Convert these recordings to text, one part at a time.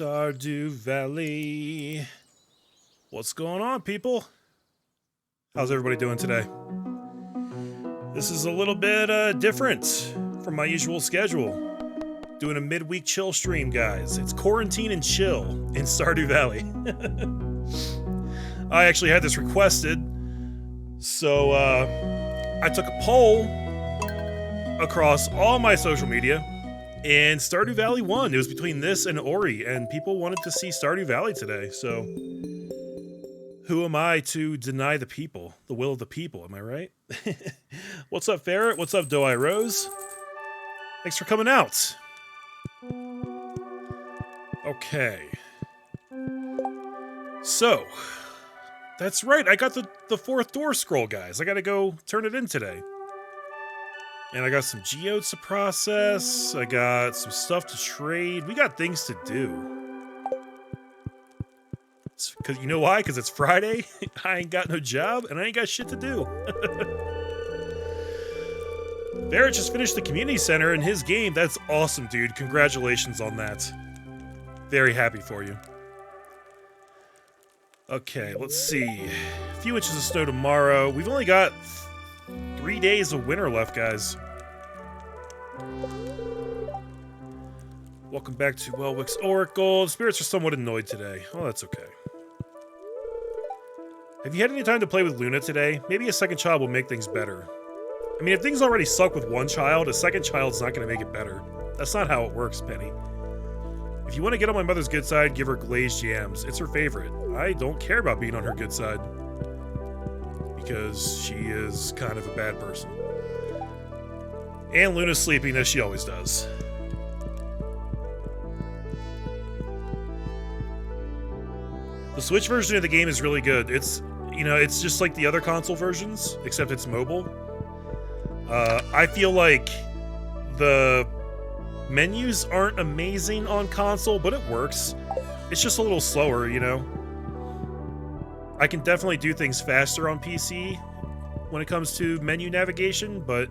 Stardew Valley. What's going on, people? How's everybody doing today? This is a little bit different from my usual schedule. Doing a midweek chill stream, guys. It's quarantine and chill in Stardew Valley. I actually had this requested, so I took a poll across all my social media, and Stardew Valley won. It was between this and Ori, and people wanted to see Stardew Valley today, so who am I to deny the people, the will of the people, am I right? What's up, Ferret? What's up, Doe-Eye Rose? Thanks for coming out. Okay. So, that's right, I got the fourth door scroll, guys. I gotta go turn it in today. And I got some geodes to process, I got some stuff to trade. We got things to do. Cause you know why? Because it's Friday, I ain't got no job, and I ain't got shit to do. Barrett just finished the community center in his game. That's awesome, dude. Congratulations on that. Very happy for you. Okay, let's see. A few inches of snow tomorrow. We've only got 3 days of winter left, guys. Welcome back to Welwick's Oracle. The spirits are somewhat annoyed today. Oh, that's okay. Have you had any time to play with Luna today? Maybe a second child will make things better. I mean, if things already suck with one child, a second child's not going to make it better. That's not how it works, Penny. If you want to get on my mother's good side, give her glazed yams. It's her favorite. I don't care about being on her good side, because she is kind of a bad person. And Luna's sleeping, as she always does. The Switch version of the game is really good. It's, you know, it's just like the other console versions, except it's mobile. I feel like the menus aren't amazing on console, but it works. It's just a little slower, you know? I can definitely do things faster on PC when it comes to menu navigation, but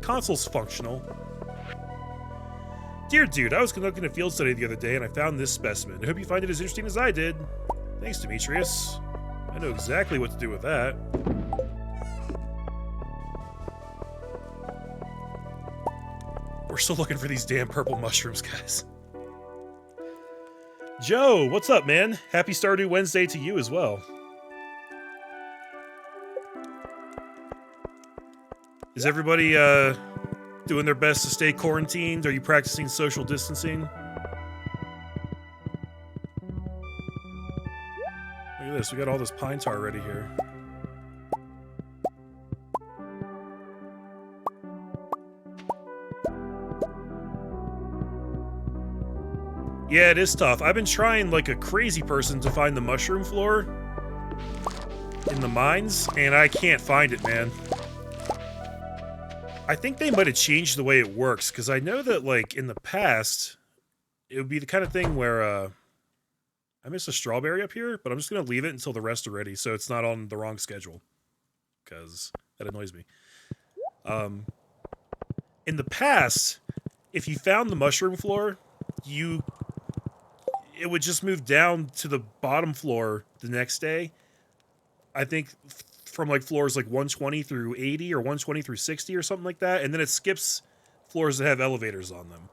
console's functional. Dear dude, I was conducting a field study the other day and I found this specimen. I hope you find it as interesting as I did. Thanks, Demetrius. I know exactly what to do with that. We're still looking for these damn purple mushrooms, guys. Joe, what's up, man? Happy Stardew Wednesday to you as well. Is everybody doing their best to stay quarantined? Are you practicing social distancing? Look at this, we got all this pine tar ready here. Yeah, it is tough. I've been trying like a crazy person to find the mushroom floor in the mines, and I can't find it, man. I think they might have changed the way it works, because I know that, like, in the past, it would be the kind of thing where, I missed a strawberry up here, but I'm just going to leave it until the rest are ready, so it's not on the wrong schedule, because that annoys me. In the past, if you found the mushroom floor, it would just move down to the bottom floor the next day. I think from like floors like 120 through 80 or 120 through 60 or something like that, and then it skips floors that have elevators on them.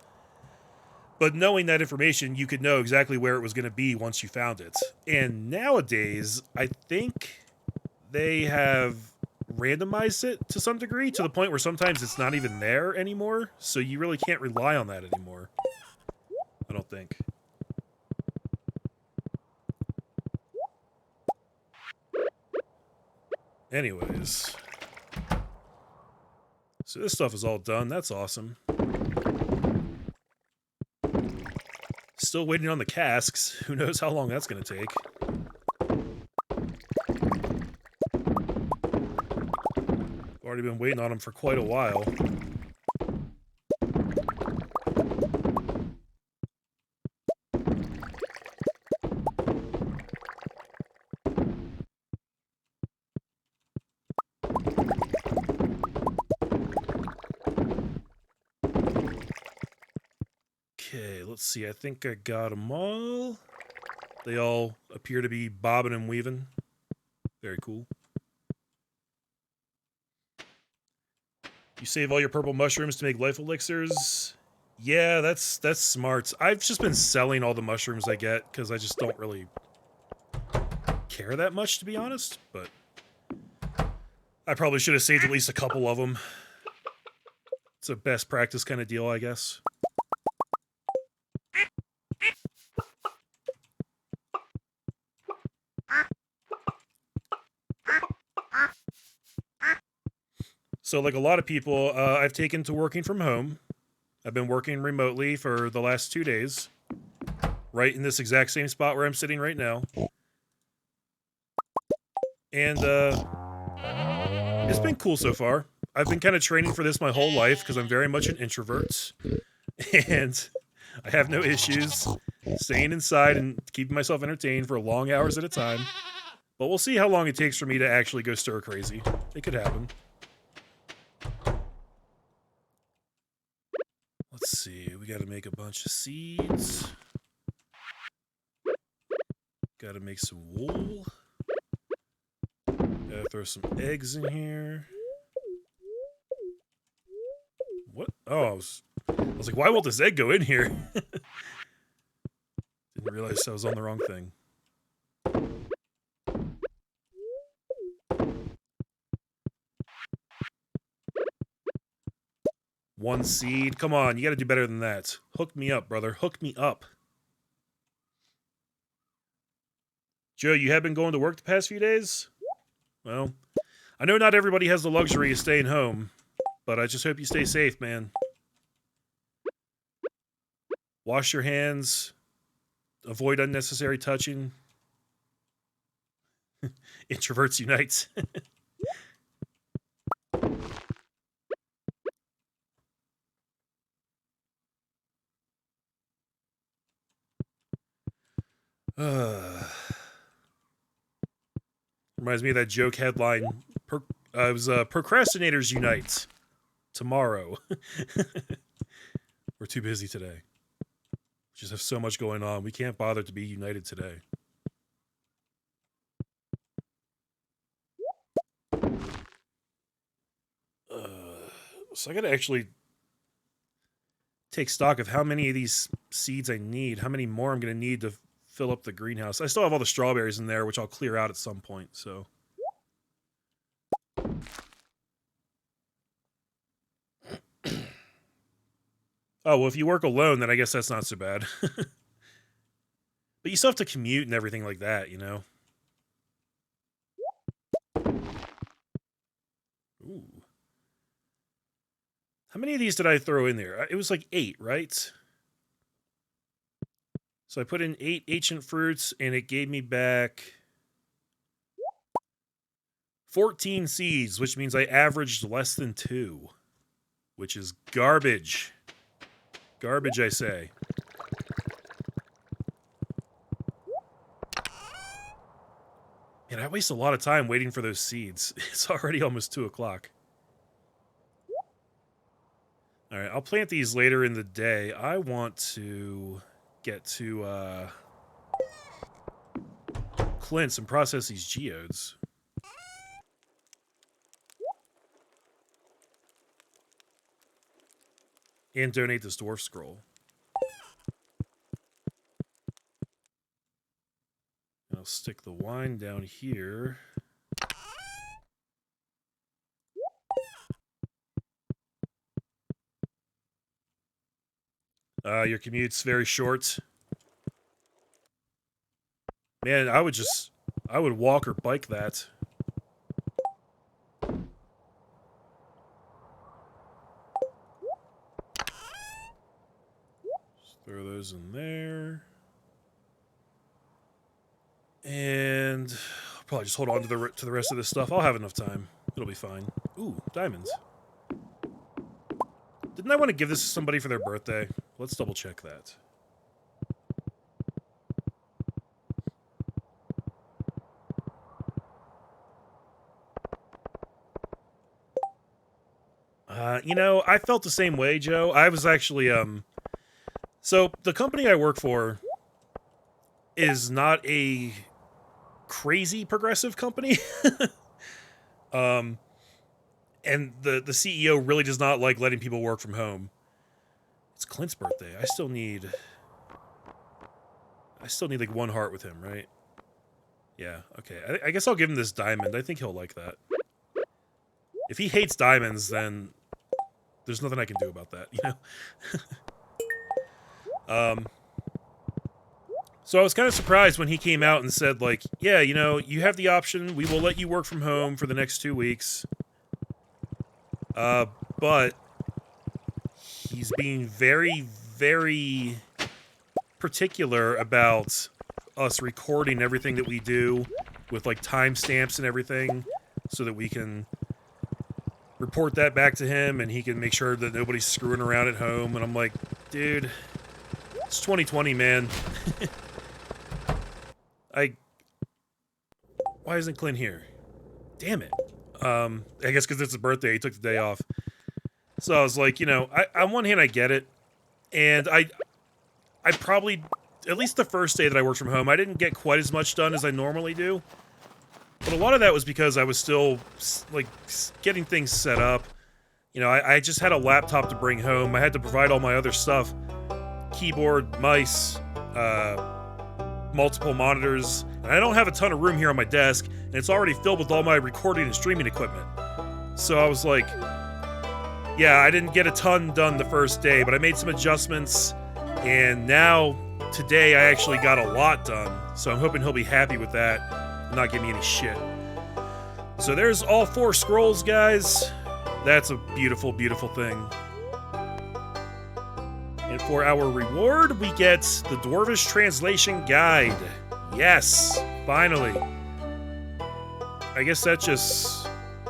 But knowing that information, you could know exactly where it was going to be once you found it. And nowadays, I think they have randomized it to some degree, to the point where sometimes it's not even there anymore, so you really can't rely on that anymore. I don't think. Anyways. So this stuff is all done. That's awesome. Still waiting on the casks. Who knows how long that's going to take. Already been waiting on them for quite a while. Okay, let's see. I think I got them all. They all appear to be bobbing and weaving. Very cool. You save all your purple mushrooms to make life elixirs. Yeah, that's smart. I've just been selling all the mushrooms I get because I just don't really care that much, to be honest. But I probably should have saved at least a couple of them. It's a best practice kind of deal, I guess. So like a lot of people, I've taken to working from home. I've been working remotely for the last 2 days. Right in this exact same spot where I'm sitting right now. And it's been cool so far. I've been kind of training for this my whole life because I'm very much an introvert. And I have no issues staying inside and keeping myself entertained for long hours at a time. But we'll see how long it takes for me to actually go stir crazy. It could happen. Let's see. We got to make a bunch of seeds. Got to make some wool. Gotta throw some eggs in here. What? Oh, I was like, why won't this egg go in here? Didn't realize I was on the wrong thing. One seed. Come on, you gotta do better than that. Hook me up, brother. Hook me up. Joe, you have been going to work the past few days? Well, I know not everybody has the luxury of staying home, but I just hope you stay safe, man. Wash your hands. Avoid unnecessary touching. Introverts unite. Reminds me of that joke headline. It was Procrastinators Unite. Tomorrow. We're too busy today. We just have so much going on. We can't bother to be united today. So I gotta actually take stock of how many of these seeds I need, how many more I'm gonna need to fill up the greenhouse. I still have all the strawberries in there, which I'll clear out at some point, so. Oh, well, if you work alone, then I guess that's not so bad. But you still have to commute and everything like that, you know? Ooh. How many of these did I throw in there? It was like 8, right? So I put in 8 ancient fruits, and it gave me back 14 seeds, which means I averaged less than 2, which is garbage. Garbage, I say. And I waste a lot of time waiting for those seeds. It's already almost 2 o'clock. Alright, I'll plant these later in the day. I want to get to Clint's and process these geodes. And donate this dwarf scroll. And I'll stick the wine down here. Your commute's very short. Man, I would walk or bike that. Just throw those in there. And I'll probably just hold on to the rest of this stuff. I'll have enough time. It'll be fine. Ooh, diamonds. Didn't I want to give this to somebody for their birthday? Let's double check that. You know, I felt the same way, Joe. I was actually So the company I work for is not a crazy progressive company. um, and the CEO really does not like letting people work from home. It's Clint's birthday. I still need like one heart with him, right? Yeah, okay. I guess I'll give him this diamond. I think he'll like that. If he hates diamonds, then there's nothing I can do about that, you know? So I was kind of surprised when he came out and said, like, yeah, you know, you have the option. We will let you work from home for the next 2 weeks. But he's being very, very particular about us recording everything that we do with, like, timestamps and everything so that we can report that back to him and he can make sure that nobody's screwing around at home. And I'm like, dude, it's 2020, man. Why isn't Clint here? Damn it. I guess because it's his birthday, he took the day off. So I was like, you know, on one hand, I get it. And I probably, at least the first day that I worked from home, I didn't get quite as much done as I normally do. But a lot of that was because I was still, like, getting things set up. You know, I just had a laptop to bring home. I had to provide all my other stuff. Keyboard, mice, multiple monitors. And I don't have a ton of room here on my desk, and it's already filled with all my recording and streaming equipment. So I was like, yeah, I didn't get a ton done the first day, but I made some adjustments, and now, today, I actually got a lot done. So I'm hoping he'll be happy with that and not give me any shit. So there's all 4 scrolls, guys. That's a beautiful, beautiful thing. And for our reward, we get the Dwarvish Translation Guide. Yes, finally. I guess that just...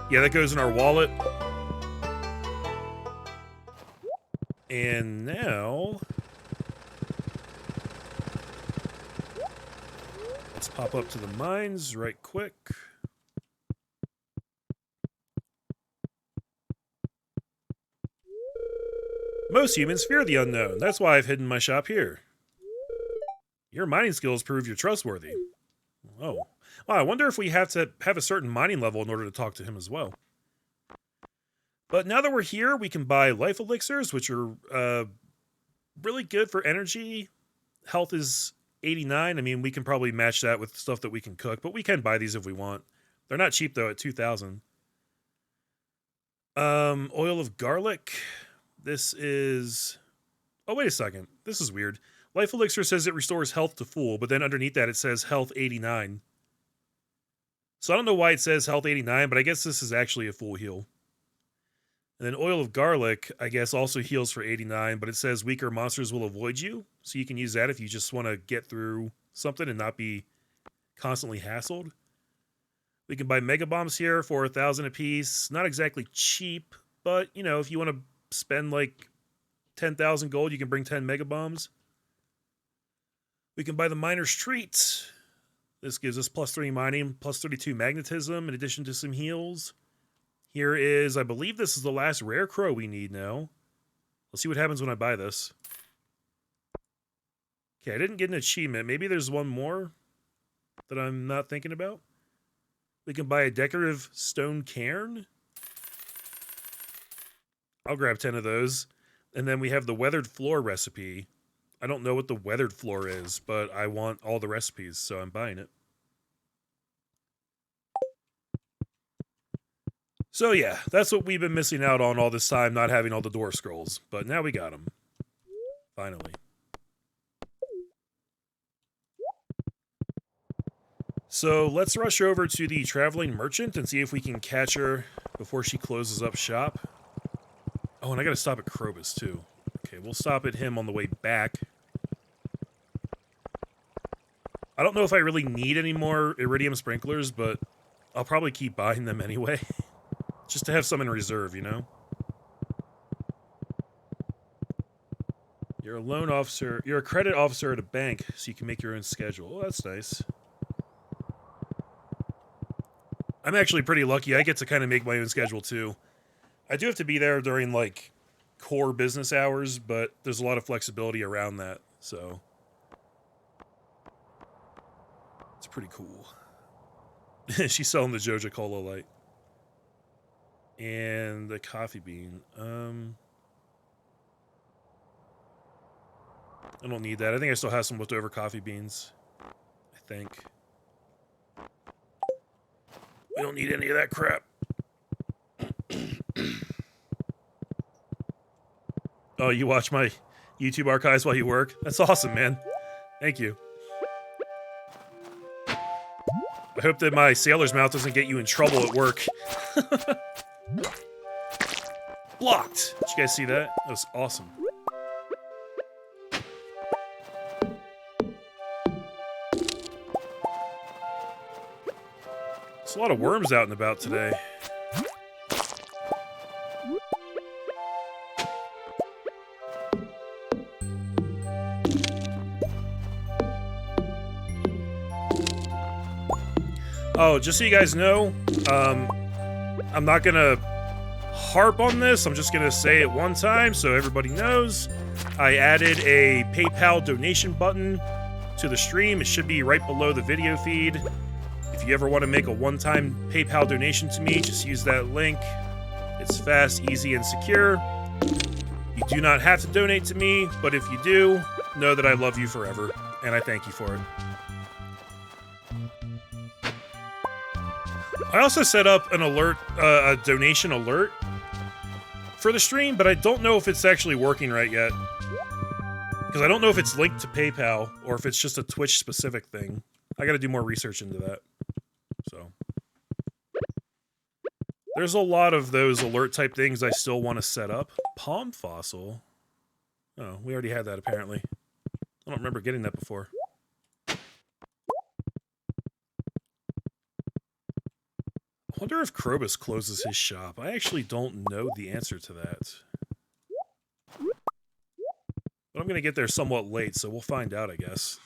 yeah, that goes in our wallet. And now... let's pop up to the mines right quick. Most humans fear the unknown. That's why I've hidden my shop here. Your mining skills prove you're trustworthy. Oh. Well, I wonder if we have to have a certain mining level in order to talk to him as well. But now that we're here, we can buy life elixirs, which are really good for energy. Health is 89. I mean, we can probably match that with stuff that we can cook, but we can buy these if we want. They're not cheap, though, at 2,000. Oil of garlic. This is... oh, wait a second. This is weird. Life Elixir says it restores health to full, but then underneath that it says health 89. So I don't know why it says health 89, but I guess this is actually a full heal. And then Oil of Garlic, I guess, also heals for 89, but it says weaker monsters will avoid you. So you can use that if you just want to get through something and not be constantly hassled. We can buy Mega Bombs here for 1,000 apiece. Not exactly cheap, but, you know, if you want to spend like 10,000 gold, you can bring 10 Mega Bombs. We can buy the Miner's Treat. This gives us plus 3 mining, plus 32 magnetism, in addition to some heals. Here is, I believe this is the last rare crow we need now. Let's see what happens when I buy this. Okay, I didn't get an achievement. Maybe there's one more that I'm not thinking about. We can buy a decorative stone cairn. I'll grab 10 of those. And then we have the weathered floor recipe. I don't know what the weathered floor is, but I want all the recipes, so I'm buying it. So yeah, that's what we've been missing out on all this time, not having all the door scrolls. But now we got them. Finally. So let's rush over to the traveling merchant and see if we can catch her before she closes up shop. Oh, and I gotta stop at Krobus too. Okay, we'll stop at him on the way back. I don't know if I really need any more iridium sprinklers, but I'll probably keep buying them anyway. Just to have some in reserve, you know? You're a loan officer. You're a credit officer at a bank, so you can make your own schedule. Oh, that's nice. I'm actually pretty lucky. I get to kind of make my own schedule, too. I do have to be there during, like, core business hours, but there's a lot of flexibility around that, so it's pretty cool. She's selling the Joja Cola Light. And the coffee bean. I don't need that. I think I still have some leftover coffee beans. I think. We don't need any of that crap. Oh, you watch my YouTube archives while you work? That's awesome, man. Thank you. I hope that my sailor's mouth doesn't get you in trouble at work. Blocked! Did you guys see that? That was awesome. There's a lot of worms out and about today. Oh, just so you guys know, I'm not gonna harp on this. I'm just gonna say it one time so everybody knows. I added a PayPal donation button to the stream. It should be right below the video feed. If you ever want to make a one-time PayPal donation to me, just use that link. It's fast, easy, and secure. You do not have to donate to me, but if you do, know that I love you forever, and I thank you for it. I also set up an alert, a donation alert for the stream, but I don't know if it's actually working right yet. Because I don't know if it's linked to PayPal or if it's just a Twitch-specific thing. I gotta do more research into that. So. There's a lot of those alert-type things I still want to set up. Palm fossil? Oh, we already had that, apparently. I don't remember getting that before. I wonder if Krobus closes his shop. I actually don't know the answer to that. But I'm going to get there somewhat late, so we'll find out, I guess.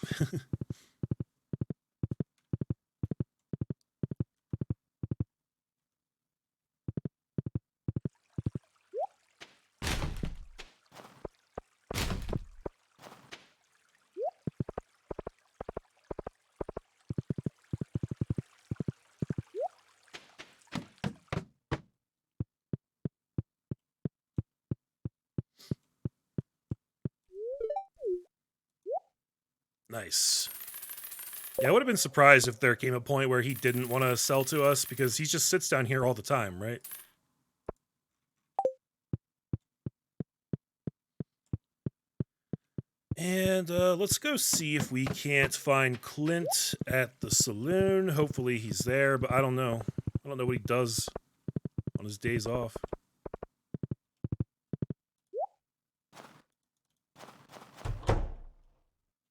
Nice. Yeah, I would have been surprised if there came a point where he didn't want to sell to us, because he just sits down here all the time, right? And let's go see if we can't find Clint at the saloon. Hopefully he's there, but I don't know. I don't know what he does on his days off.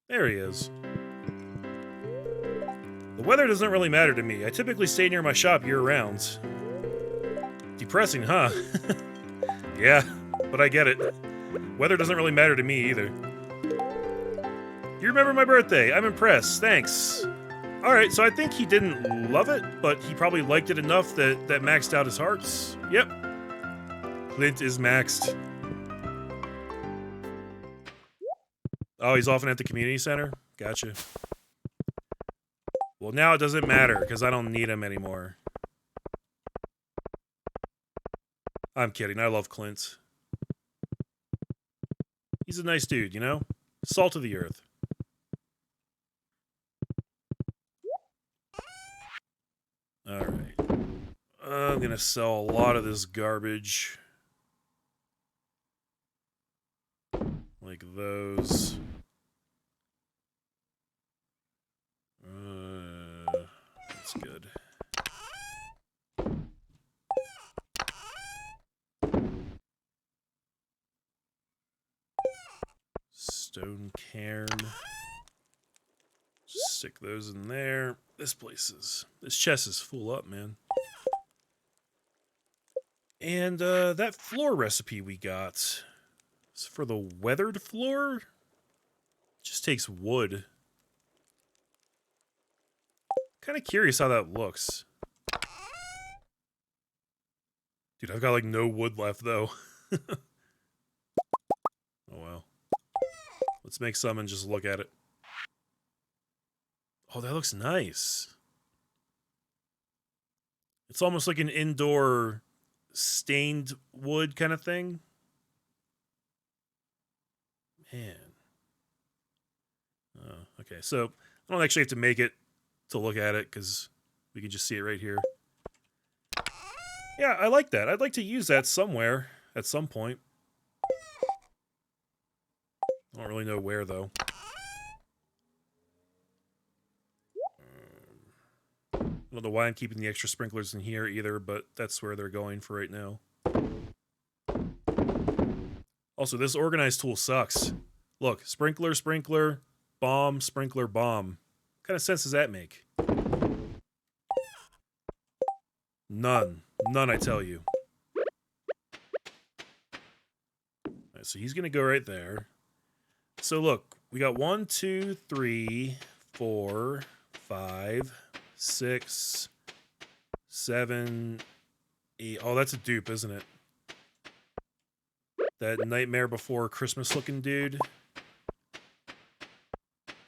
There he is. The weather doesn't really matter to me. I typically stay near my shop year-round. Depressing, huh? Yeah, but I get it. Weather doesn't really matter to me either. You remember my birthday? I'm impressed. Thanks. Alright, so I think he didn't love it, but he probably liked it enough that maxed out his hearts. Yep. Clint is maxed. Oh, he's often at the community center? Gotcha. Well, now it doesn't matter, because I don't need him anymore. I'm kidding. I love Clint. He's a nice dude, you know? Salt of the earth. Alright. I'm gonna sell a lot of this garbage. Like those. That's good. Stone cairn. Just stick those in there. This chest is full up, man. And that floor recipe we got is for the weathered floor. It just takes wood. Kind of curious how that looks. Dude, I've got like no wood left though. Oh, well. Let's make some and just look at it. Oh, that looks nice. It's almost like an indoor stained wood kind of thing. Man. Oh, okay. So I don't actually have to make it to look at it because we can just see it right here. Yeah, I like that. I'd like to use that somewhere at some point. I don't really know where, though. I don't know why I'm keeping the extra sprinklers in here either, but that's where they're going for right now. Also, this organized tool sucks. Look, sprinkler, sprinkler, bomb, sprinkler, bomb. What kind of sense does that make? None. None, I tell you. Right, so he's going to go right there. So look, we got 1, 2, 3, 4, 5, 6, 7, 8. Oh, that's a dupe, isn't it? That Nightmare Before Christmas looking dude.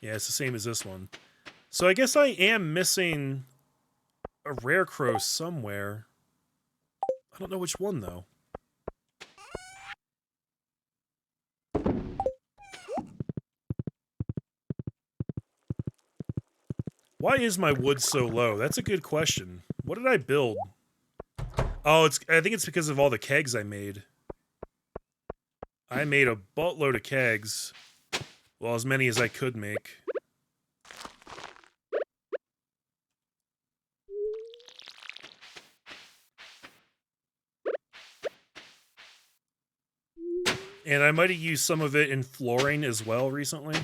Yeah, it's the same as this one. So I guess I am missing a rare crow somewhere. I don't know which one, though. Why is my wood so low? That's a good question. What did I build? Oh, I think it's because of all the kegs I made. I made a boatload of kegs. Well, as many as I could make. And I might have used some of it in flooring as well recently.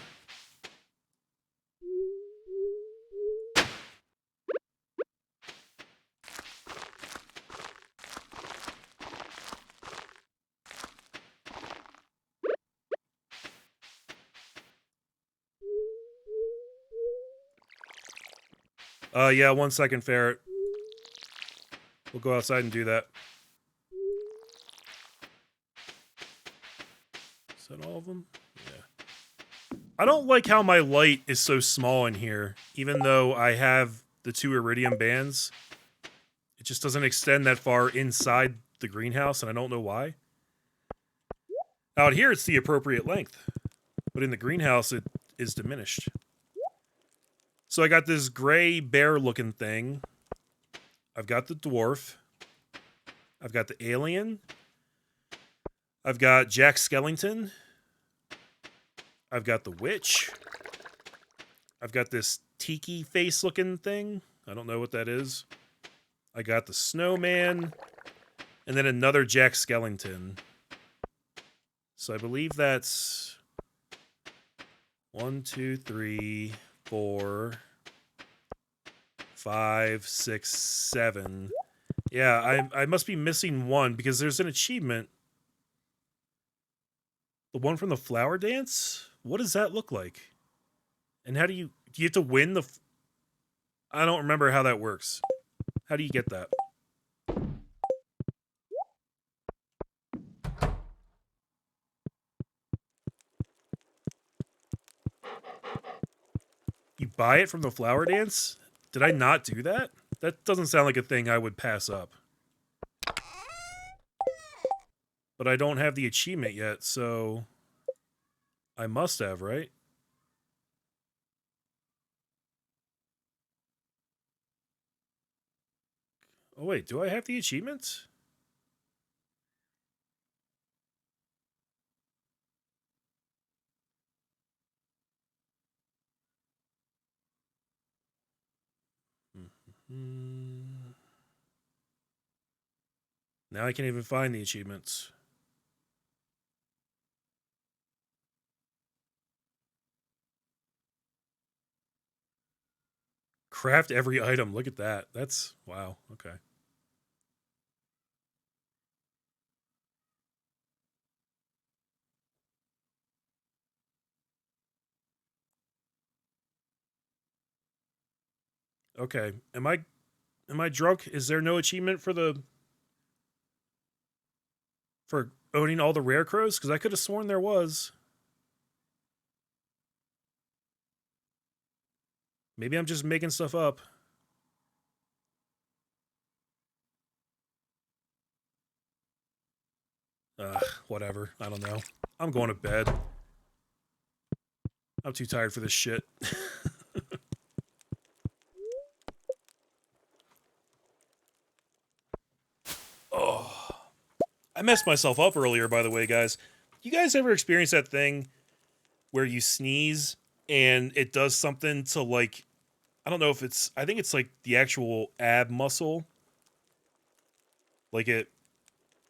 Yeah, 1 second, Ferret. We'll go outside and do that. Is that all of them? Yeah. I don't like how my light is so small in here, even though I have the 2 iridium bands. It just doesn't extend that far inside the greenhouse, and I don't know why. Out here, it's the appropriate length, but in the greenhouse, it is diminished. So I got this gray bear-looking thing. I've got the dwarf. I've got the alien. I've got Jack Skellington. I've got the witch. I've got this tiki face-looking thing. I don't know what that is. I got the snowman. And then another Jack Skellington. So I believe that's 1, 2, 3, 4, 5, 6, 7. Yeah, I must be missing one because there's an achievement. The one from the flower dance? What does that look like? And how do you have to win the... I don't remember how that works. How do you get that? You buy it from the flower dance? Did I not do that? That doesn't sound like a thing I would pass up. But I don't have the achievement yet, so... I must have, right? Oh wait, do I have the achievement? Now I can't even find the achievements. Craft every item. Look at that. That's... wow. Okay. Okay. Am I drunk? Is there no achievement for the... owning all the rare crows? Because I could have sworn there was. Maybe I'm just making stuff up. Whatever. I don't know. I'm going to bed. I'm too tired for this shit. Oh. I messed myself up earlier, by the way, guys. You guys ever experience that thing where you sneeze and it does something to, like, I don't know if it's, I think it's like the actual ab muscle. Like it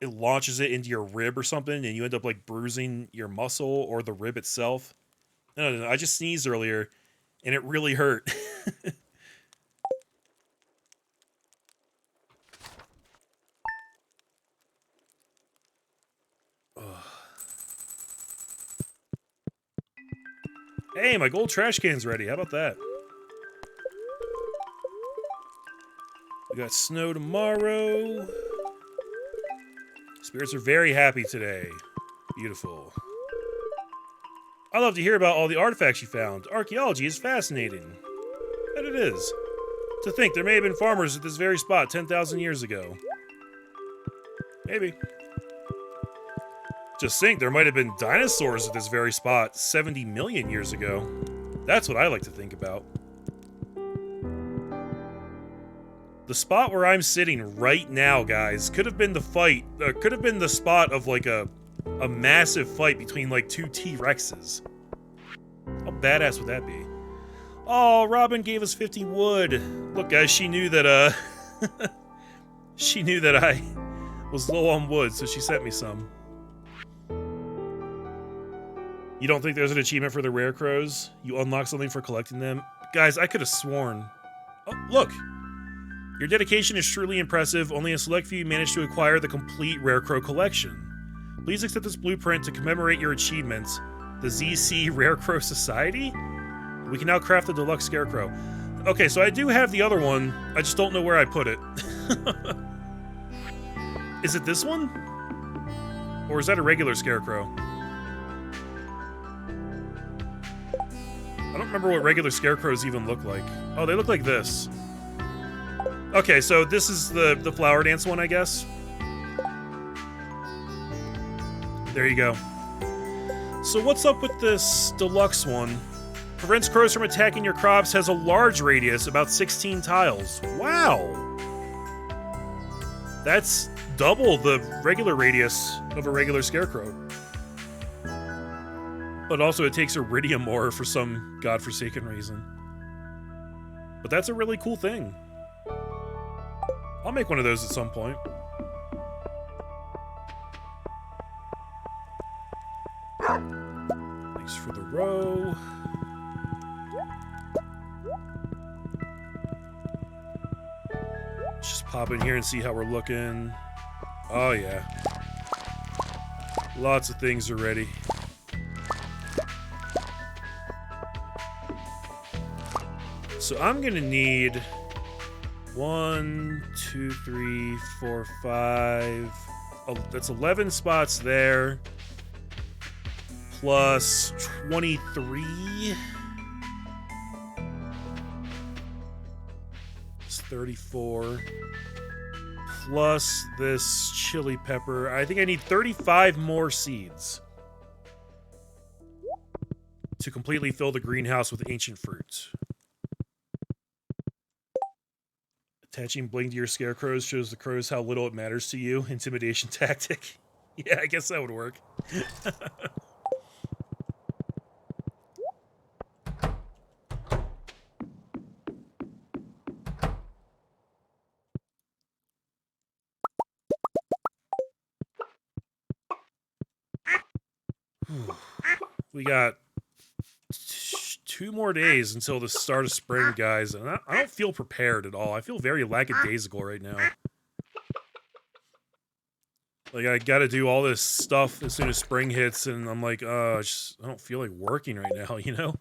launches it into your rib or something and you end up like bruising your muscle or the rib itself. No, I just sneezed earlier and it really hurt. Hey, my gold trash can's ready. How about that? We got snow tomorrow. Spirits are very happy today. Beautiful. I love to hear about all the artifacts you found. Archaeology is fascinating. And it is. To think there may have been farmers at this very spot 10,000 years ago. Maybe. Just think there might have been dinosaurs at this very spot 70 million years ago. That's what I like to think about. The spot where I'm sitting right now, guys, could have been the fight, could have been the spot of like a massive fight between like two T-Rexes. How badass would that be? Oh, Robin gave us 50 wood. Look, guys, she knew that, she knew that I was low on wood, so she sent me some. You don't think there's an achievement for the rare crows? You unlock something for collecting them? Guys, I could have sworn. Oh, look! Your dedication is truly impressive. Only a select few managed to acquire the complete rare crow collection. Please accept this blueprint to commemorate your achievements. The ZC Rare Crow Society? We can now craft the deluxe scarecrow. Okay, so I do have the other one. I just don't know where I put it. Is it this one? Or is that a regular scarecrow? I don't remember what regular scarecrows even look like. Oh, they look like this. Okay, so this is the flower dance one, I guess. There you go. So what's up with this deluxe one? Prevents crows from attacking your crops, has a large radius, about 16 tiles. Wow! That's double the regular radius of a regular scarecrow. But also it takes iridium ore for some godforsaken reason. But that's a really cool thing. I'll make one of those at some point. Thanks for the row. Let's just pop in here and see how we're looking. Oh yeah. Lots of things are ready. So I'm gonna need 1, 2, 3, 4, 5. Oh, that's 11 spots there. Plus 23. It's 34. Plus this chili pepper. I think I need 35 more seeds to completely fill the greenhouse with ancient fruits. Attaching bling to your scarecrows shows the crows how little it matters to you. Intimidation tactic. Yeah, I guess that would work. We got 2 more days until the start of spring, guys, and I don't feel prepared at all. I feel very lackadaisical right now. Like, I gotta do all this stuff as soon as spring hits, and I'm like, I don't feel like working right now, you know?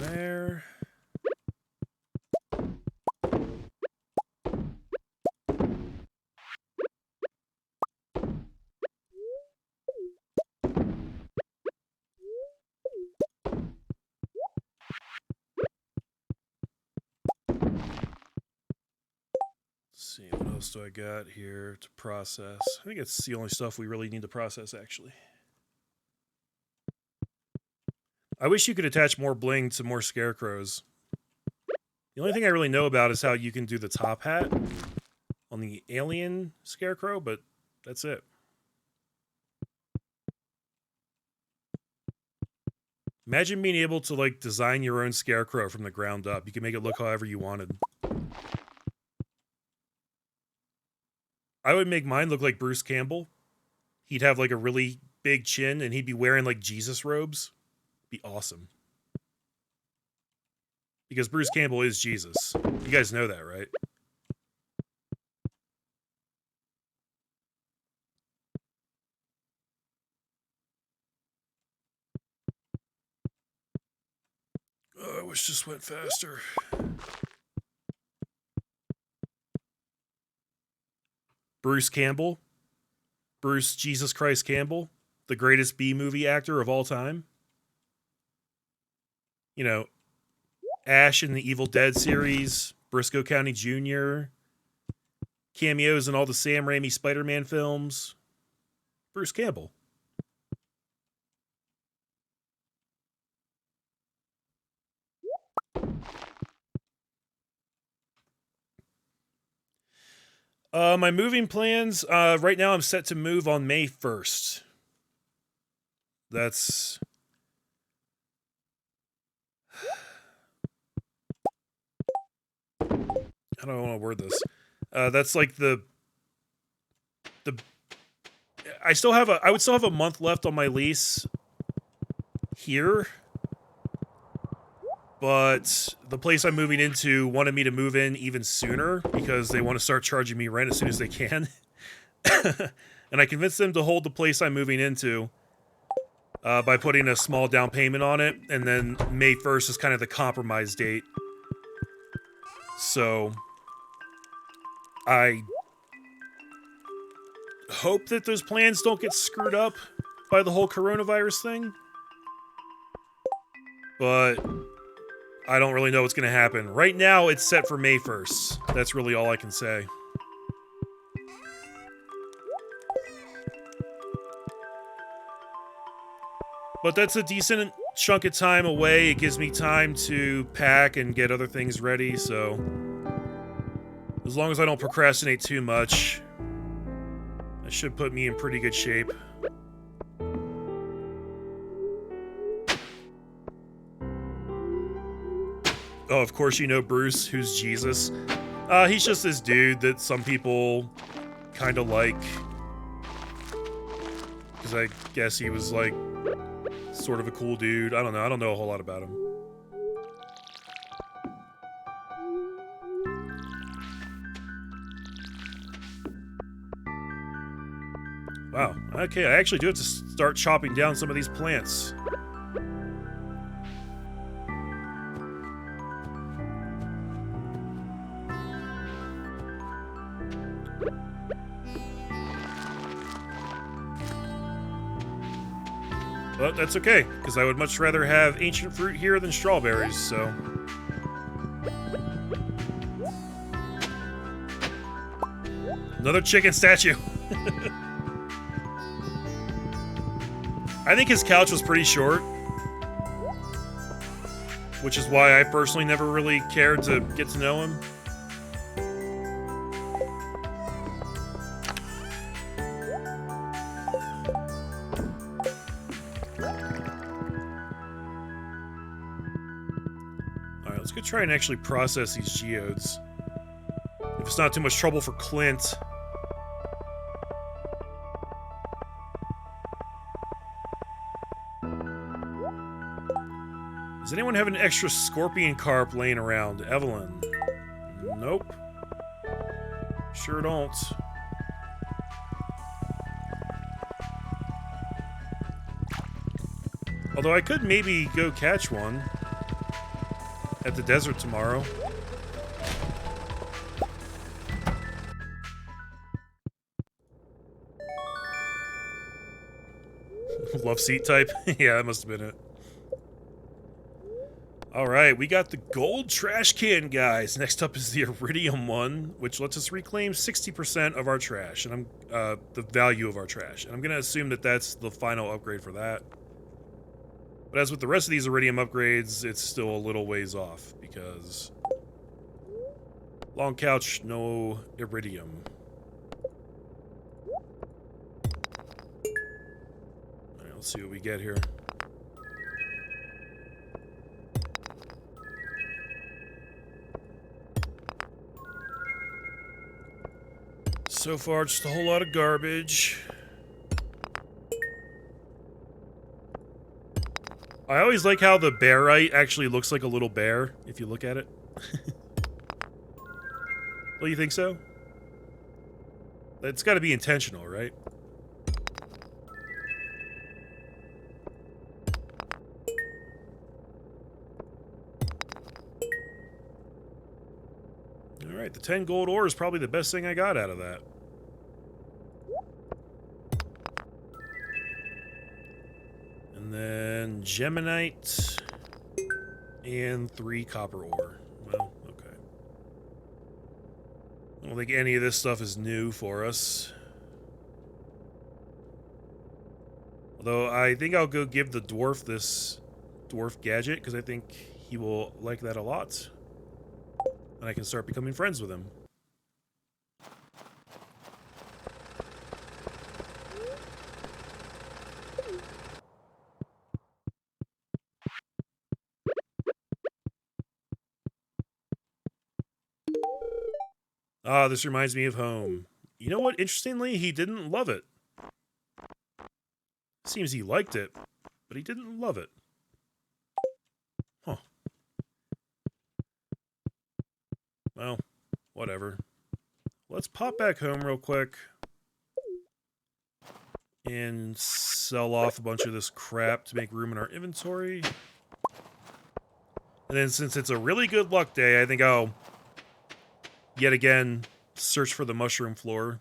there. Let's see, what else do I got here to process? I think it's the only stuff we really need to process, actually. I wish you could attach more bling to more scarecrows. The only thing I really know about is how you can do the top hat on the alien scarecrow, but that's it. Imagine being able to, like, design your own scarecrow from the ground up. You can make it look however you wanted. I would make mine look like Bruce Campbell. He'd have, like, a really big chin, and he'd be wearing, like, Jesus robes. Be awesome. Because Bruce Campbell is Jesus. You guys know that, right? Oh, I wish this went faster. Bruce Campbell. Bruce Jesus Christ Campbell. The greatest B-movie actor of all time. You know, Ash in the Evil Dead series. Briscoe County Jr. Cameos in all the Sam Raimi Spider-Man films. Bruce Campbell. My moving plans, right now I'm set to move on May 1st. That's... I don't want to word this. That's like the... I would still have a month left on my lease here. But the place I'm moving into wanted me to move in even sooner because they want to start charging me rent as soon as they can. And I convinced them to hold the place I'm moving into by putting a small down payment on it. And then May 1st is kind of the compromise date. So I hope that those plans don't get screwed up by the whole coronavirus thing. But I don't really know what's going to happen. Right now, it's set for May 1st. That's really all I can say. But that's a decent chunk of time away. It gives me time to pack and get other things ready, so... as long as I don't procrastinate too much, that should put me in pretty good shape. Oh, of course you know Bruce, who's Jesus. He's just this dude that some people kind of like. Because I guess he was, like, sort of a cool dude. I don't know. I don't know a whole lot about him. Wow. Okay, I actually do have to start chopping down some of these plants. But that's okay, because I would much rather have ancient fruit here than strawberries, so... Another chicken statue! I think his couch was pretty short. Which is why I personally never really cared to get to know him. Alright, let's go try and actually process these geodes. If it's not too much trouble for Clint. Does anyone have an extra scorpion carp laying around? Evelyn? Nope. Sure don't. Although I could maybe go catch one. at the desert tomorrow. Love seat type? Yeah, that must have been it. Alright, we got the gold trash can, guys. Next up is the iridium one, which lets us reclaim 60% of our trash, and the value of our trash. And I'm gonna assume that that's the final upgrade for that. But as with the rest of these iridium upgrades, it's still a little ways off, because long couch, no iridium. Alright, let's see what we get here. So far, just a whole lot of garbage. I always like how the bearite actually looks like a little bear, if you look at it. Well, you think so? It's gotta be intentional, right? Alright, the 10 gold ore is probably the best thing I got out of that. And then geminite and 3 copper ore. Well, okay. I don't think any of this stuff is new for us. Although I think I'll go give the dwarf this dwarf gadget, because I think he will like that a lot. And I can start becoming friends with him. Ah, this reminds me of home. You know what? Interestingly, he didn't love it. Seems he liked it, but he didn't love it. Huh. Well, whatever. Let's pop back home real quick and sell off a bunch of this crap to make room in our inventory. And then since it's a really good luck day, I think I'll yet again search for the mushroom floor.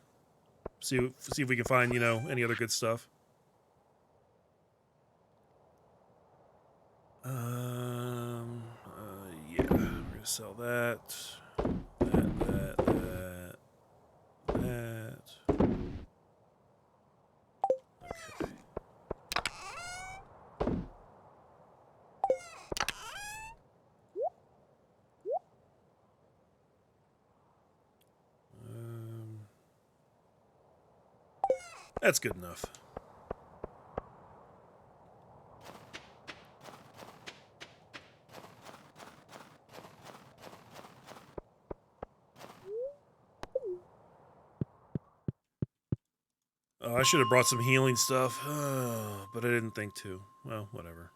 See if we can find, you know, any other good stuff. Yeah, we're gonna sell that. That. Okay. That's good enough. Oh, I should have brought some healing stuff, but I didn't think to. Well, whatever.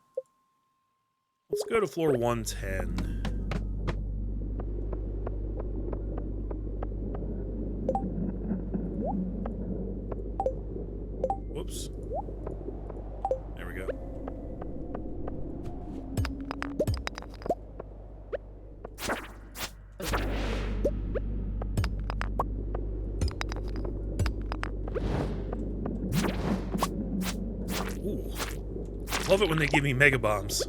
Let's go to floor 110. Whoops. There we go. Ooh. Love it when they give me mega bombs.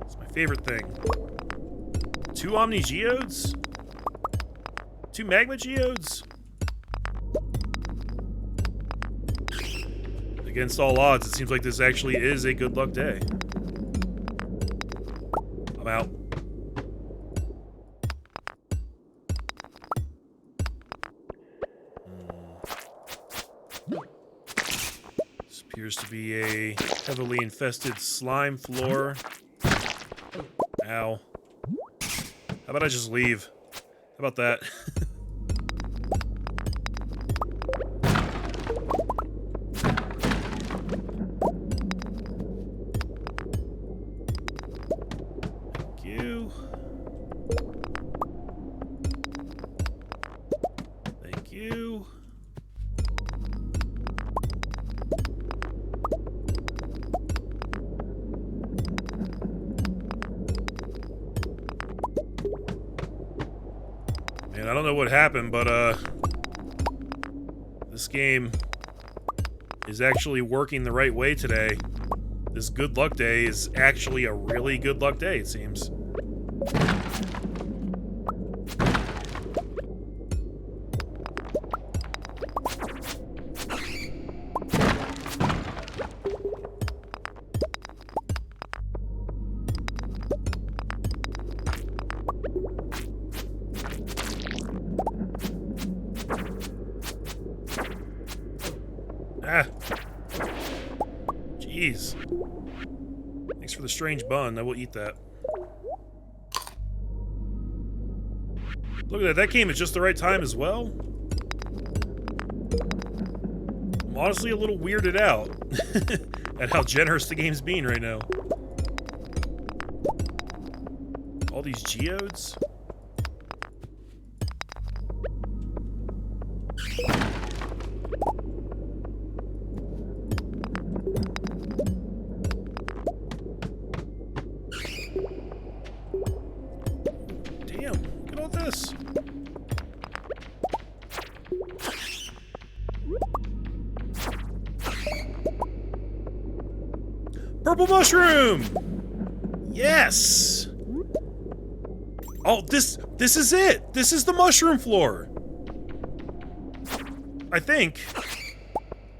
It's my favorite thing. 2 Omni Geodes? 2 Magma Geodes? Against all odds, it seems like this actually is a good luck day. I'm out. This appears to be a heavily infested slime floor. Ow. How about I just leave? How about that? I don't know what happened, but this game is actually working the right way today. This good luck day is actually a really good luck day, it seems. Ah. Jeez. Thanks for the strange bun. I will eat that. Look at that. That came at just the right time as well. I'm honestly a little weirded out at how generous the game's being right now. All these geodes. Purple mushroom! Yes! Oh, this is it! This is the mushroom floor! I think.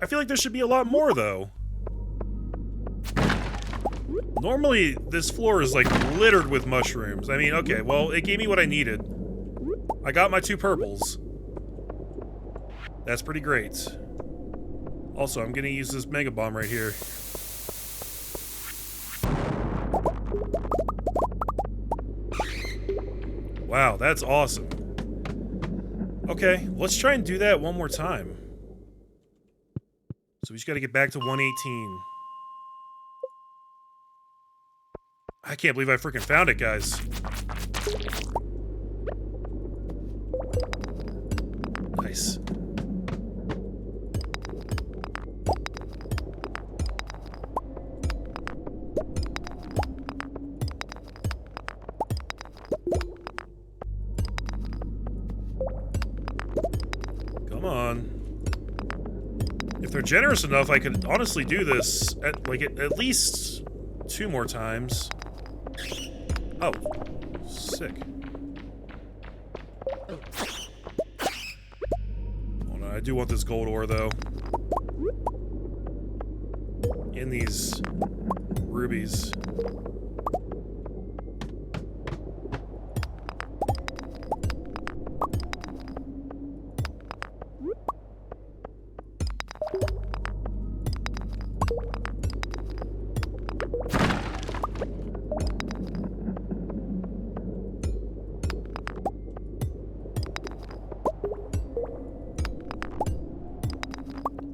I feel like there should be a lot more, though. Normally, this floor is, like, littered with mushrooms. I mean, okay, well, it gave me what I needed. I got my 2 purples. That's pretty great. Also, I'm gonna use this Mega Bomb right here. Wow, that's awesome. Okay, let's try and do that one more time. So we just gotta get back to 118. I can't believe I freaking found it, guys. Nice. Come on. If they're generous enough, I could honestly do this at least 2 more times. Oh, sick. Hold on, I do want this gold ore though. In these rubies.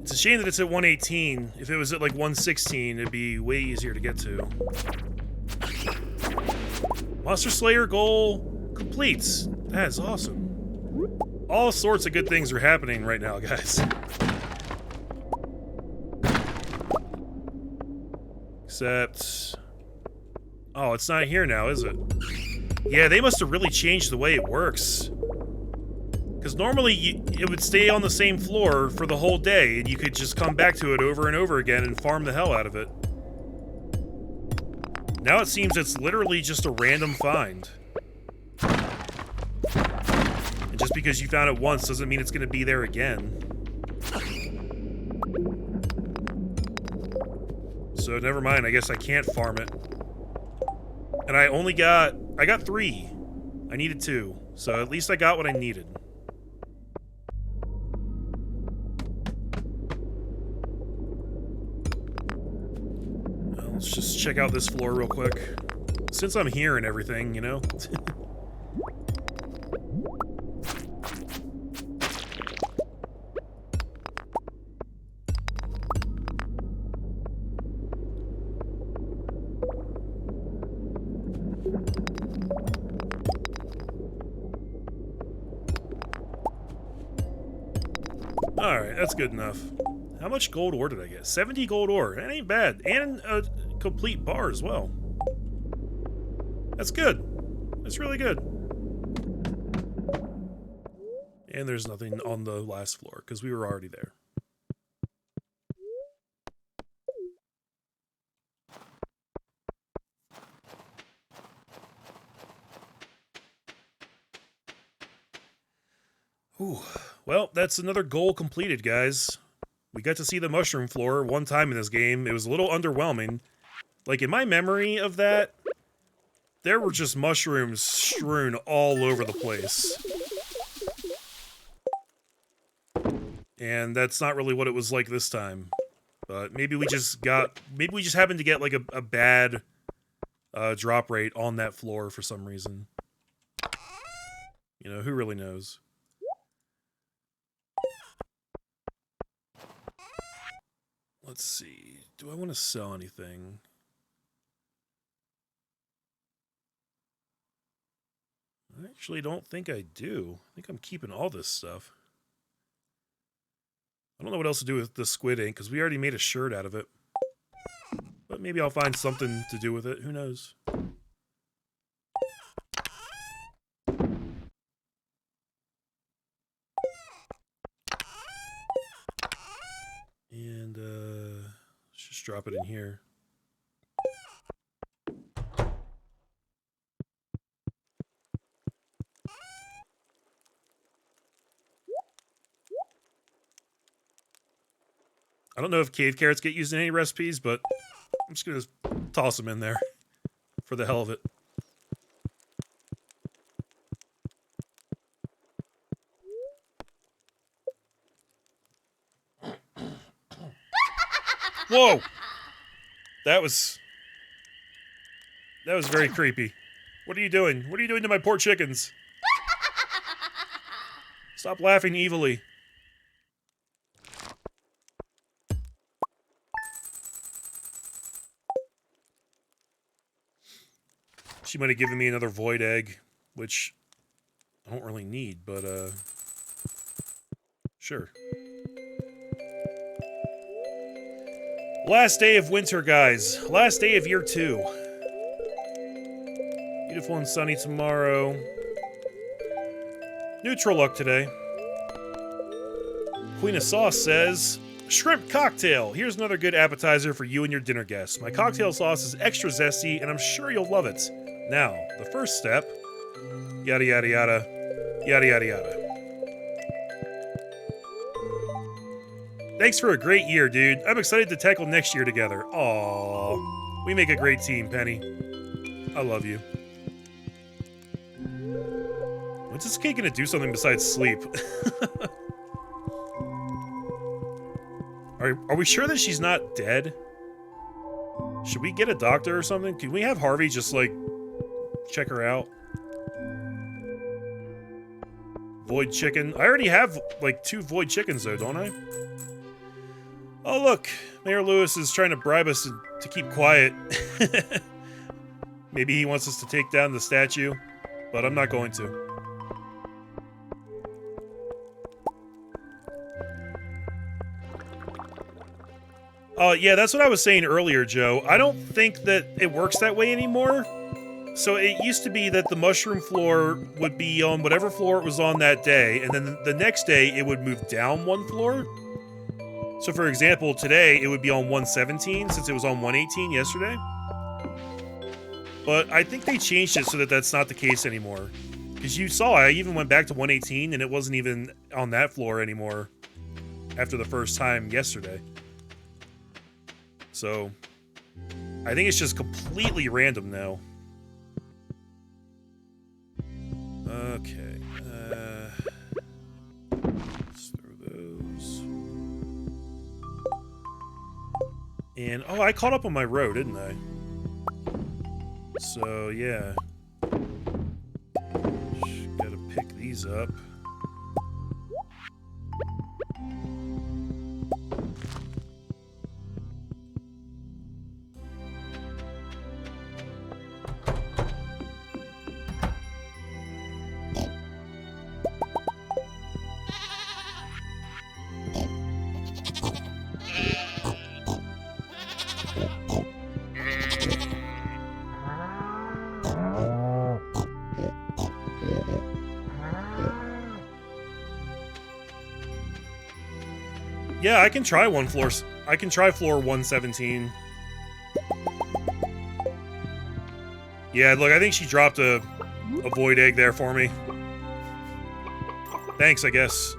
It's a shame that it's at 118. If it was at like 116, it'd be way easier to get to. Monster Slayer goal completes. That is awesome. All sorts of good things are happening right now, guys. Except... oh, it's not here now, is it? Yeah, they must have really changed the way it works. Because normally, it would stay on the same floor for the whole day, and you could just come back to it over and over again and farm the hell out of it. Now it seems it's literally just a random find. And just because you found it once doesn't mean it's going to be there again. So never mind, I guess I can't farm it. And I got 3. I needed 2, so at least I got what I needed. Let's just check out this floor real quick. Since I'm here and everything, you know? Alright, that's good enough. How much gold ore did I get? 70 gold ore. That ain't bad. And a complete bar as well. That's good. That's really good. And there's nothing on the last floor, because we were already there. Ooh. Well, that's another goal completed, guys. We got to see the mushroom floor one time in this game. It was a little underwhelming. Like, in my memory of that, there were just mushrooms strewn all over the place. And that's not really what it was like this time. But maybe we just happened to get, like, a bad drop rate on that floor for some reason. You know, who really knows? Let's see. Do I want to sell anything? I actually don't think I do. I think I'm keeping all this stuff. I don't know what else to do with the squid ink, because we already made a shirt out of it. But maybe I'll find something to do with it. Who knows? And, let's just drop it in here. I don't know if cave carrots get used in any recipes, but I'm just gonna toss them in there for the hell of it. Whoa! That was very creepy. What are you doing? What are you doing to my poor chickens? Stop laughing evilly. She might have given me another void egg, which I don't really need, but, sure. Last day of winter, guys. Last day of year 2. Beautiful and sunny tomorrow. Neutral luck today. Queen of Sauce says, shrimp cocktail. Here's another good appetizer for you and your dinner guests. My cocktail sauce is extra zesty, and I'm sure you'll love it. Now, the first step, yada yada yada, yada yada yada. Thanks for a great year, dude. I'm excited to tackle next year together. Aww. We make a great team, Penny. I love you. When's this kid gonna do something besides sleep? Are we sure that she's not dead? Should we get a doctor or something? Can we have Harvey just, like, check her out? Void chicken. I already have, like, 2 void chickens, though, don't I? Oh, look. Mayor Lewis is trying to bribe us to keep quiet. Maybe he wants us to take down the statue, but I'm not going to. Yeah, that's what I was saying earlier, Joe. I don't think that it works that way anymore. So it used to be that the mushroom floor would be on whatever floor it was on that day, and then the next day it would move down 1 floor. So for example, today it would be on 117 since it was on 118 yesterday. But I think they changed it so that that's not the case anymore. Because you saw, I even went back to 118 and it wasn't even on that floor anymore after the first time yesterday. So, I think it's just completely random now. Okay. Let's throw those. And, oh, I caught up on my row, didn't I? So, yeah. Just gotta pick these up. Yeah, I can try one floor. I can try floor 117. Yeah, look, I think she dropped a void egg there for me. Thanks, I guess.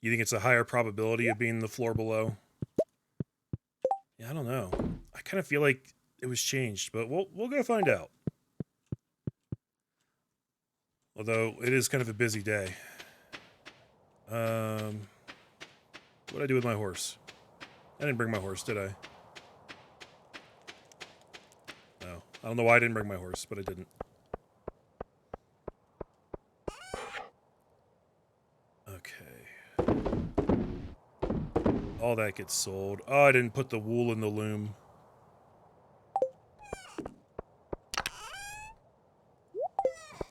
You think it's a higher probability of being the floor below? Yeah, I don't know. I kind of feel like it was changed, but we'll go find out. Although it is kind of a busy day. What did I do with my horse? I didn't bring my horse, did I? No. I don't know why I didn't bring my horse, but I didn't. Okay. All that gets sold. Oh, I didn't put the wool in the loom.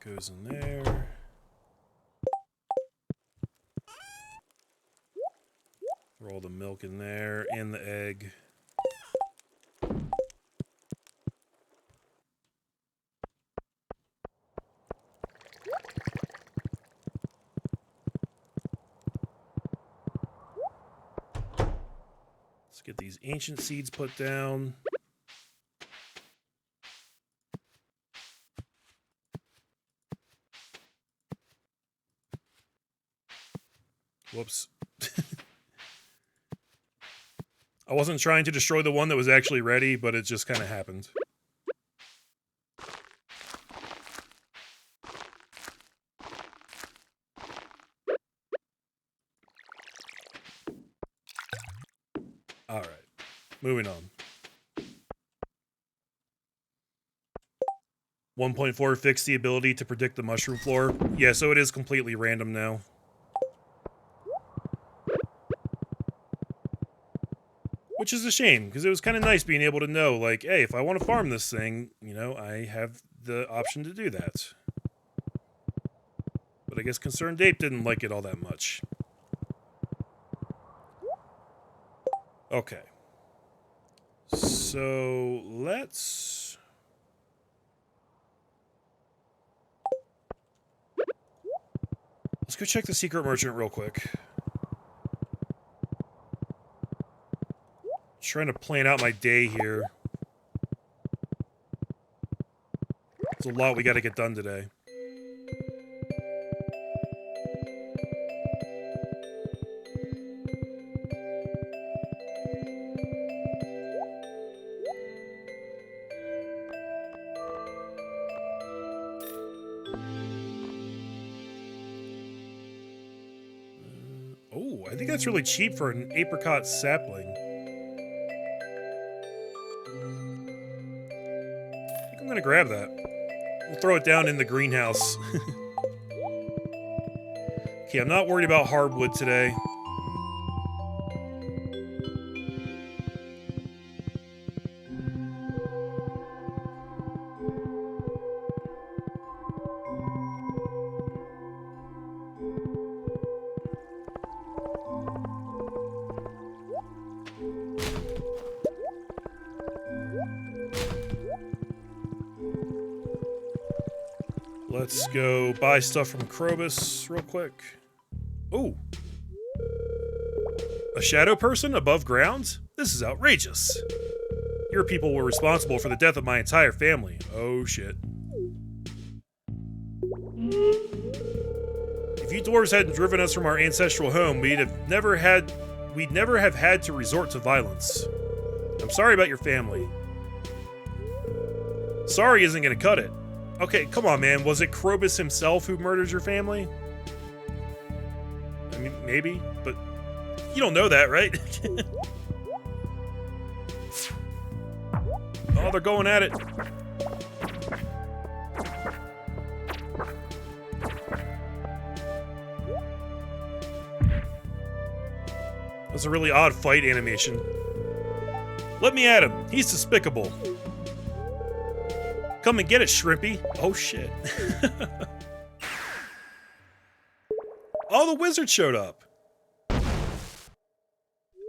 Goes in there. Roll the milk in there and the egg. Let's get these ancient seeds put down. Whoops. I wasn't trying to destroy the one that was actually ready, but it just kind of happened. Alright. Moving on. 1.4 fixed the ability to predict the mushroom floor. Yeah, so it is completely random now. Which is a shame, because it was kind of nice being able to know, like, hey, if I want to farm this thing, you know, I have the option to do that. But I guess ConcernedApe didn't like it all that much. Okay. So, let's go check the secret merchant real quick. Trying to plan out my day here. There's a lot we got to get done today. Oh, I think that's really cheap for an apricot sapling. I'm gonna grab that. We'll throw it down in the greenhouse. Okay, I'm not worried about hardwood today. Let's go buy stuff from Krobus real quick. Oh. A shadow person above ground? This is outrageous. Your people were responsible for the death of my entire family. Oh shit. If you dwarves hadn't driven us from our ancestral home, we'd never have had to resort to violence. I'm sorry about your family. Sorry isn't gonna cut it. Okay, come on, man. Was it Krobus himself who murdered your family? I mean, maybe, but You don't know that, right? Oh, they're going at it. That's a really odd fight animation. Let me at him. He's despicable. Come and get it, Shrimpy. Oh, shit. Oh, the wizard showed up.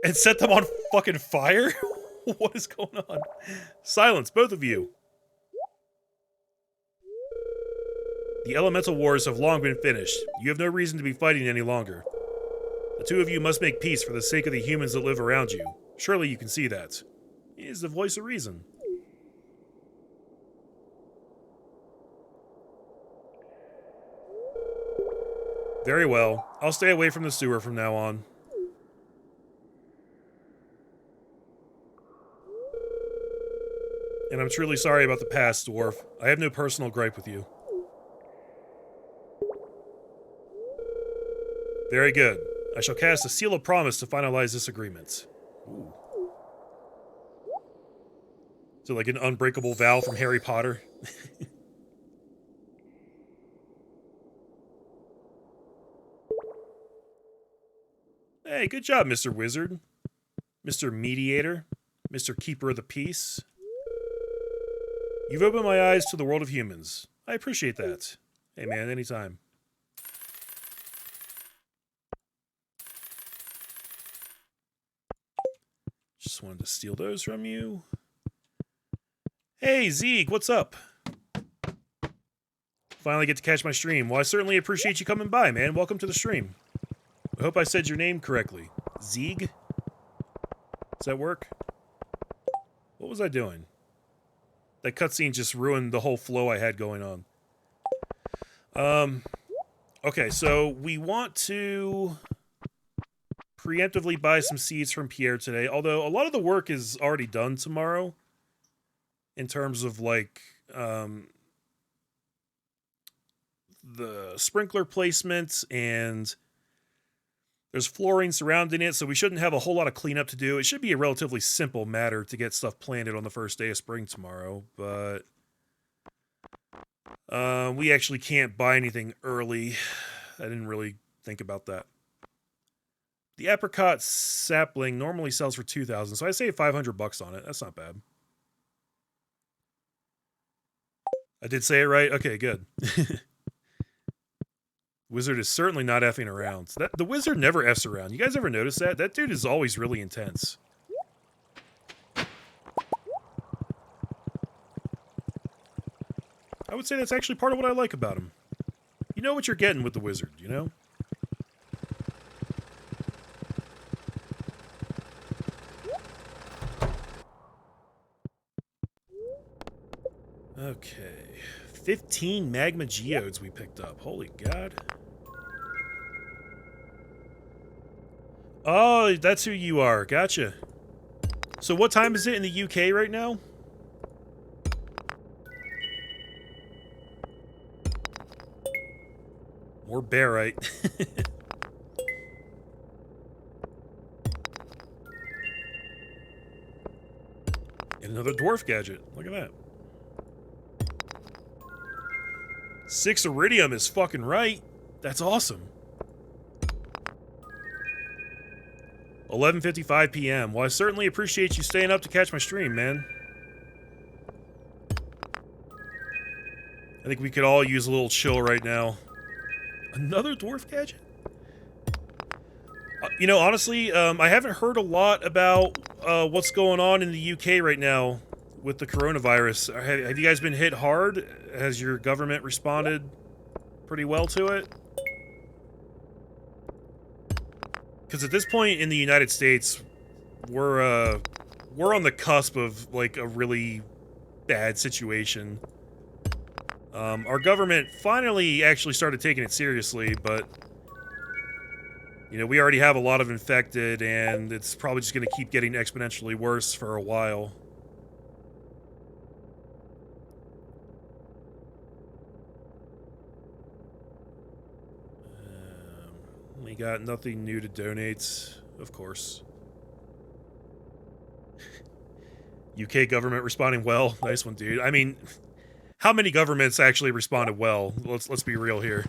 And set them on fucking fire? What is going on? Silence, both of you. The elemental wars have long been finished. You have no reason to be fighting any longer. The two of you must make peace for the sake of the humans that live around you. Surely you can see that. He is the voice of reason. Very well. I'll stay away from the sewer from now on. And I'm truly sorry about the past, dwarf. I have no personal gripe with you. Very good. I shall cast a seal of promise to finalize this agreement. Ooh. Is it like an unbreakable vow from Harry Potter? Hey, good job, Mr. Wizard. Mr. Mediator. Mr. Keeper of the Peace. You've opened my eyes to the world of humans. I appreciate that. Hey man, anytime. Just wanted to steal those from you. Hey, Zeke, what's up? Finally get to catch my stream. Well, I certainly appreciate you coming by, man. Welcome to the stream. I hope I said your name correctly. Zieg? Does that work? What was I doing? That cutscene just ruined the whole flow I had going on. Okay, so we want to preemptively buy some seeds from Pierre today, although a lot of the work is already done tomorrow in terms of, like, the sprinkler placements, and there's flooring surrounding it, so we shouldn't have a whole lot of cleanup to do. It should be a relatively simple matter to get stuff planted on the first day of spring tomorrow, but we actually can't buy anything early. I didn't really think about that. The apricot sapling normally sells for $2,000, so I say $500 on it. That's not bad. I did say it right? Okay, good. Wizard is certainly not effing around. The wizard never F's around. You guys ever notice that? That dude is always really intense. I would say that's actually part of what I like about him. You know what you're getting with the wizard, you know? Okay. 15 magma geodes we picked up. Holy God. Oh, that's who you are. Gotcha. So what time is it in the UK right now? More barite. And another dwarf gadget. Look at that. 6 iridium is fucking right. That's awesome. 11:55 p.m. Well, I certainly appreciate you staying up to catch my stream, man. I think we could all use a little chill right now. Another dwarf gadget? You know, honestly, I haven't heard a lot about what's going on in the UK right now with the coronavirus. Have you guys been hit hard? Has your government responded pretty well to it? Because at this point in the United States, we're on the cusp of, like, a really bad situation. Our government finally actually started taking it seriously, but, you know, we already have a lot of infected, and it's probably just going to keep getting exponentially worse for a while. We got nothing new to donate. of course. UK government responding well. Nice one, dude. I mean, how many governments actually responded well? Let's be real here.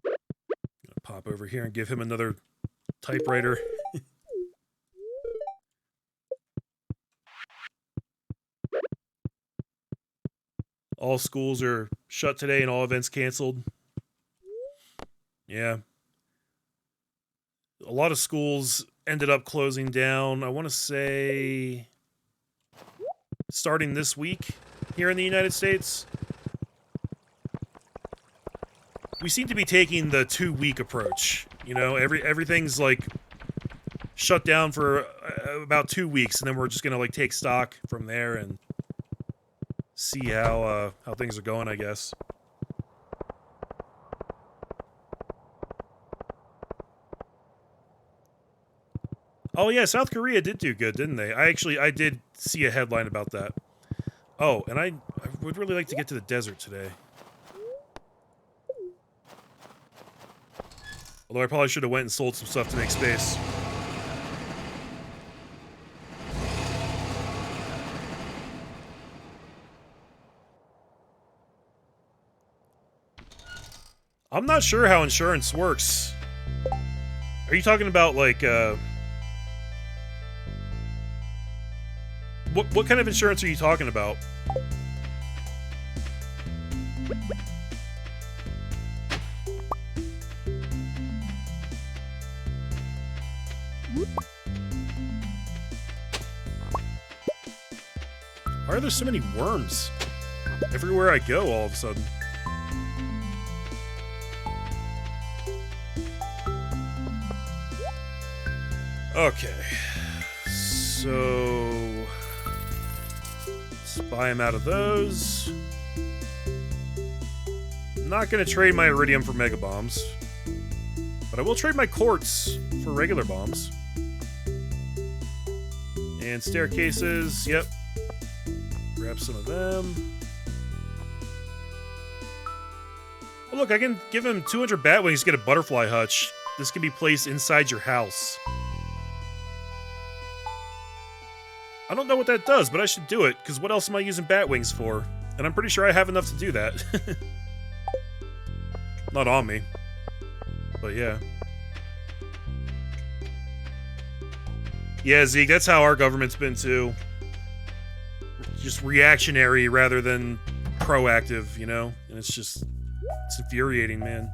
Gonna pop over here and give him another typewriter. All schools are shut today and all events canceled. Yeah. A lot of schools ended up closing down, I want to say, starting this week here in the United States. We seem to be taking the 2-week approach. You know, everything's like shut down for about 2 weeks, and then we're just gonna like take stock from there and see how things are going, I guess. Oh yeah, South Korea did do good, didn't they? I did see a headline about that. Oh, and I would really like to get to the desert today. Although I probably should have went and sold some stuff to make space. I'm not sure how insurance works. Are you talking about, like, What kind of insurance are you talking about? Why are there so many worms? Everywhere I go, all of a sudden. Okay. So... let's buy him out of those. I'm not going to trade my iridium for mega bombs. But I will trade my quartz for regular bombs. And staircases, yep. Grab some of them. Oh, look, I can give him 200 bat wings to get a butterfly hutch. This can be placed inside your house. I don't know what that does, but I should do it, because what else am I using bat wings for? And I'm pretty sure I have enough to do that. Not on me. But yeah. Yeah, Zeke, that's how our government's been too. Just reactionary rather than proactive, you know? And it's just... it's infuriating, man.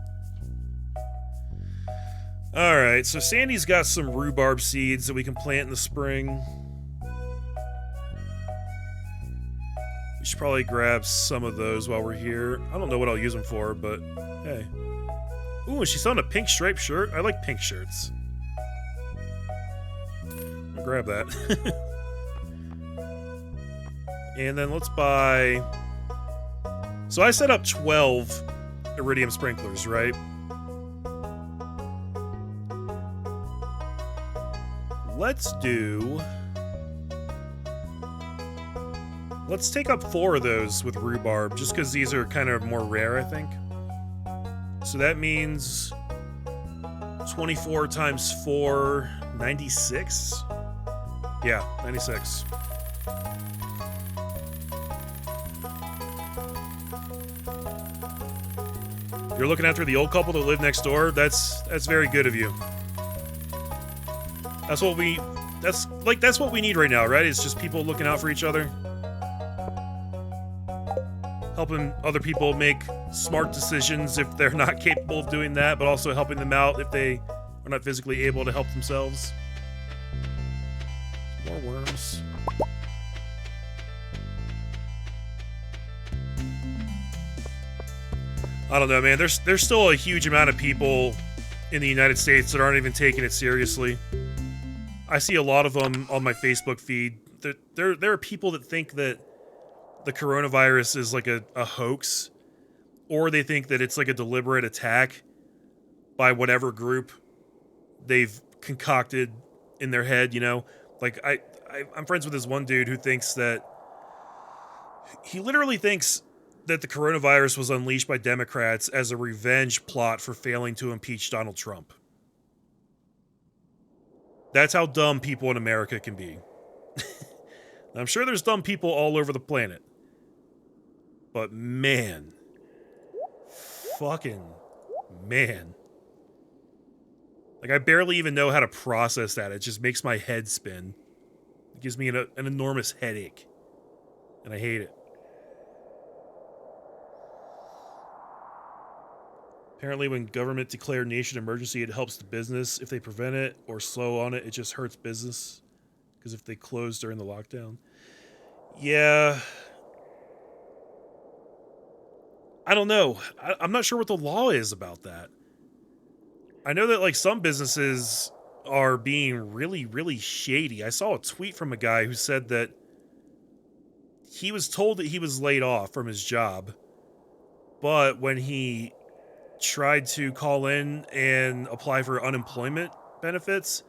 Alright, so Sandy's got some rhubarb seeds that we can plant in the spring. We should probably grab some of those while we're here. I don't know what I'll use them for, but hey. Ooh, and she's selling a pink striped shirt? I like pink shirts. I'll grab that. And then let's buy... so I set up 12 iridium sprinklers, right? Let's do... let's take up 4 of those with rhubarb, just because these are kind of more rare, I think. So that means 24 times 4, 96? Yeah, 96. You're looking after the old couple that live next door? That's very good of you. That's what we... that's what we need right now, right? It's just people looking out for each other. Helping other people make smart decisions if they're not capable of doing that, but also helping them out if they are not physically able to help themselves. More worms. I don't know, man. There's still a huge amount of people in the United States that aren't even taking it seriously. I see a lot of them on my Facebook feed. There are people that think that the coronavirus is like a hoax, or they think that it's like a deliberate attack by whatever group they've concocted in their head, you know? Like, I'm friends with this one dude who thinks that... he literally thinks that the coronavirus was unleashed by Democrats as a revenge plot for failing to impeach Donald Trump. That's how dumb people in America can be. I'm sure there's dumb people all over the planet. But man. Fucking man. Like, I barely even know how to process that. It just makes my head spin. It gives me an enormous headache. And I hate it. Apparently, when government declare nation emergency, it helps the business. If they prevent it or slow on it, it just hurts business. Because if they close during the lockdown. Yeah. I don't know. I'm not sure what the law is about that. I know that, like, some businesses are being really, really shady. I saw a tweet from a guy who said that he was told that he was laid off from his job, but when he tried to call in and apply for unemployment benefits,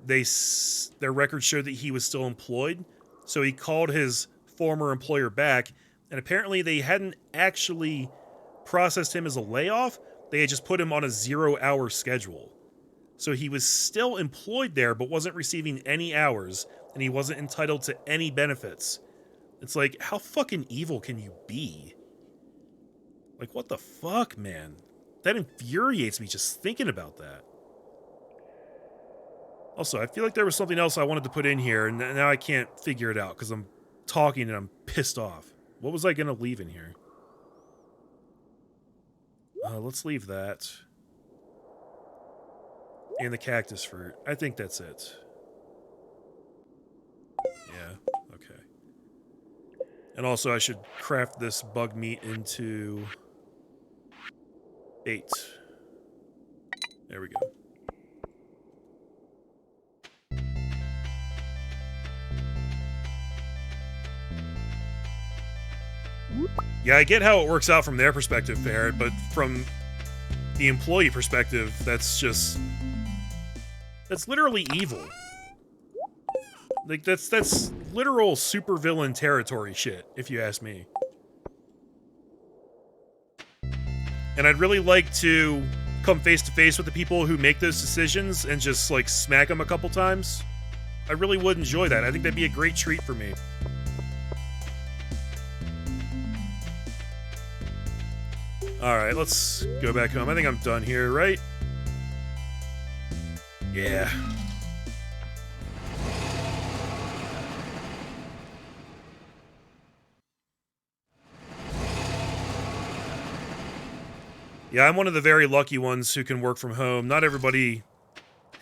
their record showed that he was still employed. So he called his former employer back, and apparently they hadn't actually processed him as a layoff. They had just put him on a 0-hour schedule. So he was still employed there, but wasn't receiving any hours, and he wasn't entitled to any benefits. It's like, how fucking evil can you be? Like, what the fuck, man? That infuriates me just thinking about that. Also, I feel like there was something else I wanted to put in here, and now I can't figure it out because I'm talking and I'm pissed off. What was I going to leave in here? Let's leave that. And the cactus fruit. I think that's it. Yeah, okay. And also I should craft this bug meat into bait. There we go. Yeah, I get how it works out from their perspective, Ferret, but from the employee perspective, that's literally evil. Like, that's literal supervillain territory shit, if you ask me. And I'd really like to come face to face with the people who make those decisions and just, like, smack them a couple times. I really would enjoy that. I think that'd be a great treat for me. Alright, let's go back home. I think I'm done here, right? Yeah. Yeah, I'm one of the very lucky ones who can work from home. Not everybody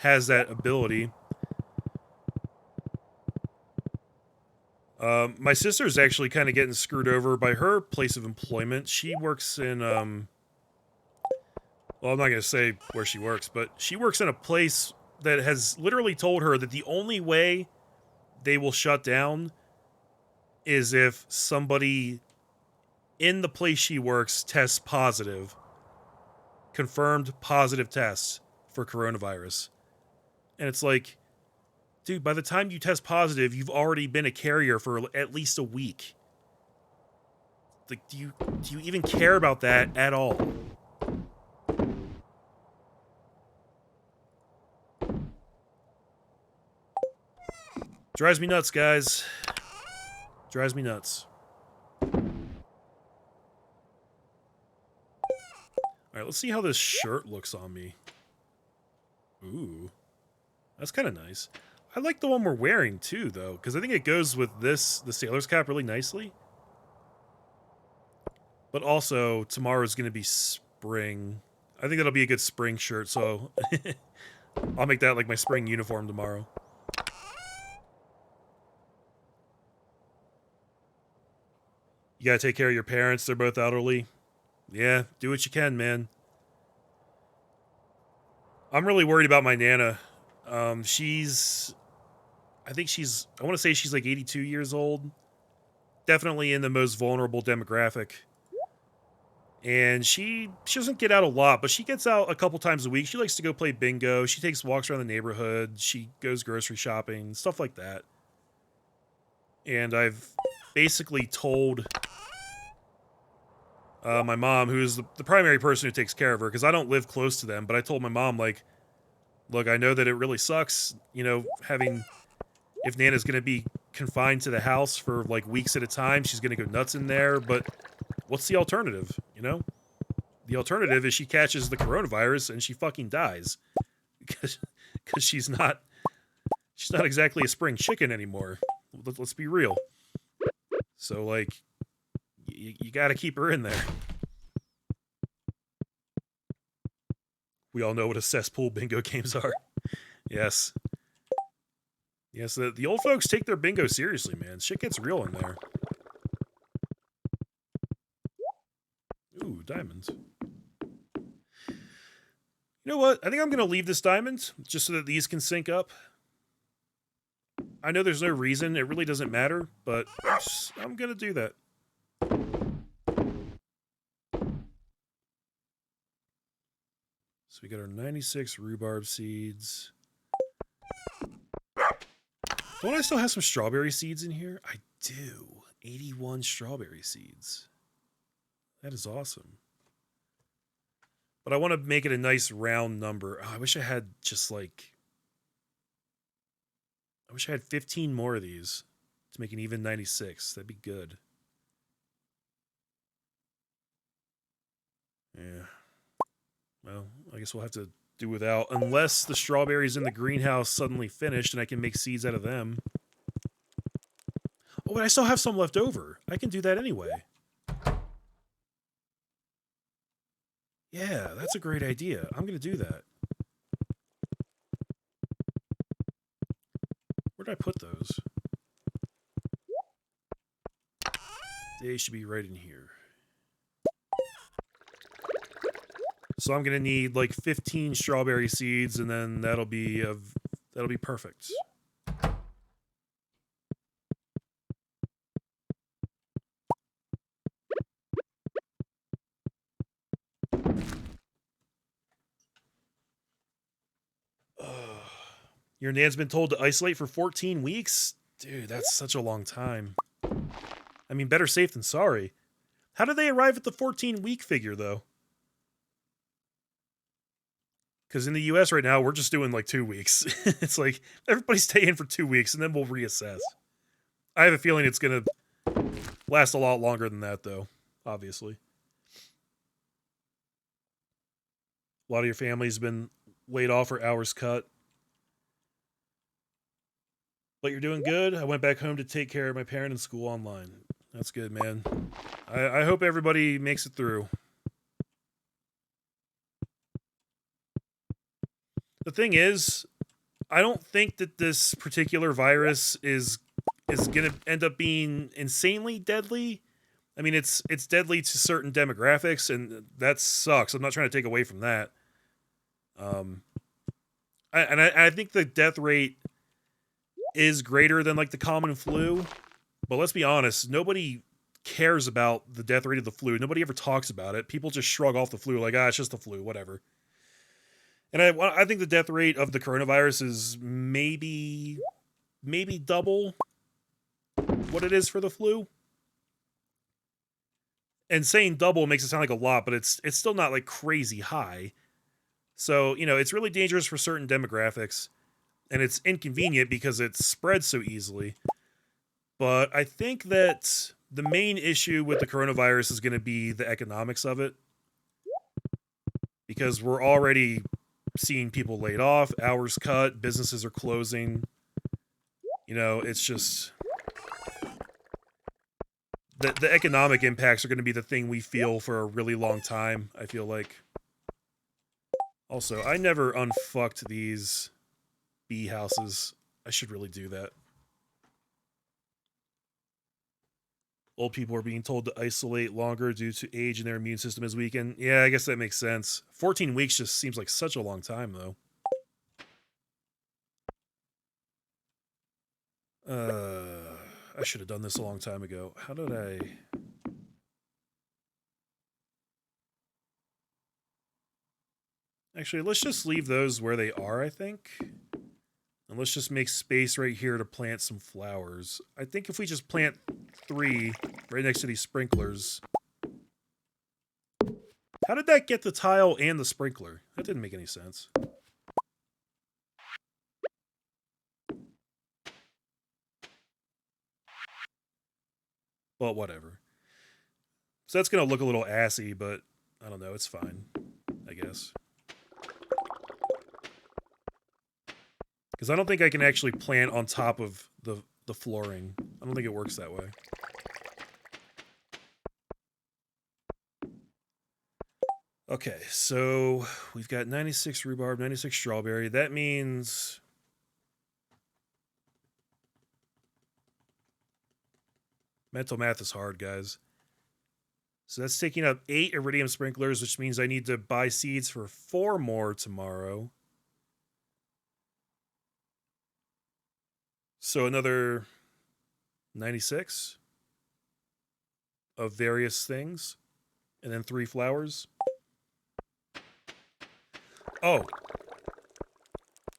has that ability. My sister's actually kind of getting screwed over by her place of employment. She works in, well, I'm not going to say where she works, but she works in a place that has literally told her that the only way they will shut down is if somebody in the place she works tests positive. Confirmed positive tests for coronavirus. And it's like, dude, by the time you test positive, you've already been a carrier for at least a week. Like, do you even care about that at all? Drives me nuts, guys. Drives me nuts. Alright, let's see how this shirt looks on me. Ooh. That's kind of nice. I like the one we're wearing, too, though, because I think it goes with this, the sailor's cap, really nicely. But also, tomorrow's going to be spring. I think that'll be a good spring shirt, so I'll make that like my spring uniform tomorrow. You gotta take care of your parents. They're both elderly. Yeah, do what you can, man. I'm really worried about my Nana. I want to say she's like 82 years old. Definitely in the most vulnerable demographic. And she doesn't get out a lot, but she gets out a couple times a week. She likes to go play bingo. She takes walks around the neighborhood. She goes grocery shopping, stuff like that. And I've basically told My mom, who's the primary person who takes care of her, because I don't live close to them, but I told my mom, like, look, I know that it really sucks, you know, having, if Nana's going to be confined to the house for like weeks at a time, she's going to go nuts in there, but what's the alternative, you know? The alternative is she catches the coronavirus and she fucking dies. Because she's not exactly a spring chicken anymore. Let's be real. So, like, you got to keep her in there. We all know what a cesspool bingo games are. Yes. Yes, the old folks take their bingo seriously, man. Shit gets real in there. Ooh, diamonds. You know what? I think I'm going to leave this diamond just so that these can sync up. I know there's no reason. It really doesn't matter, but I'm going to do that. So we got our 96 rhubarb seeds. Don't I still have some strawberry seeds in here? I do. 81 strawberry seeds. That is awesome. But I want to make it a nice round number. Oh, I wish I had just like... I wish I had 15 more of these to make an even 96. That'd be good. Yeah. Well, I guess we'll have to do without. Unless the strawberries in the greenhouse suddenly finished and I can make seeds out of them. Oh, but I still have some left over. I can do that anyway. Yeah, that's a great idea. I'm going to do that. Where did I put those? They should be right in here. So I'm going to need like 15 strawberry seeds, and then that'll be perfect. Your nan's been told to isolate for 14 weeks? Dude, that's such a long time. I mean, better safe than sorry. How did they arrive at the 14-week figure, though? Because in the US right now, we're just doing like 2 weeks. It's like, everybody stay in for 2 weeks, and then we'll reassess. I have a feeling it's going to last a lot longer than that, though, obviously. A lot of your family's been laid off or hours cut. But you're doing good. I went back home to take care of my parent in school online. That's good, man. I hope everybody makes it through. The thing is, I don't think that this particular virus is going to end up being insanely deadly. I mean, it's deadly to certain demographics, and that sucks. I'm not trying to take away from that. I think the death rate is greater than like the common flu, but let's be honest, nobody cares about the death rate of the flu. Nobody ever talks about it. People just shrug off the flu like, it's just the flu, whatever. And I think the death rate of the coronavirus is maybe double what it is for the flu. And saying double makes it sound like a lot, but it's still not like crazy high. So, you know, it's really dangerous for certain demographics, and it's inconvenient because it spreads so easily. But I think that the main issue with the coronavirus is going to be the economics of it. Because we're already seeing people laid off, hours cut, businesses are closing. You know, it's just... The economic impacts are going to be the thing we feel for a really long time, I feel like. Also, I never unfucked these bee houses. I should really do that. Old people are being told to isolate longer due to age and their immune system is weakened. Yeah, I guess that makes sense. 14 weeks just seems like such a long time, though. I should have done this a long time ago. How did I... Actually, let's just leave those where they are, I think. And let's just make space right here to plant some flowers. I think if we just plant 3 right next to these sprinklers, How did that get the tile and the sprinkler? That didn't make any sense. Well, whatever. So that's going to look a little assy, but I don't know. It's fine, I guess. Because I don't think I can actually plant on top of the flooring. I don't think it works that way. Okay, so we've got 96 rhubarb, 96 strawberry. That means... Mental math is hard, guys. So that's taking up 8 iridium sprinklers, which means I need to buy seeds for 4 more tomorrow. So another 96 of various things. And then 3 flowers. Oh.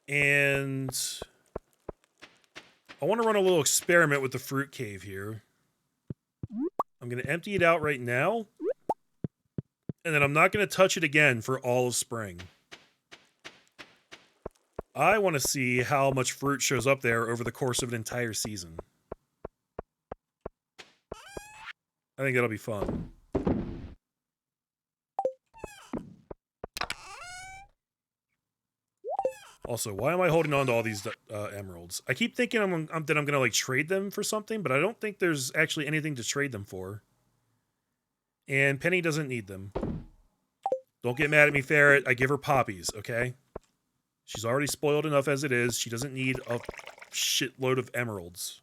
And I want to run a little experiment with the fruit cave here. I'm going to empty it out right now. And then I'm not going to touch it again for all of spring. I want to see how much fruit shows up there over the course of an entire season. I think that'll be fun. Also, why am I holding on to all these emeralds? I keep thinking that I'm going to like trade them for something, but I don't think there's actually anything to trade them for. And Penny doesn't need them. Don't get mad at me, Ferret. I give her poppies, okay? She's already spoiled enough as it is. She doesn't need a shitload of emeralds.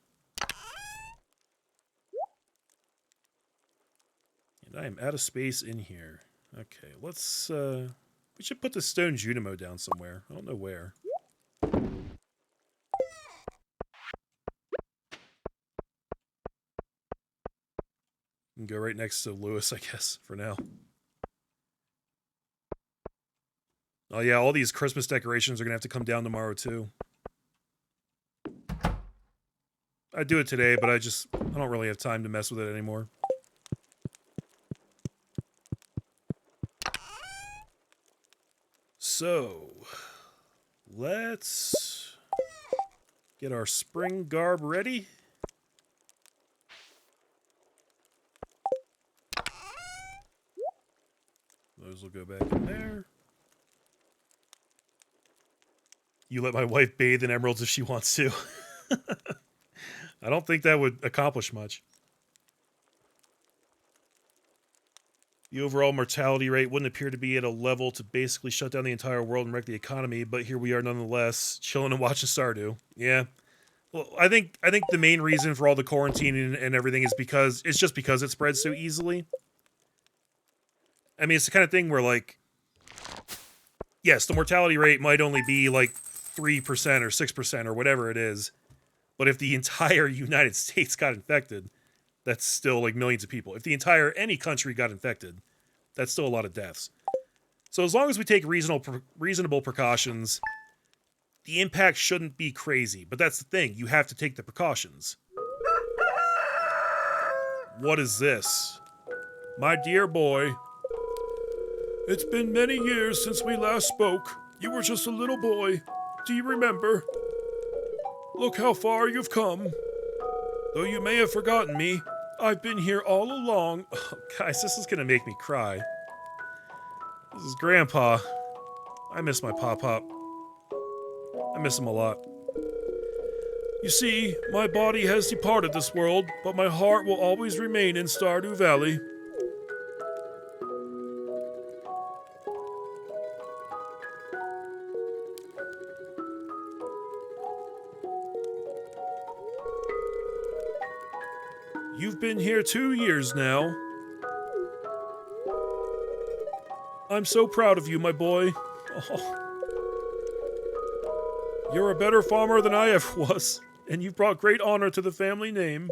And I am out of space in here. Okay, let's... we should put the stone Junimo down somewhere. I don't know where. And go right next to Lewis, I guess, for now. Oh yeah, all these Christmas decorations are going to have to come down tomorrow, too. I do it today, but I don't really have time to mess with it anymore. So, let's get our spring garb ready. Those will go back in there. You let my wife bathe in emeralds if she wants to. I don't think that would accomplish much. The overall mortality rate wouldn't appear to be at a level to basically shut down the entire world and wreck the economy, but here we are nonetheless, chilling and watching Stardew. Yeah. Well, I think the main reason for all the quarantining and everything is because it's just because it spreads so easily. I mean, it's the kind of thing where, like, yes, the mortality rate might only be like 3% or 6% or whatever it is, but if the entire United States got infected, that's still like millions of people. If the entire any country got infected, that's still a lot of deaths. So as long as we take reasonable precautions, the impact shouldn't be crazy. But that's the thing, you have to take the precautions. What is this? My dear boy, it's been many years since we last spoke. You were just a little boy. Do you remember? Look how far you've come. Though you may have forgotten me, I've been here all along. Oh, guys, this is gonna make me cry. This is Grandpa. I miss my Pop-Pop. I miss him a lot. You see, my body has departed this world, but my heart will always remain in Stardew Valley. You've been here 2 years now. I'm so proud of you, my boy. Oh. You're a better farmer than I ever was, and you've brought great honor to the family name.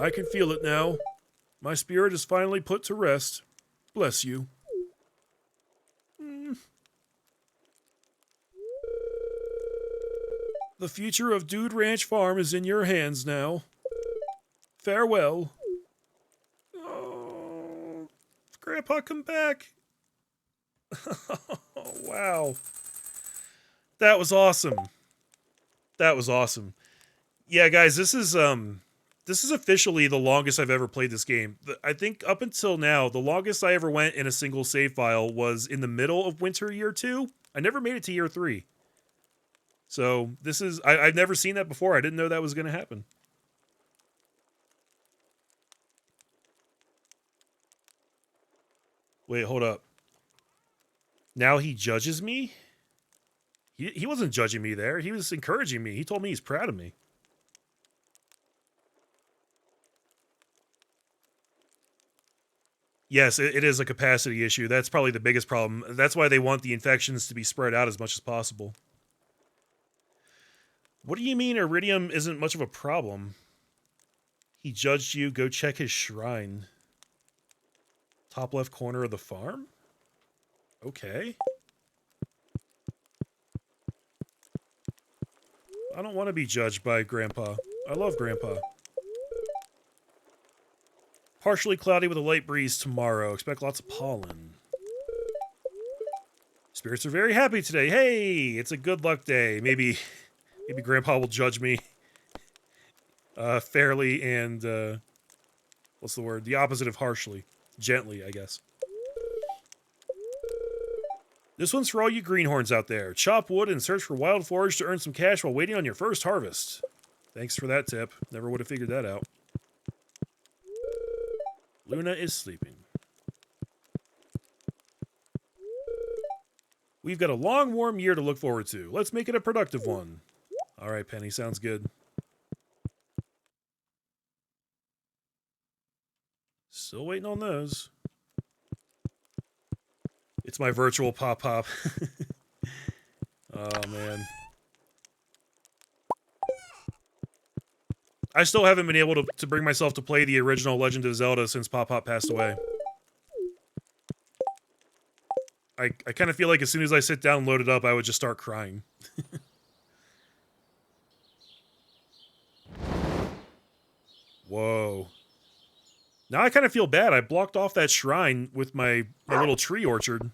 I can feel it now. My spirit is finally put to rest. Bless you. The future of Dude Ranch Farm is in your hands now. Farewell. Oh, Grandpa, come back. Oh, wow. That was awesome. That was awesome. Yeah, guys, this is officially the longest I've ever played this game. I think up until now, the longest I ever went in a single save file was in the middle of winter year 2. I never made it to year 3. So this is, I've never seen that before. I didn't know that was going to happen. Wait, hold up. Now he judges me? He wasn't judging me there. He was encouraging me. He told me he's proud of me. Yes, it is a capacity issue. That's probably the biggest problem. That's why they want the infections to be spread out as much as possible. What do you mean iridium isn't much of a problem? He judged you. Go check his shrine. Top left corner of the farm? Okay. I don't want to be judged by Grandpa. I love Grandpa. Partially cloudy with a light breeze tomorrow. Expect lots of pollen. Spirits are very happy today. Hey, it's a good luck day. Maybe Grandpa will judge me fairly and what's the word? The opposite of harshly. Gently, I guess. This one's for all you greenhorns out there. Chop wood and search for wild forage to earn some cash while waiting on your first harvest. Thanks for that tip. Never would have figured that out. Luna is sleeping. We've got a long, warm year to look forward to. Let's make it a productive one. All right, Penny, sounds good. Still waiting on those. It's my virtual pop-pop. Oh, man. I still haven't been able to bring myself to play the original Legend of Zelda since Pop-Pop passed away. I kind of feel like as soon as I sit down and load it up, I would just start crying. Whoa. Now I kind of feel bad. I blocked off that shrine with my little tree orchard.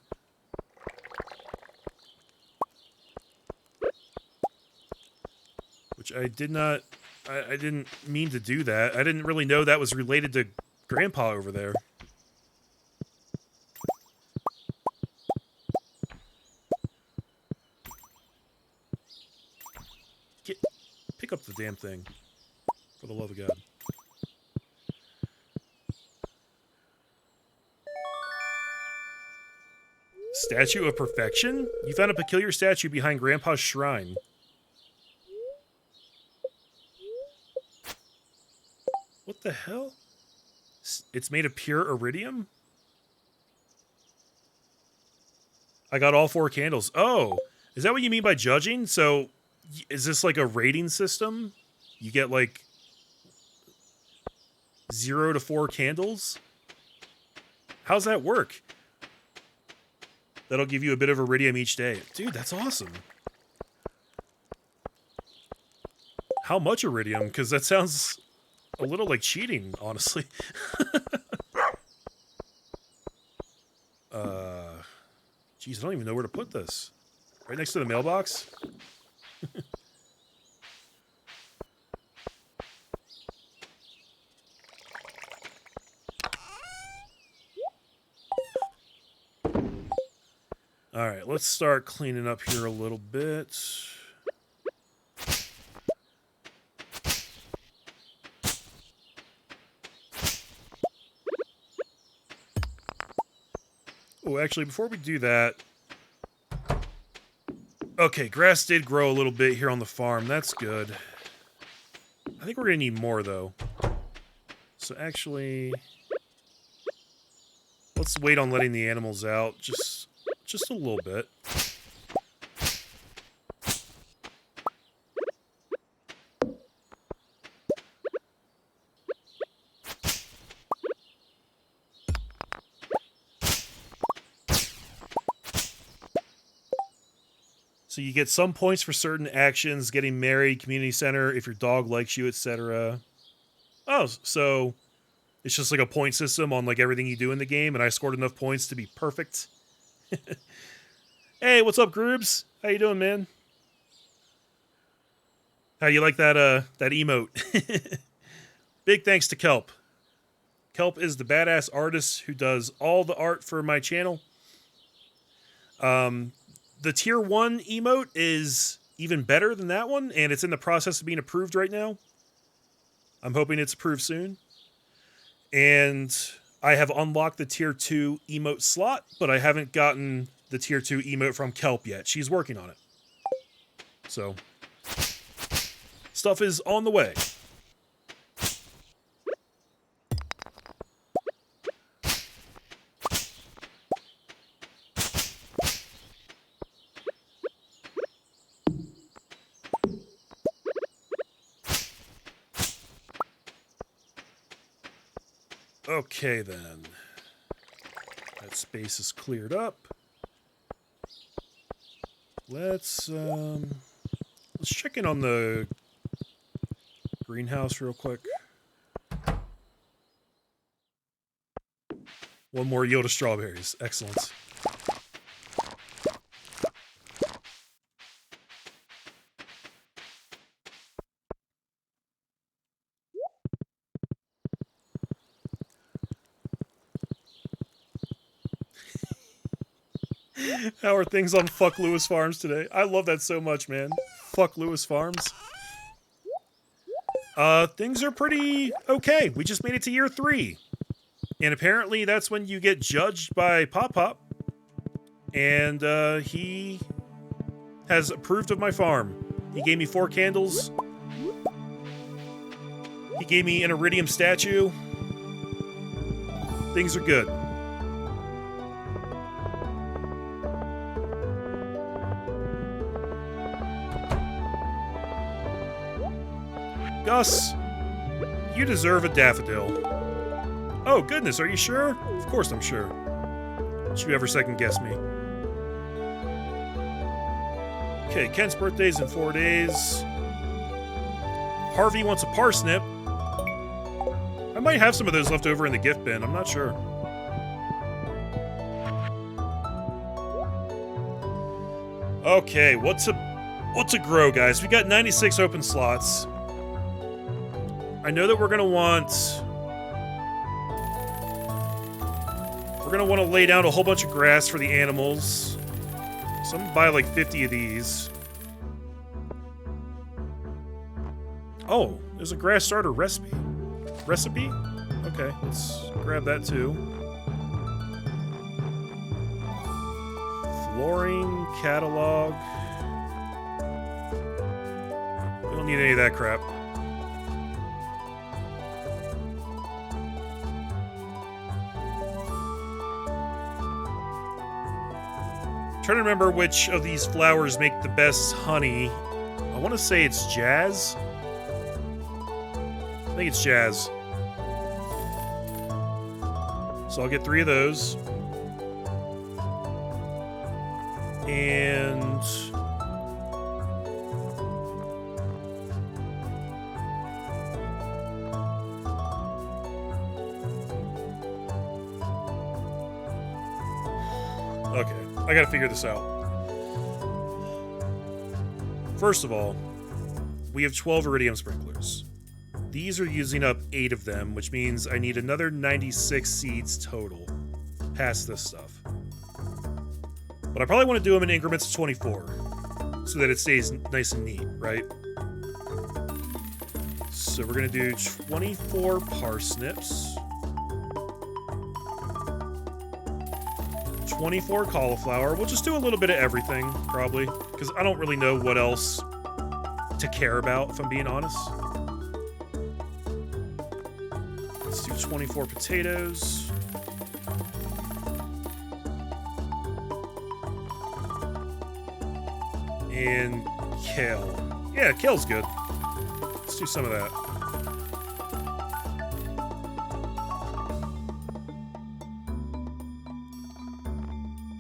Which I did not... I didn't mean to do that. I didn't really know that was related to Grandpa over there. Pick up the damn thing. For the love of God. Statue of Perfection? You found a peculiar statue behind Grandpa's shrine. What the hell? It's made of pure iridium? I got all 4 candles. Oh, is that what you mean by judging? So, is this like a rating system? You get like 0 to 4 candles? How's that work? That'll give you a bit of iridium each day. Dude, that's awesome. How much iridium? Because that sounds a little like cheating, honestly. Jeez, I don't even know where to put this. Right next to the mailbox? Alright, let's start cleaning up here a little bit. Oh, actually, before we do that... Okay, grass did grow a little bit here on the farm. That's good. I think we're going to need more, though. So actually... Let's wait on letting the animals out. Just a little bit. So you get some points for certain actions, getting married, community center, if your dog likes you, etc. Oh, so It's just like a point system on like everything you do in the game, and I scored enough points to be perfect. Hey, what's up, Groobs? How you doing, man? How you like that that emote? Big thanks to Kelp. Kelp is the badass artist who does all the art for my channel. The tier 1 emote is even better than that one, and it's in the process of being approved right now. I'm hoping it's approved soon. And I have unlocked the tier 2 emote slot, but I haven't gotten the tier 2 emote from Kelp yet. She's working on it. So, stuff is on the way. Okay, then. That space is cleared up. Let's check in on the greenhouse real quick. One more yield of strawberries. Excellent. How are things on Fuck Lewis Farms today? I love that so much, man. Fuck Lewis Farms. Things are pretty okay. We just made it to year 3. And apparently that's when you get judged by Pop Pop. And he has approved of my farm. He gave me 4 candles. He gave me an iridium statue. Things are good. Gus, you deserve a daffodil. Oh, goodness, are you sure? Of course I'm sure. Don't you ever second guess me. Okay, Kent's birthday's in 4 days. Harvey wants a parsnip. I might have some of those left over in the gift bin, I'm not sure. Okay, what to grow, guys? We got 96 open slots. I know that we're gonna want to lay down a whole bunch of grass for the animals. So I'm gonna buy like 50 of these. Oh, there's a grass starter recipe. Okay, let's grab that too. Flooring catalog. We don't need any of that crap. Trying to remember which of these flowers make the best honey. I want to say it's Jazz. I think it's Jazz. So I'll get 3 of those. And okay, I gotta figure this out. First of all, we have 12 iridium sprinklers. These are using up 8 of them, which means I need another 96 seeds total past this stuff. But I probably want to do them in increments of 24 so that it stays nice and neat, right? So we're going to do 24 parsnips, 24 cauliflower. We'll just do a little bit of everything, probably, because I don't really know what else to care about, if I'm being honest. Let's do 24 potatoes. And kale. Yeah, kale's good. Let's do some of that.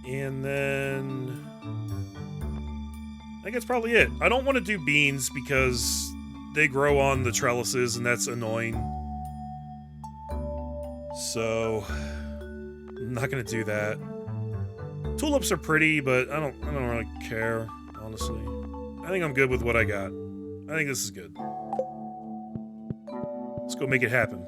And then I think that's probably it. I don't want to do beans because they grow on the trellises and that's annoying. So I'm not gonna do that. Tulips are pretty, but I don't really care, honestly. I think I'm good with what I got. I think this is good. Let's go make it happen.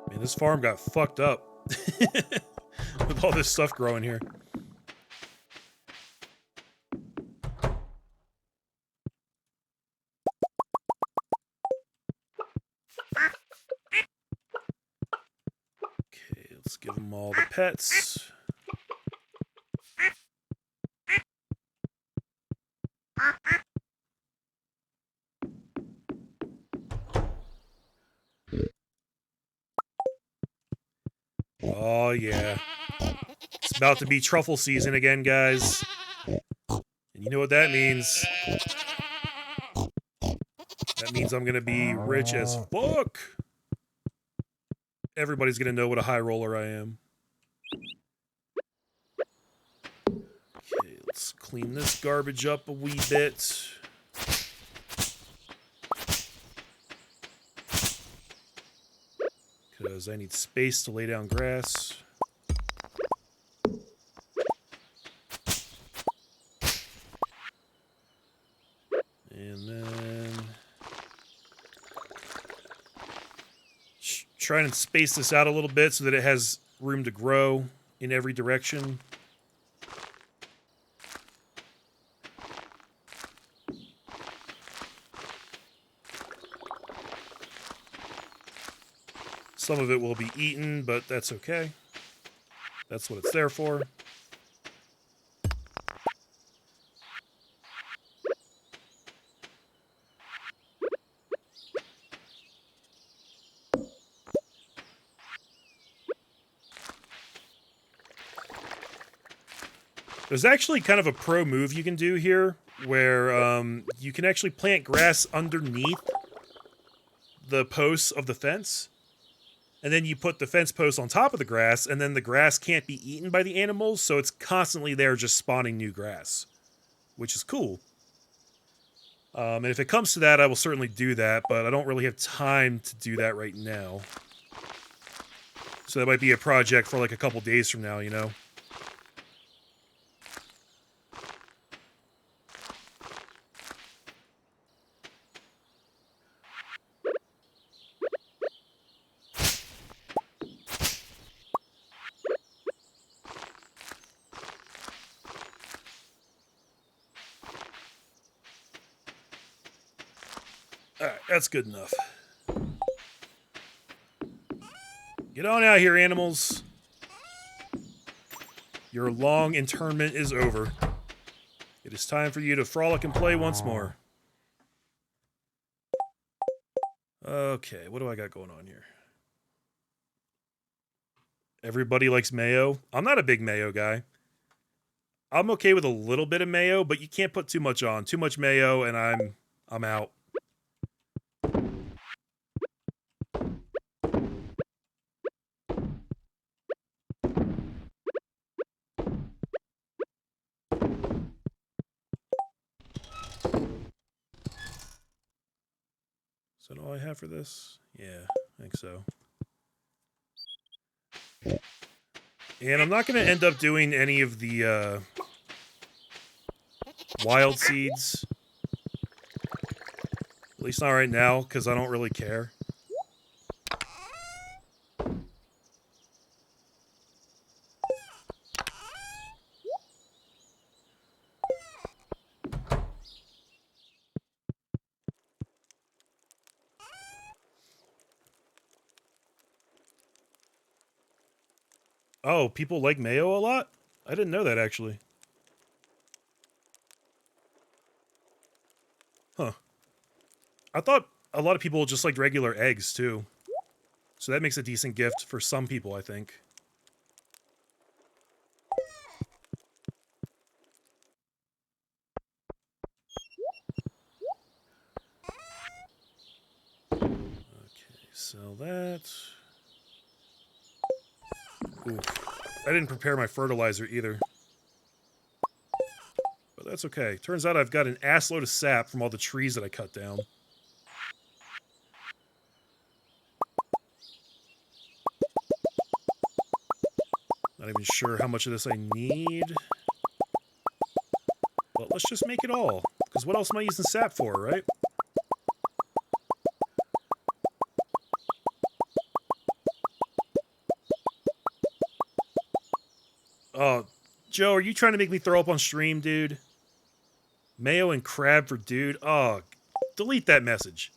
Man, this farm got fucked up with all this stuff growing here. Okay, let's give them all the pets. Oh, yeah. It's about to be truffle season again, guys. And you know what that means. That means I'm going to be rich as fuck. Everybody's going to know what a high roller I am. Okay, let's clean this garbage up a wee bit. Because I need space to lay down grass. And then try and space this out a little bit so that it has room to grow in every direction. Some of it will be eaten, but that's okay. That's what it's there for. There's actually kind of a pro move you can do here where you can actually plant grass underneath the posts of the fence. And then you put the fence post on top of the grass, and then the grass can't be eaten by the animals, so it's constantly there just spawning new grass, which is cool. And if it comes to that, I will certainly do that, but I don't really have time to do that right now. So that might be a project for like a couple days from now, you know? Alright, that's good enough. Get on out here, animals. Your long internment is over. It is time for you to frolic and play once more. Okay, what do I got going on here? Everybody likes mayo. I'm not a big mayo guy. I'm okay with a little bit of mayo, but you can't put too much on. Too much mayo and I'm out. Is that all I have for this? Yeah, I think so. And I'm not going to end up doing any of the wild seeds. At least not right now, because I don't really care. Oh, people like mayo a lot? I didn't know that, actually. Huh. I thought a lot of people just liked regular eggs, too. So that makes a decent gift for some people, I think. Sell that. Ooh. I didn't prepare my fertilizer either. But that's okay. Turns out I've got an assload of sap from all the trees that I cut down. Not even sure how much of this I need. But let's just make it all. Because what else am I using sap for, right? Oh, Joe, are you trying to make me throw up on stream, dude? Mayo and crab for dude? Oh, delete that message.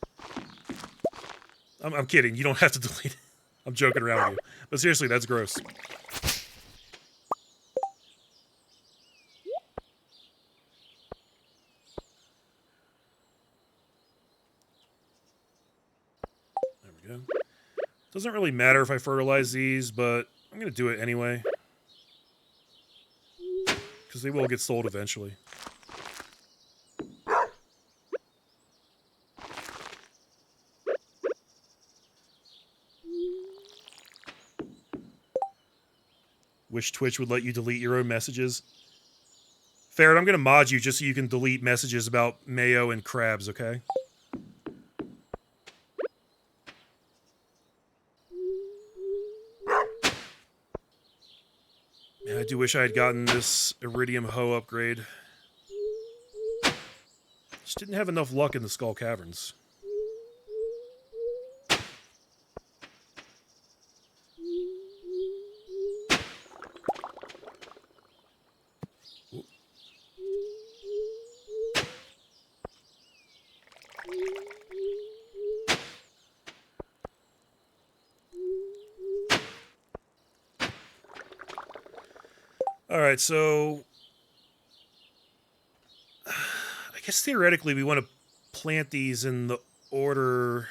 I'm kidding. You don't have to delete it. I'm joking around with you. But seriously, that's gross. There we go. Doesn't really matter if I fertilize these, but I'm going to do it anyway. Because they will get sold eventually. Wish Twitch would let you delete your own messages. Ferret, I'm going to mod you just so you can delete messages about mayo and crabs, okay? Man, I do wish I had gotten this iridium hoe upgrade. Just didn't have enough luck in the Skull Caverns. Alright, so I guess theoretically we want to plant these in the order.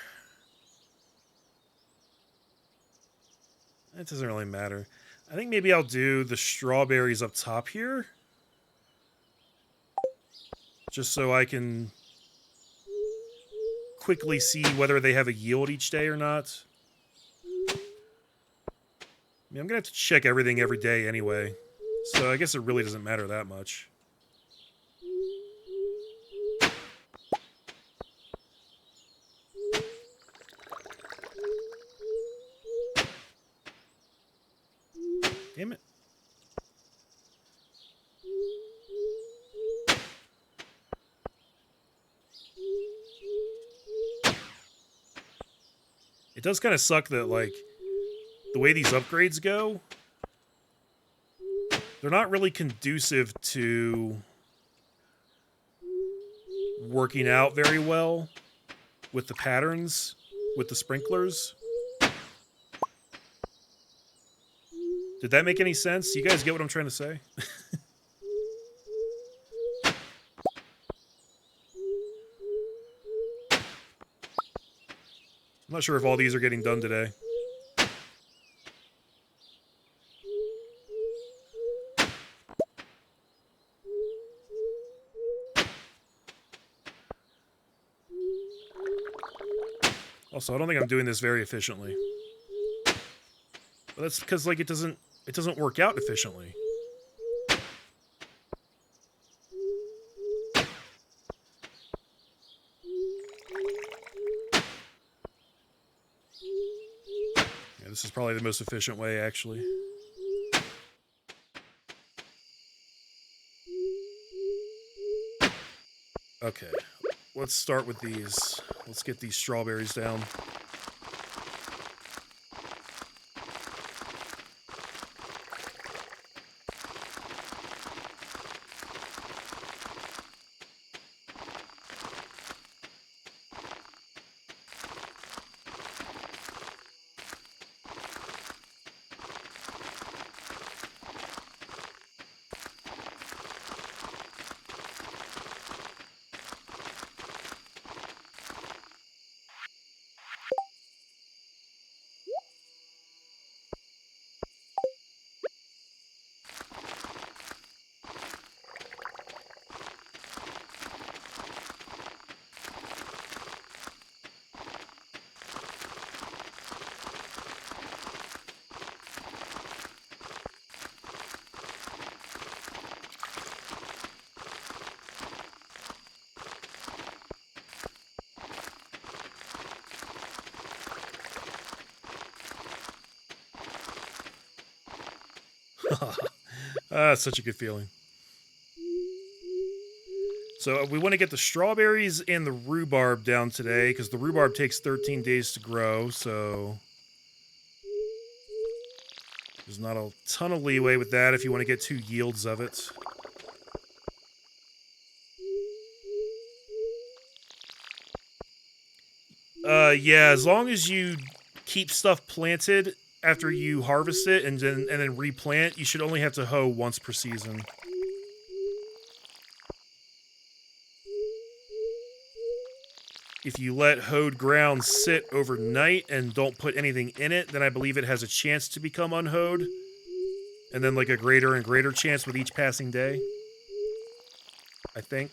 It doesn't really matter. I think maybe I'll do the strawberries up top here. Just so I can quickly see whether they have a yield each day or not. I mean, I'm going to have to check everything every day anyway. So I guess it really doesn't matter that much. Damn it. It does kind of suck that, like, the way these upgrades go, they're not really conducive to working out very well with the patterns, with the sprinklers. Did that make any sense? You guys get what I'm trying to say? I'm not sure if all these are getting done today. Also, I don't think I'm doing this very efficiently. But that's because, like, it doesn't work out efficiently. Yeah, this is probably the most efficient way, actually. Okay, let's start with these. Let's get these strawberries down. That's such a good feeling. So we want to get the strawberries and the rhubarb down today, because the rhubarb takes 13 days to grow, so there's not a ton of leeway with that if you want to get 2 yields of it. Yeah, as long as you keep stuff planted after you harvest it and then replant, you should only have to hoe once per season. If you let hoed ground sit overnight and don't put anything in it, then I believe it has a chance to become unhoed. And then like a greater and greater chance with each passing day. I think.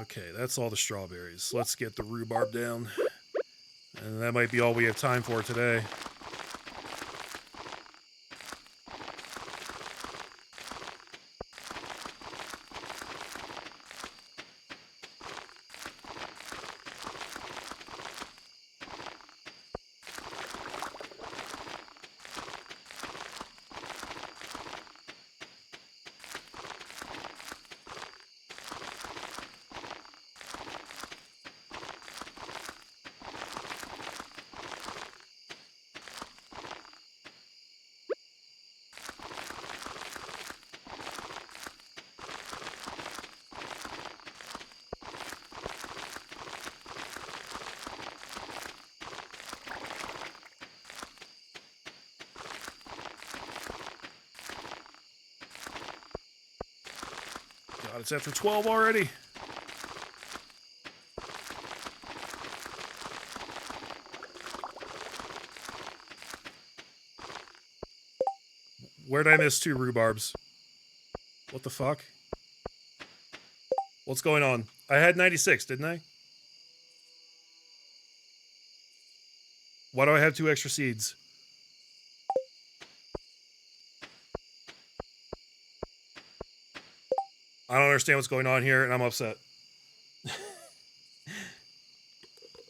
Okay, that's all the strawberries. Let's get the rhubarb down. And that might be all we have time for today. God, it's after 12 already. Where'd I miss 2 rhubarbs? What the fuck? What's going on? I had 96, didn't I? Why do I have 2 extra seeds? I don't understand what's going on here, and I'm upset.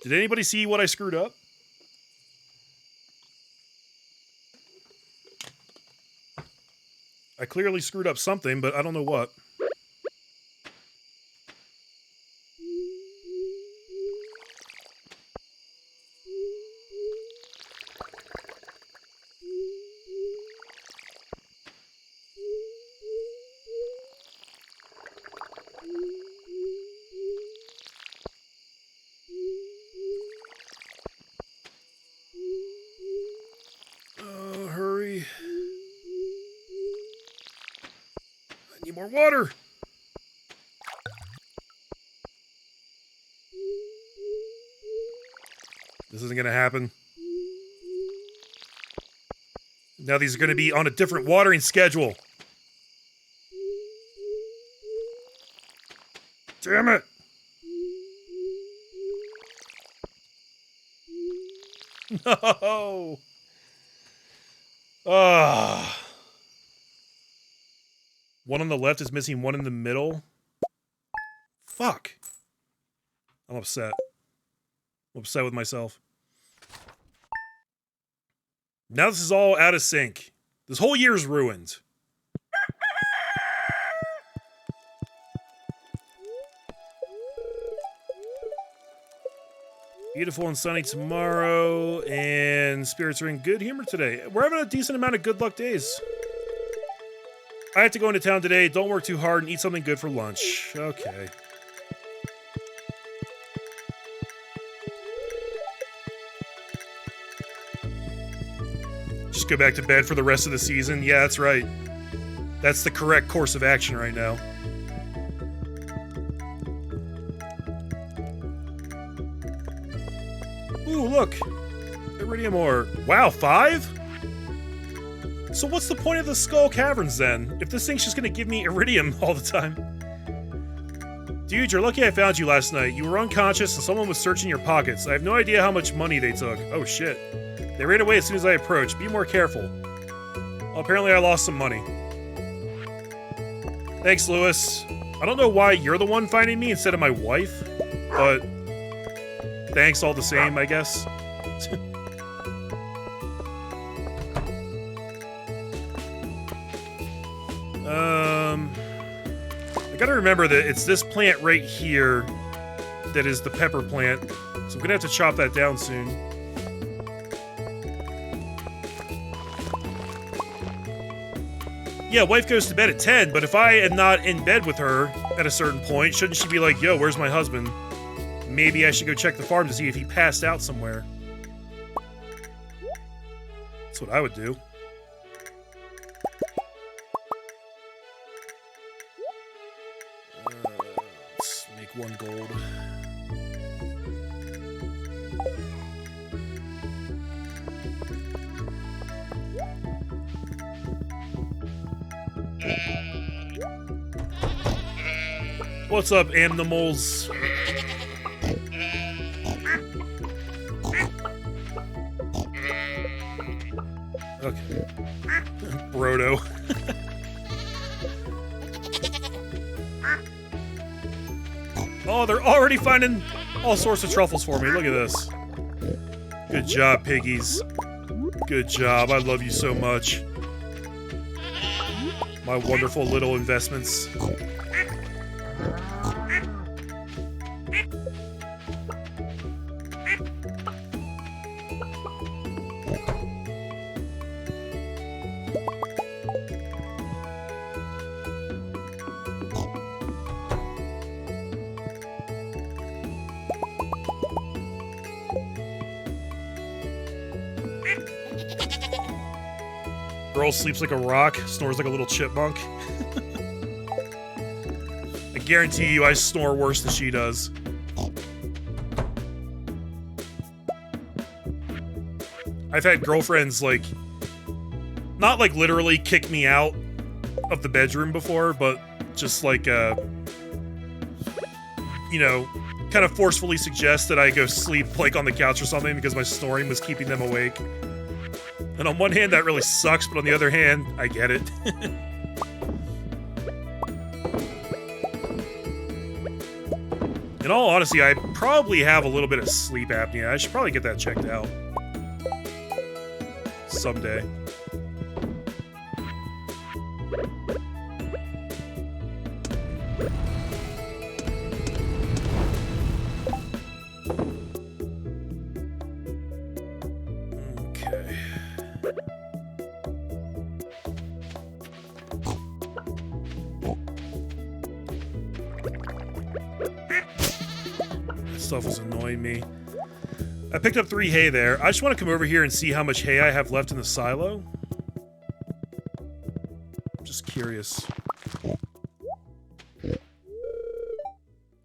Did anybody see what I screwed up? I clearly screwed up something, but I don't know what. Hurry. I need more water. This isn't going to happen. Now these are going to be on a different watering schedule. Damn it. No. One on the left is missing, one in the middle. Fuck. I'm upset. I'm upset with myself. Now this is all out of sync. This whole year's ruined. Beautiful and sunny tomorrow, and spirits are in good humor today. We're having a decent amount of good luck days. I have to go into town today. Don't work too hard and eat something good for lunch. Okay. Just go back to bed for the rest of the season? Yeah, that's right. That's the correct course of action right now. Ooh, look. Iridium ore. Wow, 5? So what's the point of the Skull Caverns then, if this thing's just gonna give me iridium all the time? Dude, you're lucky I found you last night. You were unconscious and someone was searching your pockets. I have no idea how much money they took. Oh shit. They ran away as soon as I approached. Be more careful. Well, apparently I lost some money. Thanks, Lewis. I don't know why you're the one finding me instead of my wife, but thanks all the same, I guess. I gotta remember that it's this plant right here that is the pepper plant, so I'm gonna have to chop that down soon. Yeah, wife goes to bed at 10, but if I am not in bed with her at a certain point, shouldn't she be like, yo, where's my husband? Maybe I should go check the farm to see if he passed out somewhere. That's what I would do. Let's make 1 gold. What's up, animals? Okay. Brodo. Oh, they're already finding all sorts of truffles for me. Look at this. Good job, piggies. Good job. I love you so much. My wonderful little investments. Girl sleeps like a rock, snores like a little chipmunk. I guarantee you I snore worse than she does. I've had girlfriends, like, not like literally kick me out of the bedroom before, but just like, you know, kind of forcefully suggest that I go sleep, like, on the couch or something because my snoring was keeping them awake. And on one hand, that really sucks, but on the other hand, I get it. In all honesty, I probably have a little bit of sleep apnea. I should probably get that checked out. Someday. Stuff was annoying me. I picked up 3 hay there. I just want to come over here and see how much hay I have left in the silo. I'm just curious.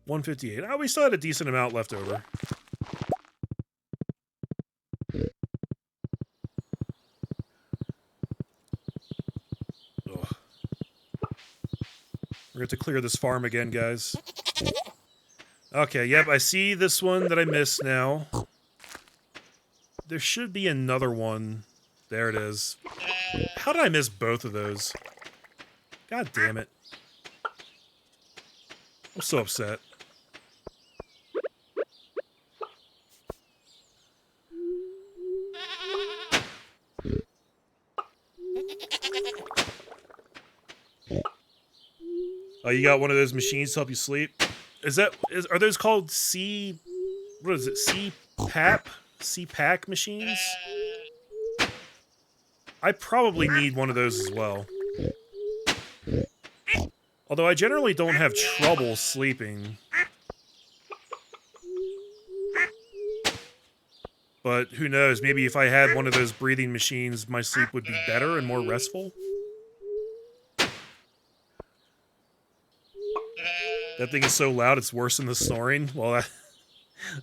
158. Oh, we still had a decent amount left over. Ugh. We're going to clear this farm again, guys. Okay, yep, I see this one that I missed now. There should be another one. There it is. How did I miss both of those? God damn it. I'm so upset. Oh, you got one of those machines to help you sleep? Are those called what is it, CPAP machines? I probably need one of those as well. Although I generally don't have trouble sleeping. But who knows, maybe if I had one of those breathing machines, my sleep would be better and more restful. That thing is so loud, it's worse than the snoring. Well,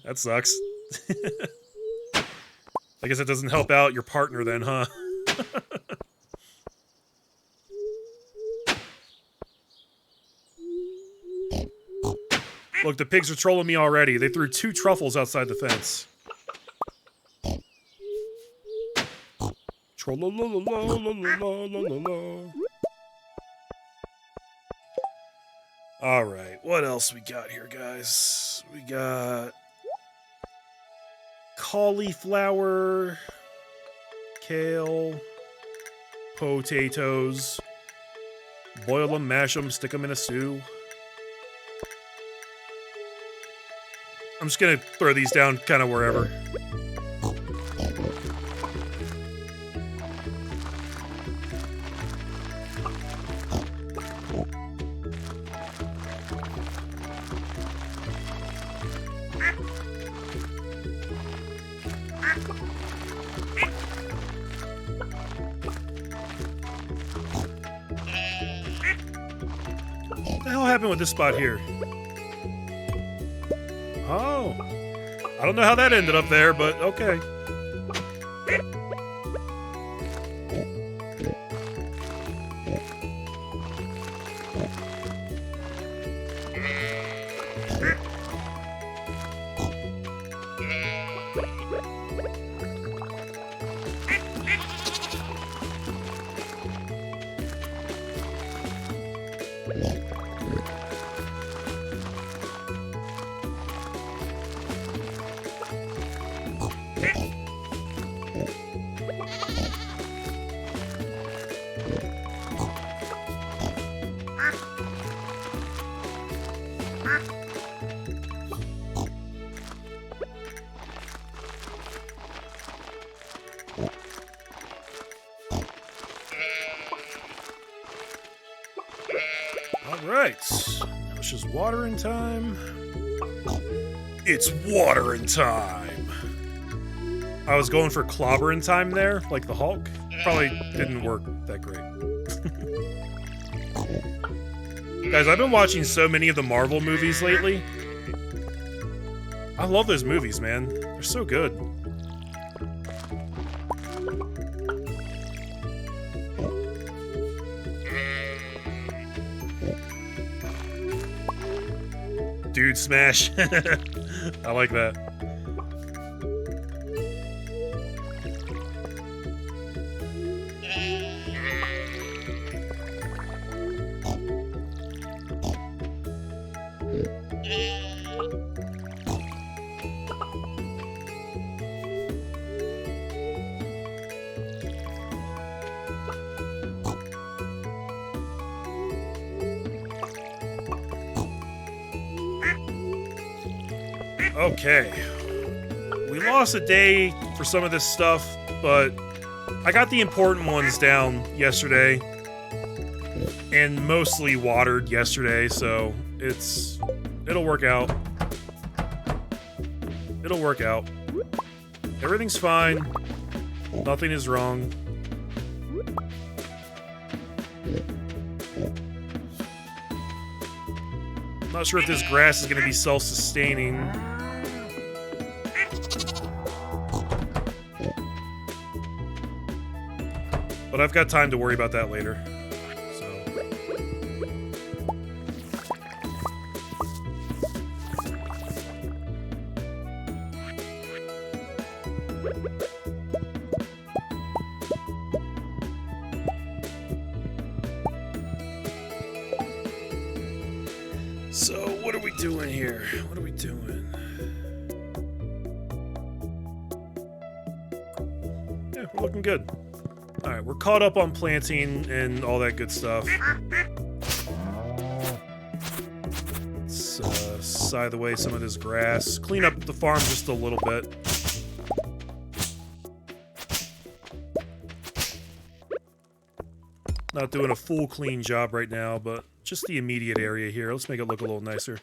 that sucks. I guess that doesn't help out your partner then, huh? Look, the pigs are trolling me already. They threw 2 truffles outside the fence. Troll-la-la-la-la-la-la-la-la-la. All right, what else we got here, guys? We got cauliflower, kale, potatoes. Boil them, mash them, stick them in a stew. I'm just gonna throw these down kind of wherever. What the hell happened with this spot here? Oh. I don't know how that ended up there, but okay. Alright, now it's just watering time. It's watering time! I was going for clobbering time there, like the Hulk. Probably didn't work that great. Guys, I've been watching so many of the Marvel movies lately. I love those movies, man. They're so good. Dude smash. I like that. Okay. We lost a day for some of this stuff, but I got the important ones down yesterday and mostly watered yesterday, so it'll work out. It'll work out. Everything's fine. Nothing is wrong. Not sure if this grass is going to be self-sustaining. But I've got time to worry about that later. So, what are we doing here? What are we doing? Yeah, we're looking good. Alright, we're caught up on planting and all that good stuff. Let's scythe away some of this grass. Clean up the farm just a little bit. Not doing a full clean job right now, but just the immediate area here. Let's make it look a little nicer.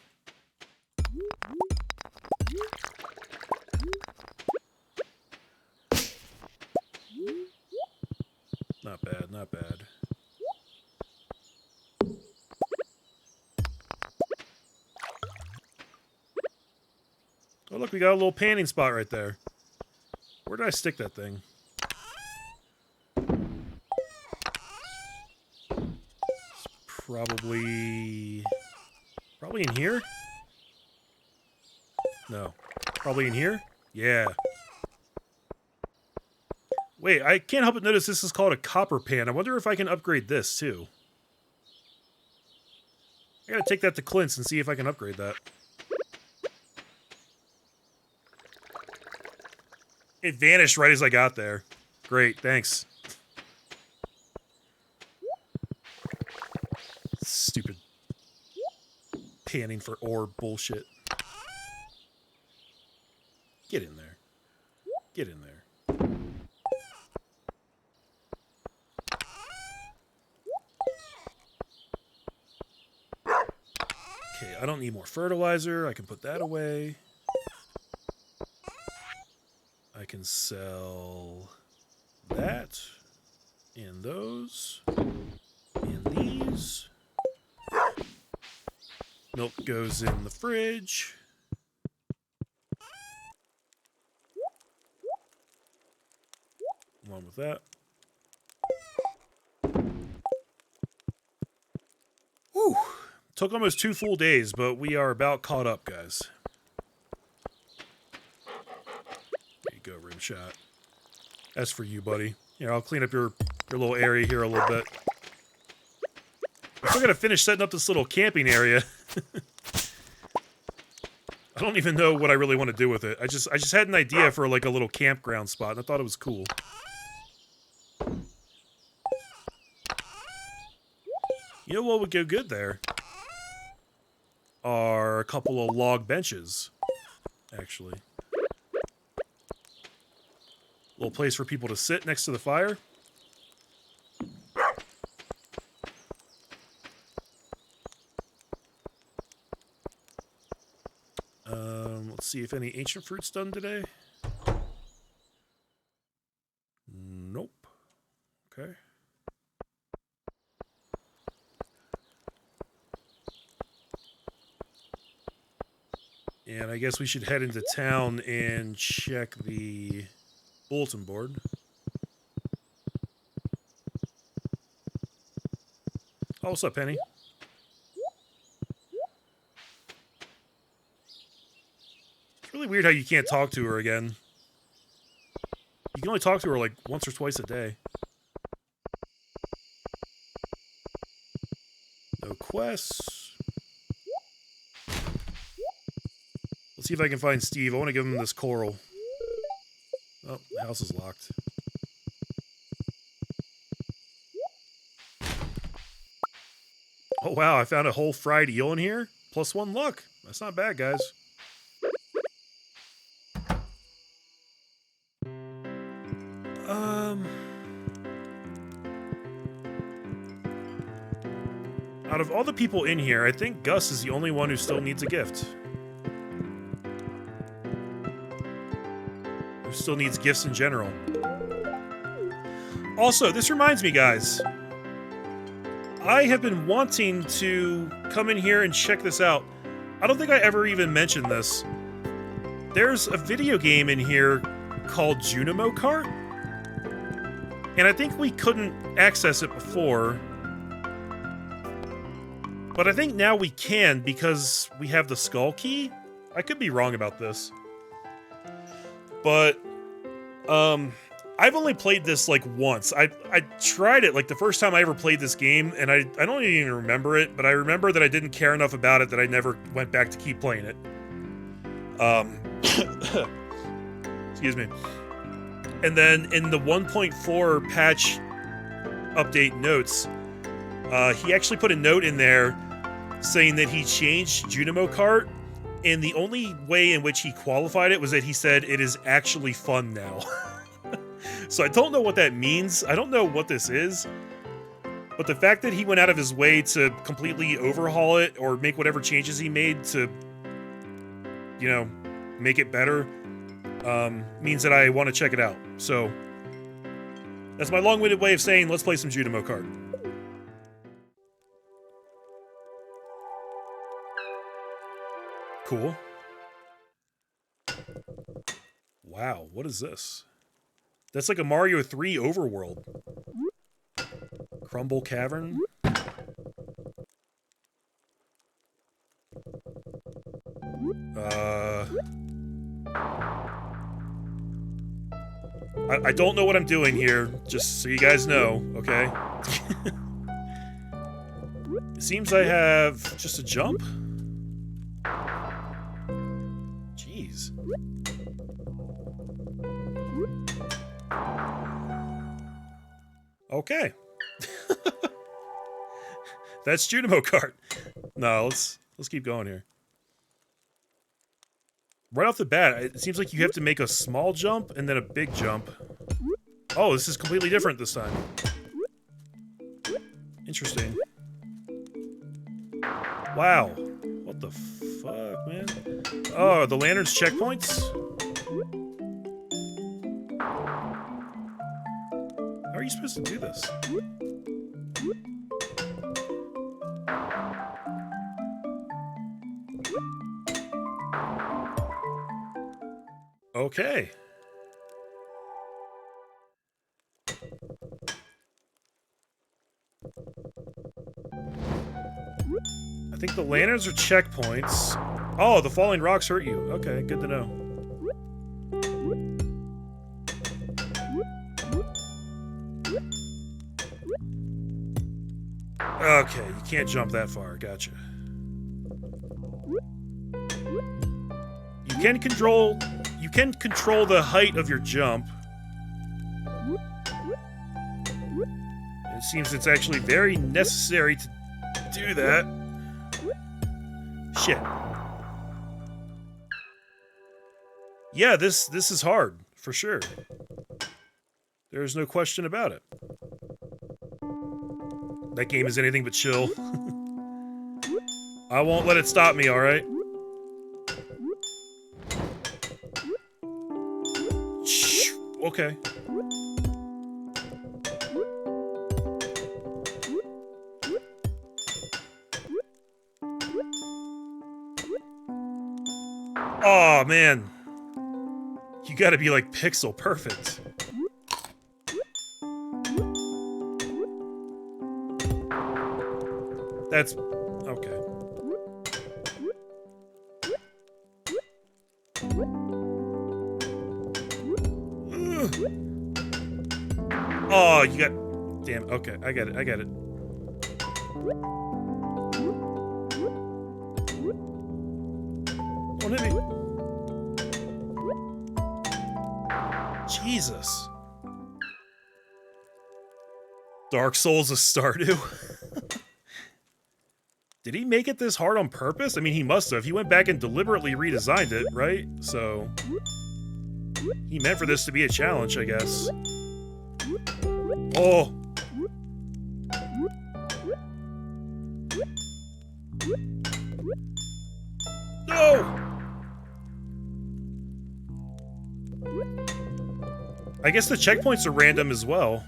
Not bad, not bad. Oh, look, we got a little panning spot right there. Where did I stick that thing? Probably in here? No. Probably in here? Yeah. Wait, I can't help but notice this is called a copper pan. I wonder if I can upgrade this, too. I gotta take that to Clint's and see if I can upgrade that. It vanished right as I got there. Great, thanks. Stupid panning for ore bullshit. Get in there. Get in there. Okay, I don't need more fertilizer. I can put that away. I can sell that and those and these. Milk goes in the fridge. Along with that. Whew. Took almost 2 full days, but we are about caught up, guys. There you go, Rimshot. That's for you, buddy. Here, I'll clean up your little area here a little bit. I'm still gonna finish setting up this little camping area. I don't even know what I really want to do with it. I just had an idea for like a little campground spot, and I thought it was cool. You know what would go good there? Are a couple of log benches, actually. Little place for people to sit next to the fire. Let's see if any ancient fruit's done today. Nope. Okay. And I guess we should head into town and check the bulletin board. Oh, what's up, Penny? It's really weird how you can't talk to her again. You can only talk to her like once or twice a day. No quests. Let's see if I can find Steve. I want to give him this coral. Oh, the house is locked. Oh, wow. I found a whole fried eel in here. +1 luck. That's not bad, guys. Out of all the people in here, I think Gus is the only one who still needs a gift. Who still needs gifts in general. Also, this reminds me, guys. I have been wanting to come in here and check this out. I don't think I ever even mentioned this. There's a video game in here called Junimo Kart. And I think we couldn't access it before. But I think now we can because we have the skull key. I could be wrong about this. But, I've only played this, like, once. I tried it, like, the first time I ever played this game, and I don't even remember it, but I remember that I didn't care enough about it that I never went back to keep playing it. Excuse me. And then in the 1.4 patch update notes, he actually put a note in there saying that he changed Junimo Kart, and the only way in which he qualified it was that he said it is actually fun now. So I don't know what that means. I don't know what this is. But the fact that he went out of his way to completely overhaul it or make whatever changes he made to, you know, make it better, means that I want to check it out. So that's my long-winded way of saying let's play some Junimo Kart. Cool. Wow, what is this? That's like a Mario 3 overworld. Crumble Cavern. I don't know what I'm doing here, just so you guys know, okay? It seems I have just a jump. Jeez. Okay. That's Junimo Kart. No, let's keep going here. Right off the bat, it seems like you have to make a small jump and then a big jump. Oh, this is completely different this time. Interesting. Wow. What the fuck, man? Oh, the lanterns checkpoints? How are you supposed to do this? Okay. I think the lanterns are checkpoints. Oh, the falling rocks hurt you. Okay, good to know. Okay, you can't jump that far. Gotcha. You can control the height of your jump. It seems it's actually very necessary to do that. Shit. Yeah, this is hard, for sure. There's no question about it. That game is anything but chill. I won't let it stop me, alright? Okay. Oh, man. You gotta be like pixel perfect. That's... okay. Oh, you got... damn, okay, I got it, I got it. Don't hit me. Jesus. Dark Souls of Stardew? Did he make it this hard on purpose? I mean, he must have. He went back and deliberately redesigned it, right? So... he meant for this to be a challenge, I guess. Oh! No! I guess the checkpoints are random as well.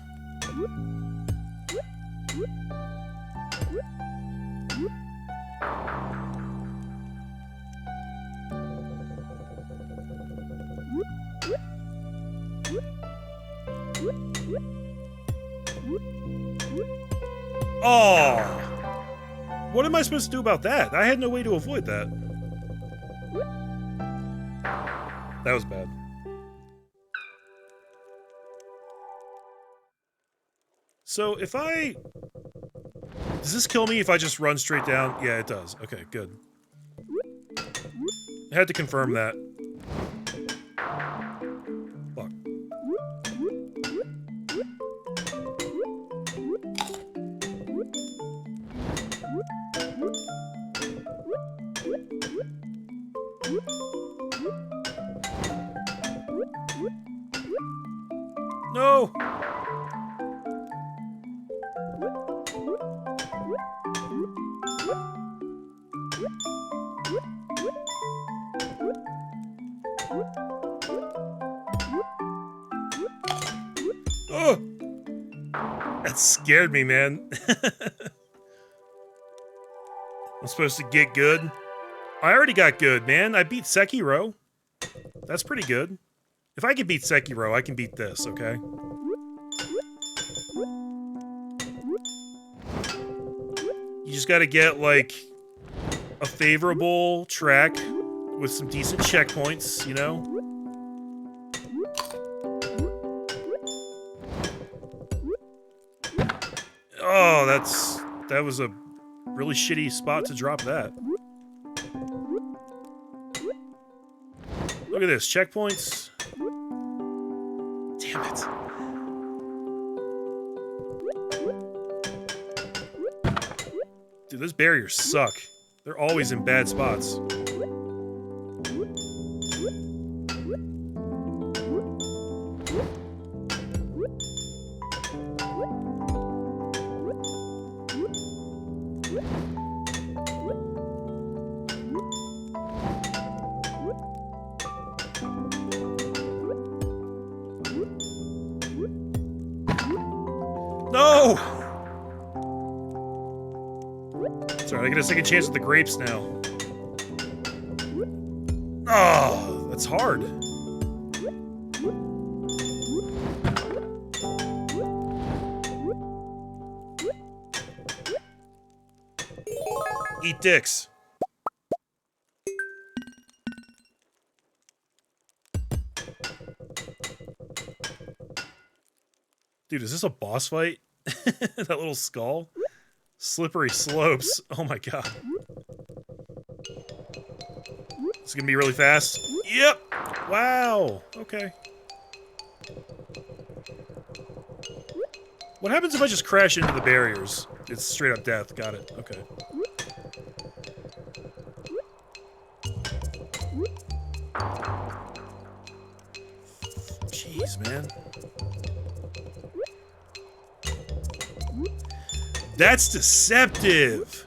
Oh! What am I supposed to do about that? I had no way to avoid that. That was bad. So if I... does this kill me if I just run straight down? Yeah, it does. Okay, good. I had to confirm that. Fuck. No! Oh! That scared me, man. I'm supposed to get good? I already got good, man. I beat Sekiro. That's pretty good. If I can beat Sekiro, I can beat this, okay? You just gotta get, like, a favorable track with some decent checkpoints, you know? Oh, that was a really shitty spot to drop that. Look at this, checkpoints. Damn it. Dude, those barriers suck. They're always in bad spots. No! Sorry, I get a second chance with the grapes now. Oh, that's hard. Eat dicks. Dude, is this a boss fight? That little skull? Slippery slopes. Oh my god. It's gonna be really fast. Yep! Wow! Okay. What happens if I just crash into the barriers? It's straight up death. Got it. Okay. Jeez, man. That's deceptive!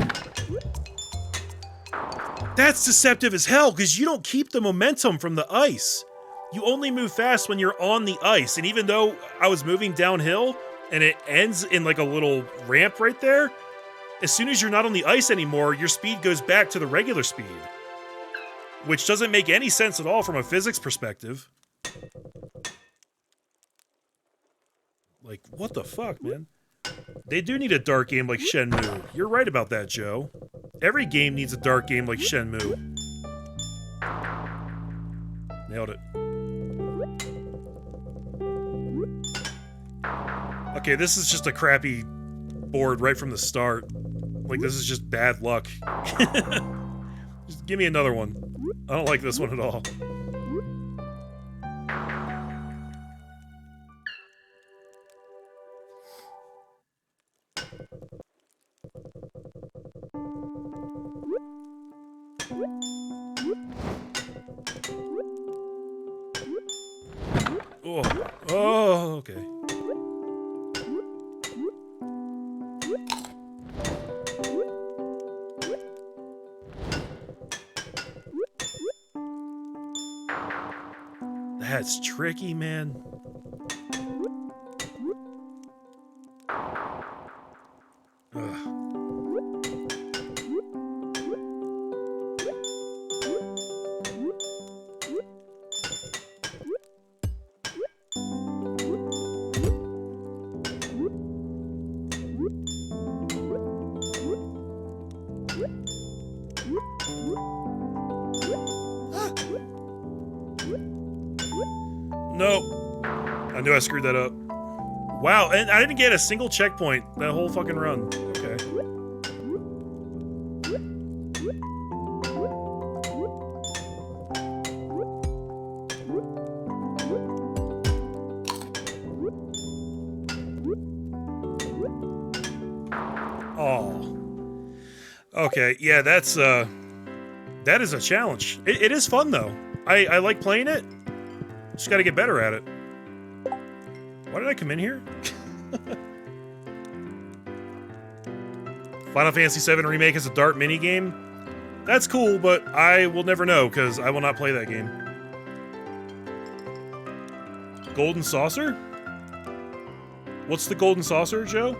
That's deceptive as hell, because you don't keep the momentum from the ice. You only move fast when you're on the ice, and even though I was moving downhill, and it ends in like a little ramp right there, as soon as you're not on the ice anymore, your speed goes back to the regular speed. Which doesn't make any sense at all from a physics perspective. Like, what the fuck, man? They do need a dark game like Shenmue. You're right about that, Joe. Every game needs a dark game like Shenmue. Nailed it. Okay, this is just a crappy board right from the start. Like, this is just bad luck. Just give me another one. I don't like this one at all. Oh, oh, okay. That's tricky, man. Ugh. Nope. I knew I screwed that up. Wow, and I didn't get a single checkpoint that whole fucking run. Okay. Oh. Okay, yeah, that is a challenge. It is fun though. I like playing it. Just gotta get better at it. Why did I come in here? Final Fantasy VII Remake is a dart minigame? That's cool, but I will never know, because I will not play that game. Golden Saucer? What's the Golden Saucer, Joe?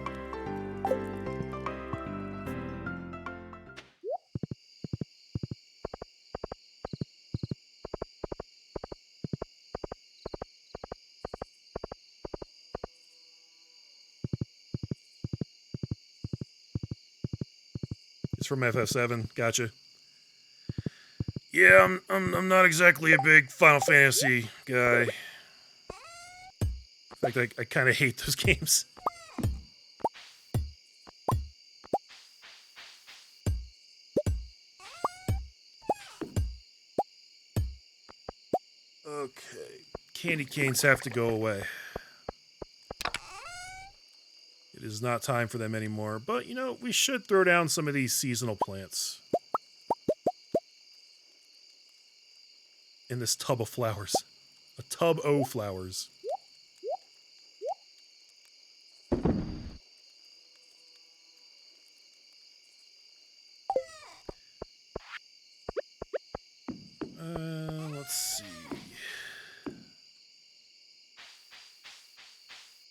It's from FF7. Gotcha. Yeah, I'm not exactly a big Final Fantasy guy. In fact, I kind of hate those games. Candy canes have to go away. It is not time for them anymore. But, you know, we should throw down some of these seasonal plants. In this tub of flowers. A tub o' flowers. Let's see.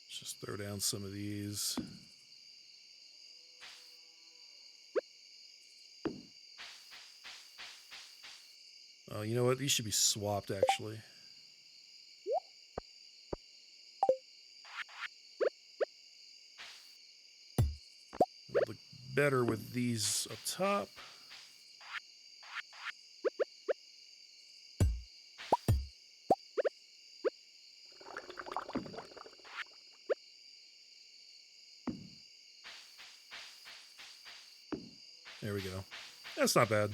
Let's just throw down some of these. Oh, you know what? These should be swapped, actually. Would look better with these up top. There we go. That's not bad.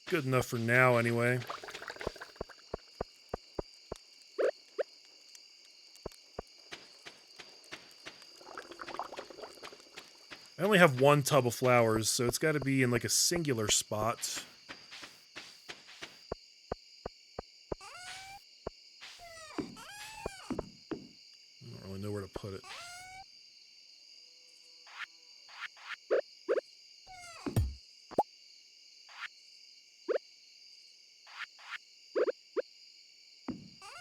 Good enough for now, anyway. I only have one tub of flowers, so it's got to be in like a singular spot. I don't really know where to put it.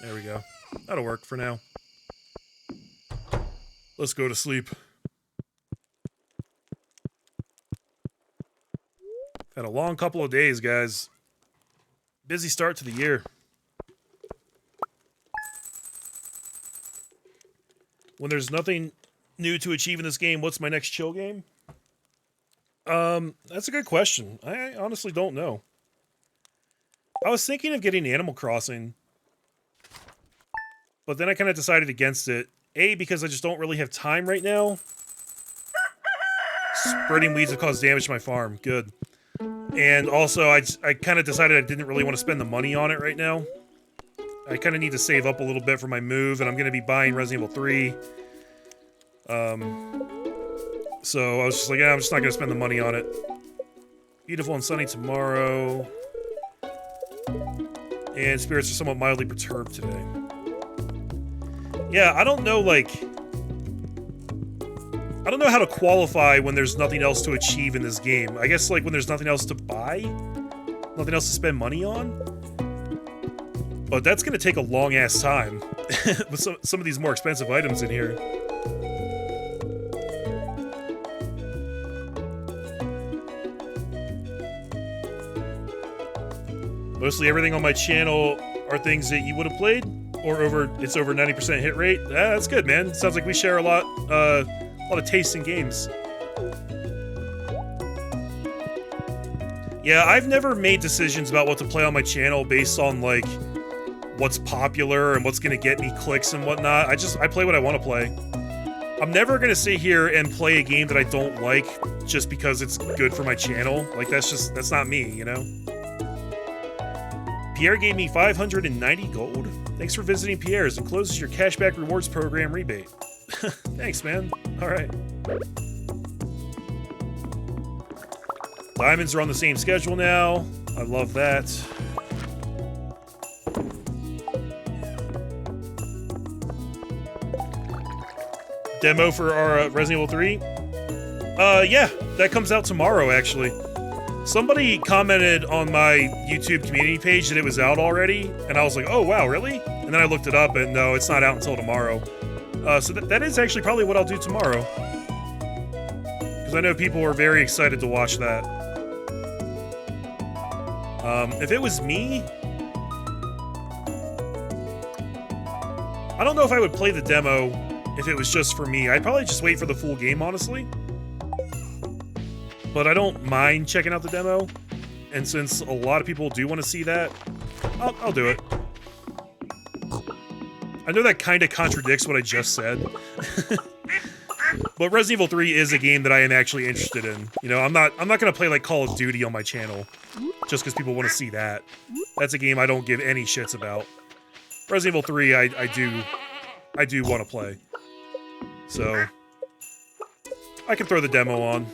There we go. That'll work for now. Let's go to sleep. Had a long couple of days, guys. Busy start to the year. When there's nothing new to achieve in this game, what's my next chill game? That's a good question. I honestly don't know. I was thinking of getting Animal Crossing, but then I kind of decided against it. A, because I just don't really have time right now. Spreading weeds have caused damage to my farm. Good. And also, I kind of decided I didn't really want to spend the money on it right now. I kind of need to save up a little bit for my move, and I'm going to be buying Resident Evil 3. So I was just like, yeah, I'm just not going to spend the money on it. Beautiful and sunny tomorrow. And spirits are somewhat mildly perturbed today. Yeah, I don't know, like... I don't know how to qualify when there's nothing else to achieve in this game. I guess, like, when there's nothing else to buy? Nothing else to spend money on? But that's gonna take a long-ass time. With some of these more expensive items in here. Mostly everything on my channel are things that you would have played? Or it's over 90% hit rate? That's good, man. Sounds like we share a lot of taste in games. Yeah, I've never made decisions about what to play on my channel based on, like, what's popular and what's gonna get me clicks and whatnot. I play what I want to play. I'm never gonna sit here and play a game that I don't like just because it's good for my channel. Like, that's not me, you know? Pierre gave me 590 gold. Thanks for visiting Pierre's. Encloses your cashback rewards program rebate. Thanks, man. Alright. Diamonds are on the same schedule now. I love that. Demo for our Resident Evil 3? Yeah. That comes out tomorrow, actually. Somebody commented on my YouTube community page that it was out already, and I was like, oh, wow, really? And then I looked it up, and no, it's not out until tomorrow. So that is actually probably what I'll do tomorrow. Because I know people are very excited to watch that. If it was me... I don't know if I would play the demo if it was just for me. I'd probably just wait for the full game, honestly. But I don't mind checking out the demo. And since a lot of people do want to see that, I'll do it. I know that kind of contradicts what I just said. But Resident Evil 3 is a game that I am actually interested in. You know, I'm not gonna play like Call of Duty on my channel just because people want to see that. That's a game I don't give any shits about. Resident Evil 3, I do want to play. So I can throw the demo on.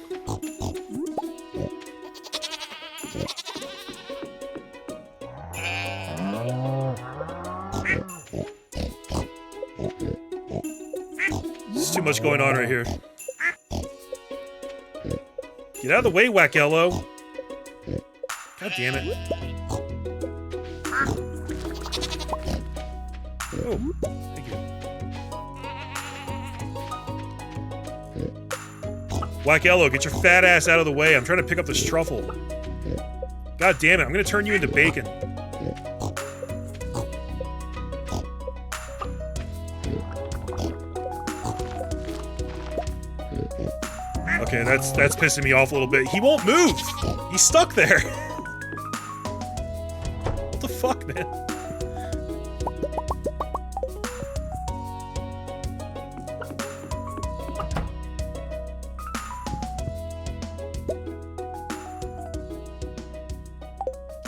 There's too much going on right here. Get out of the way, Whack Yellow. God damn it. Oh, thank you. Whack Yellow, get your fat ass out of the way. I'm trying to pick up this truffle. God damn it, I'm gonna turn you into bacon. Okay, that's pissing me off a little bit. He won't move! He's stuck there! What the fuck, man?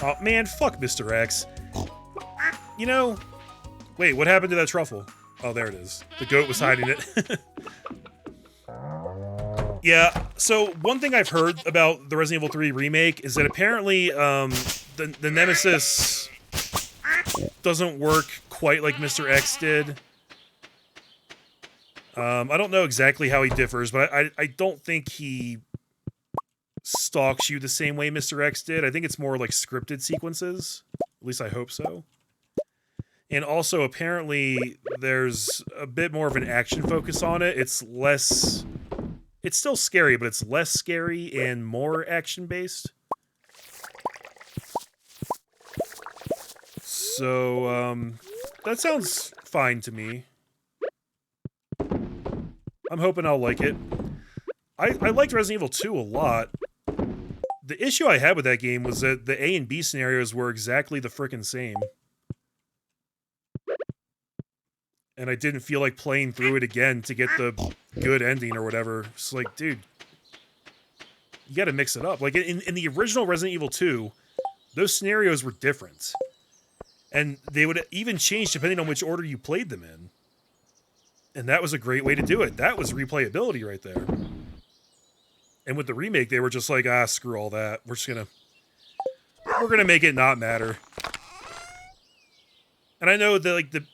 Oh, man, fuck Mr. X. You know... Wait, what happened to that truffle? Oh, there it is. The goat was hiding it. Yeah, so one thing I've heard about the Resident Evil 3 remake is that apparently the Nemesis doesn't work quite like Mr. X did. I don't know exactly how he differs, but I don't think he stalks you the same way Mr. X did. I think it's more like scripted sequences. At least I hope so. And also, apparently, there's a bit more of an action focus on it. It's less... It's still scary, but it's less scary and more action-based. So, that sounds fine to me. I'm hoping I'll like it. I liked Resident Evil 2 a lot. The issue I had with that game was that the A and B scenarios were exactly the frickin' same. And I didn't feel like playing through it again to get the good ending or whatever. It's like, dude, you gotta mix it up. Like, in the original Resident Evil 2, those scenarios were different. And they would even change depending on which order you played them in. And that was a great way to do it. That was replayability right there. And with the remake, they were just like, ah, screw all that. We're gonna make it not matter. And I know that, like, the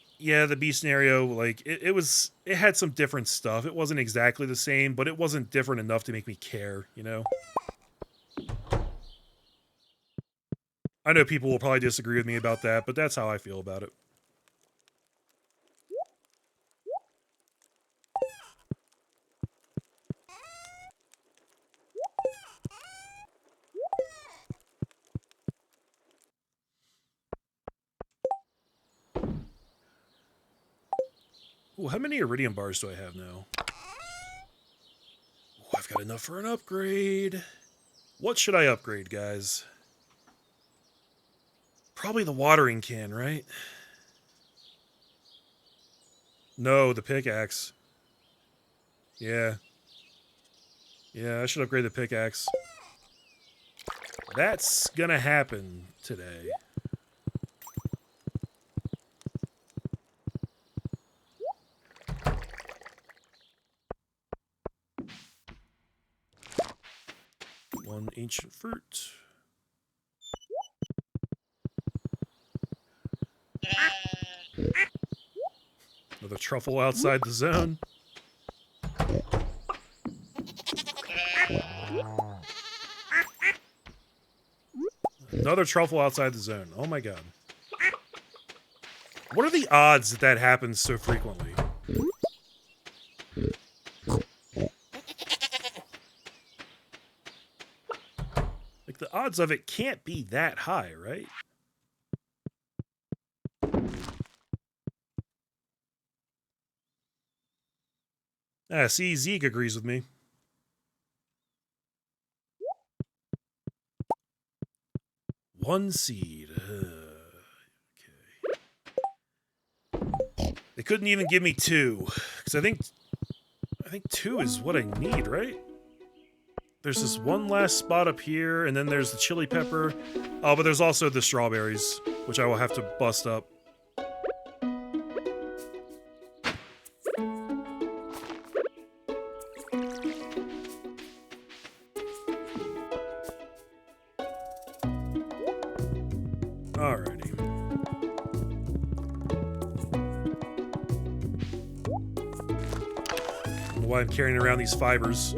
B scenario, like, it had some different stuff. It wasn't exactly the same, but it wasn't different enough to make me care, you know? I know people will probably disagree with me about that, but that's how I feel about it. Ooh, how many iridium bars do I have now? Ooh, I've got enough for an upgrade. What should I upgrade, guys? Probably the watering can, right? No, the pickaxe. Yeah. Yeah, I should upgrade the pickaxe. That's gonna happen today. One ancient fruit. Another truffle outside the zone. Another truffle outside the zone. Oh my god. What are the odds that that happens so frequently? Like, the odds of it can't be that high, right? Ah, see, Zeke agrees with me. One seed. Okay. They couldn't even give me two, because I think two is what I need, right? there's this one last spot up here, and then there's the chili pepper. Oh, but there's also the strawberries, which I will have to bust up. Alrighty. I don't know why I'm carrying around these fibers.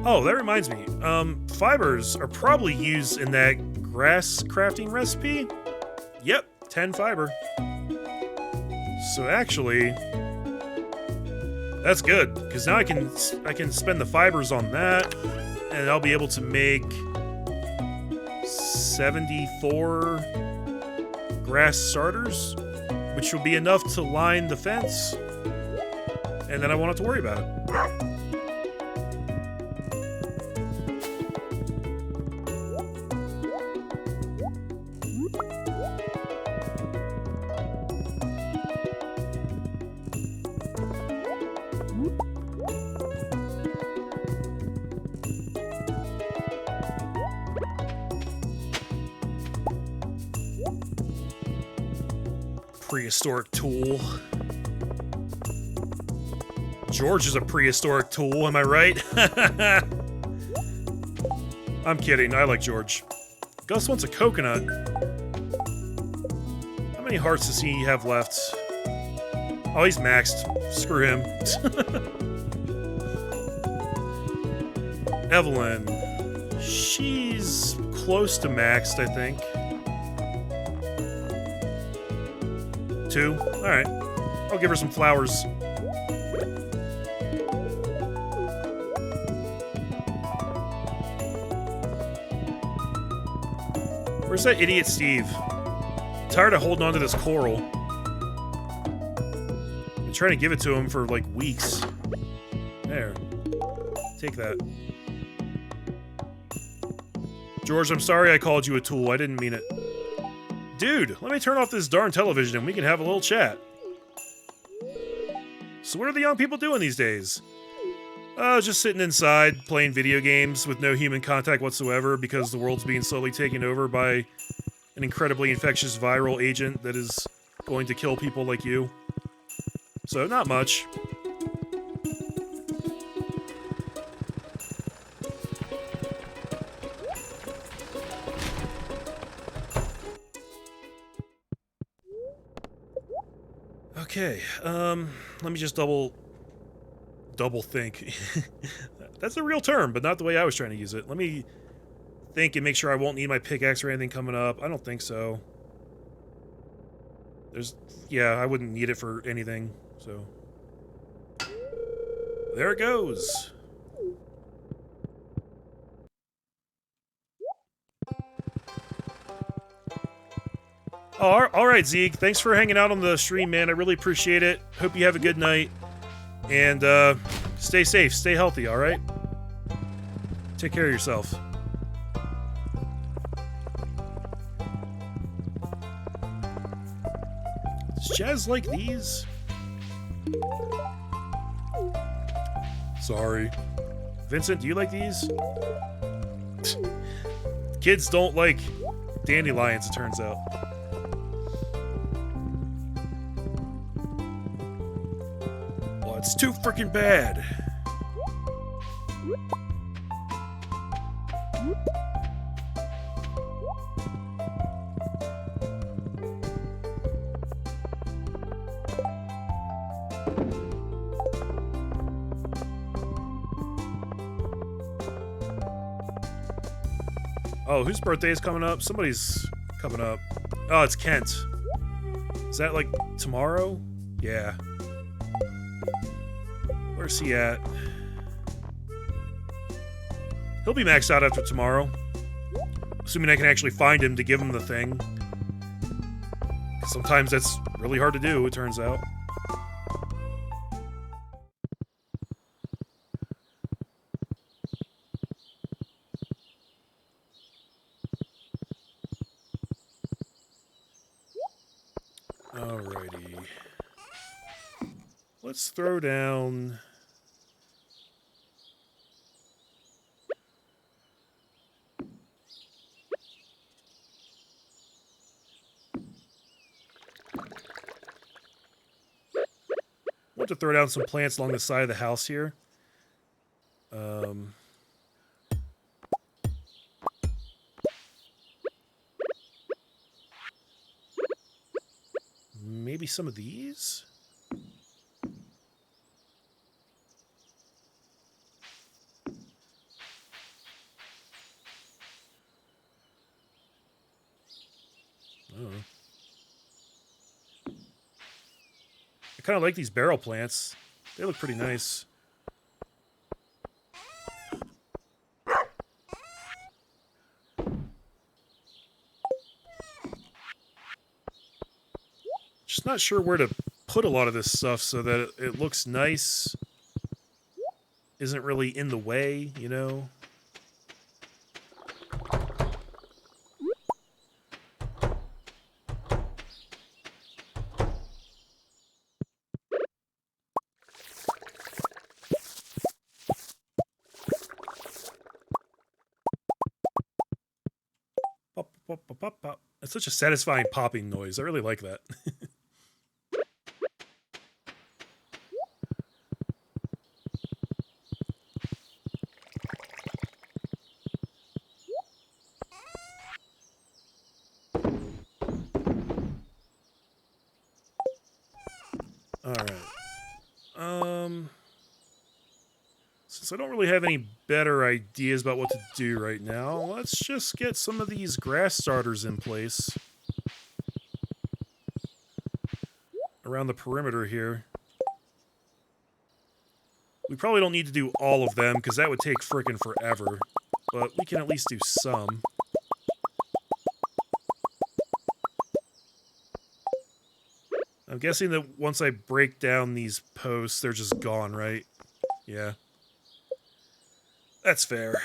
Oh, that reminds me. Fibers are probably used in that grass crafting recipe. Yep, 10 fiber. So actually, that's good, because now I can spend the fibers on that, and I'll be able to make 74 grass starters, which will be enough to line the fence, and then I won't have to worry about it. Prehistoric tool. George is a prehistoric tool, am I right? I'm kidding, I like George. Gus wants a coconut. How many hearts does he have left? Oh, he's maxed. Screw him. Evelyn. She's close to maxed, I think. 2? Alright. I'll give her some flowers. Where's that idiot Steve? I'm tired of holding on to this coral. I've been trying to give it to him for like weeks. There. Take that. George, I'm sorry I called you a tool. I didn't mean it. Dude, let me turn off this darn television and we can have a little chat. So what are the young people doing these days? Just sitting inside, playing video games with no human contact whatsoever because the world's being slowly taken over by an incredibly infectious viral agent that is going to kill people like you. So, not much. Okay, let me just double think. That's a real term, but not the way I was trying to use it. Let me think and make sure I won't need my pickaxe or anything coming up. I don't think so. Yeah, I wouldn't need it for anything, so. There it goes. Oh, alright, Zeke. Thanks for hanging out on the stream, man. I really appreciate it. Hope you have a good night. And, stay safe. Stay healthy, alright? Take care of yourself. Does Jazz like these? Sorry. Vincent, do you like these? Kids don't like dandelions, it turns out. Well, it's too freaking bad. Oh, whose birthday is coming up? Somebody's coming up. Oh, it's Kent. Is that like tomorrow? Yeah. Where's he at? He'll be maxed out after tomorrow. Assuming I can actually find him to give him the thing. Sometimes that's really hard to do, it turns out. Alrighty. Let's throw down to throw down some plants along the side of the house here. Maybe some of these? Oh. I kind of like these barrel plants. They look pretty nice. Just not sure where to put a lot of this stuff so that it looks nice. Isn't really in the way, you know? Pop, pop, pop, pop, pop. It's such a satisfying popping noise. I really like that. Alright. Since I don't really have any better ideas about what to do right now, let's just get some of these grass starters in place. Around the perimeter here. We probably don't need to do all of them, because that would take frickin' forever. But we can at least do some. I'm guessing that once I break down these posts, they're just gone, right? Yeah. That's fair.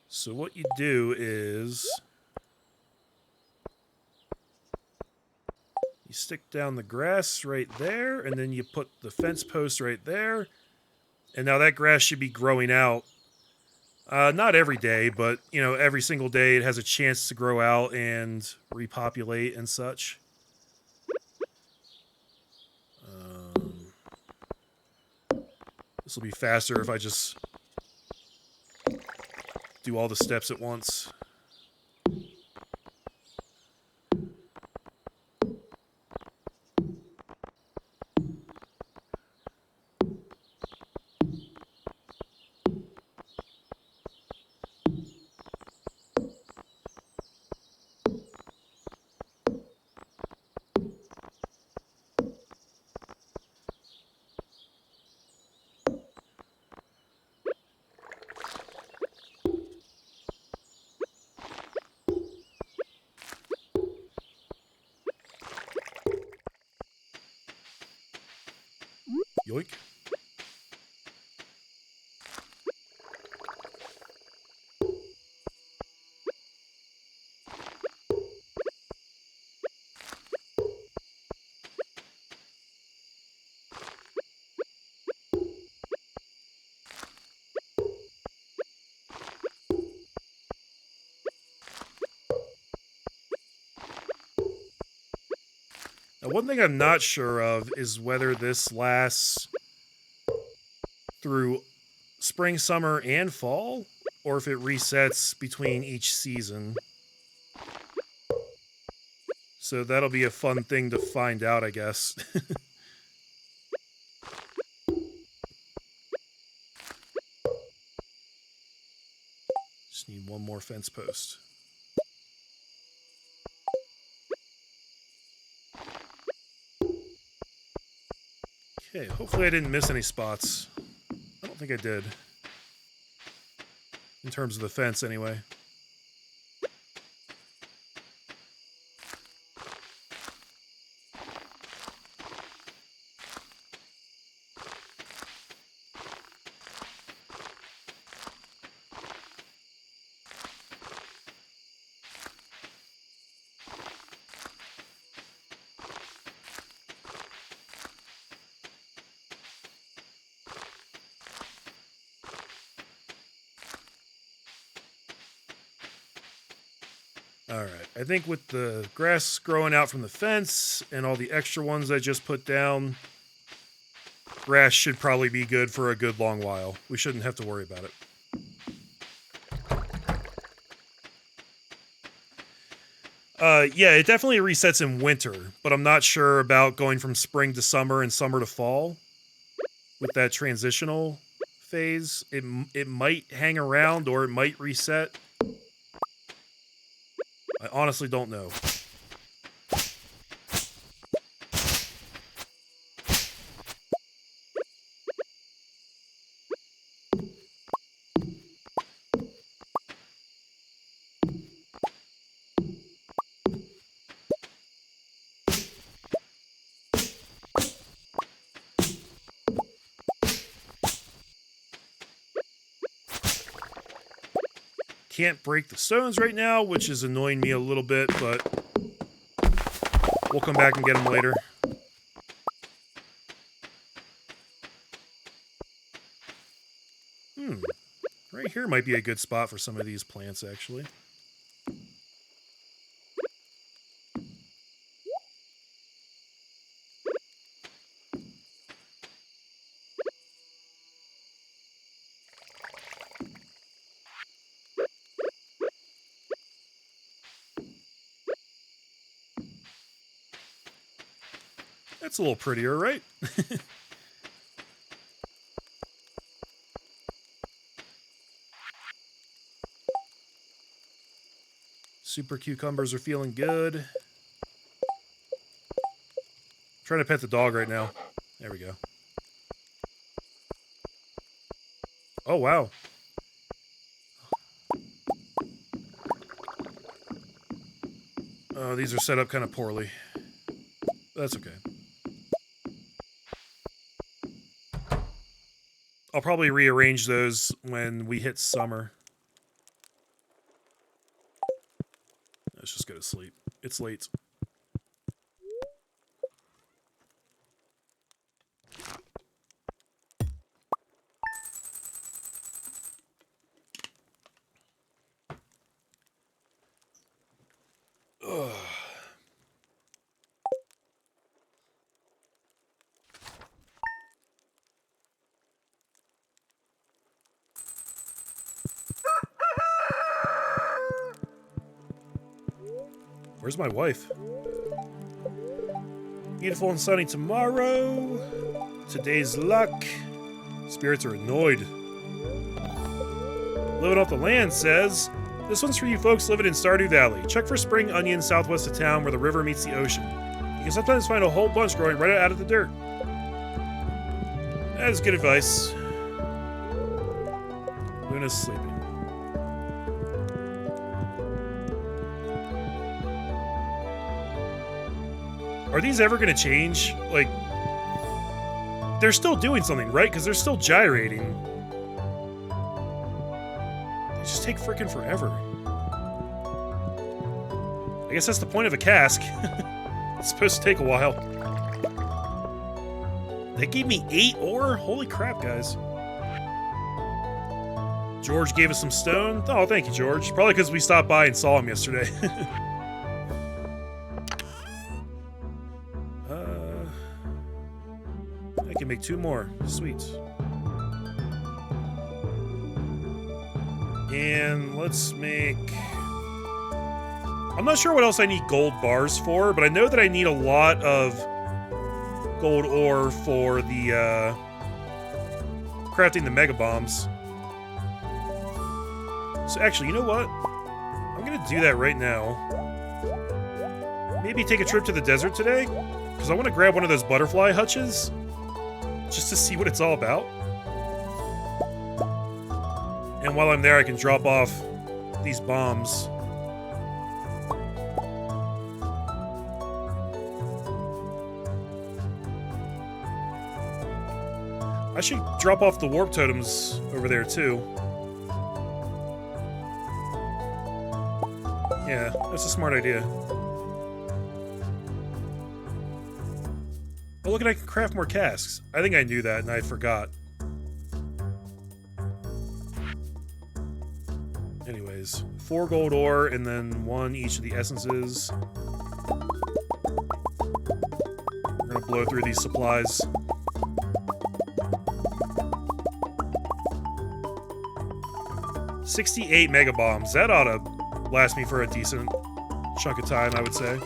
So what you do is... you stick down the grass right there, and then you put the fence post right there. And now that grass should be growing out. Not every day, but, you know, every single day it has a chance to grow out and repopulate and such. This will be faster if I just do all the steps at once. Yoink. Now, one thing I'm not sure of is whether this lasts through spring, summer, and fall, or if it resets between each season. So that'll be a fun thing to find out, I guess. Just need one more fence post. Okay, hopefully I didn't miss any spots. I don't think I did. In terms of the fence, anyway. Alright, I think with the grass growing out from the fence and all the extra ones I just put down, grass should probably be good for a good long while. We shouldn't have to worry about it. Yeah, it definitely resets in winter, but I'm not sure about going from spring to summer and summer to fall with that transitional phase. It might hang around or it might reset. I honestly don't know. Can't break the stones right now, which is annoying me a little bit, but we'll come back and get them later. Right here might be a good spot for some of these plants, actually. That's a little prettier, right? Super cucumbers are feeling good. Trying to pet the dog right now. There we go. Oh, wow. Oh, these are set up kind of poorly. That's okay. I'll probably rearrange those when we hit summer. Let's just go to sleep. It's late. Ugh. Where's my wife? Beautiful and sunny tomorrow. Today's luck. Spirits are annoyed. Living off the land says, this one's for you folks living in Stardew Valley. Check for spring onions southwest of town where the river meets the ocean. You can sometimes find a whole bunch growing right out of the dirt. That is good advice. Luna's sleeping. Are these ever going to change? Like, they're still doing something, right? Because they're still gyrating. They just take frickin' forever. I guess that's the point of a cask. It's supposed to take a while. They gave me 8 ore? Holy crap, guys. George gave us some stone. Oh, thank you, George. Probably because we stopped by and saw him yesterday. I can make 2 more. Sweet. And let's make... I'm not sure what else I need gold bars for, but I know that I need a lot of gold ore for the, crafting the mega bombs. So actually, you know what? I'm gonna do that right now. Maybe take a trip to the desert today, because I want to grab one of those butterfly hutches, just to see what it's all about. And while I'm there, I can drop off these bombs. I should drop off the warp totems over there, too. Yeah, that's a smart idea. Oh, look, and I can craft more casks. I think I knew that, and I forgot. Anyways, 4 gold ore and then 1 each of the essences. We're gonna blow through these supplies. $68 mega bombs. That ought to last me for a decent chunk of time, I would say.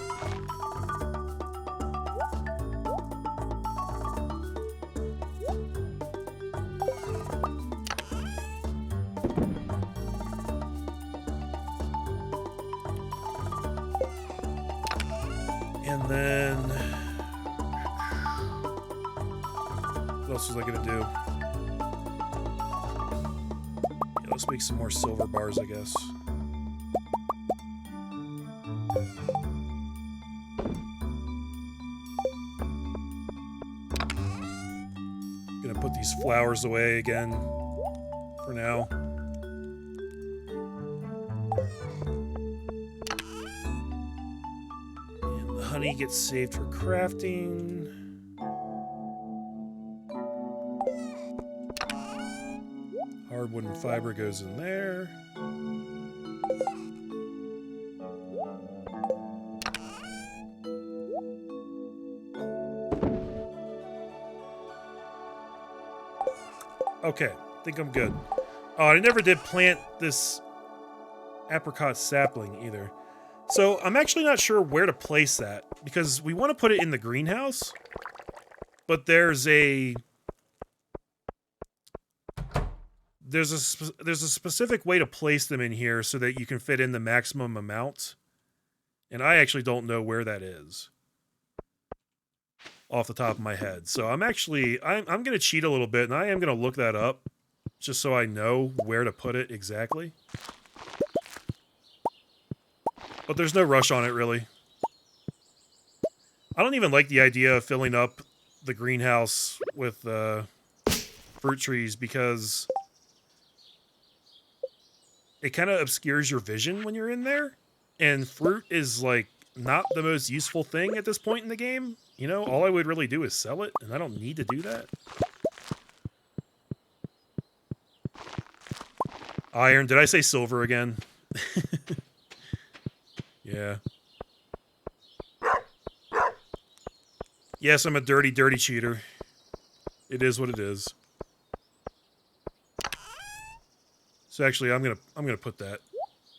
And then what else was I gonna do? Yeah, let's make some more silver bars, I guess. Gonna put these flowers away again for now. Honey gets saved for crafting. Hardwood and fiber goes in there. Okay, I think I'm good. Oh, I never did plant this apricot sapling either. So I'm actually not sure where to place that, because we want to put it in the greenhouse, but there's a specific way to place them in here so that you can fit in the maximum amount, and I actually don't know where that is off the top of my head. So I'm going to cheat a little bit, and I am going to look that up just so I know where to put it exactly. But there's no rush on it, really. I don't even like the idea of filling up the greenhouse with fruit trees, because it kind of obscures your vision when you're in there. And fruit is, like, not the most useful thing at this point in the game. You know, all I would really do is sell it, and I don't need to do that. Iron. Did I say silver again? Yeah. Yes, I'm a dirty, dirty cheater. It is what it is. So actually, I'm gonna put that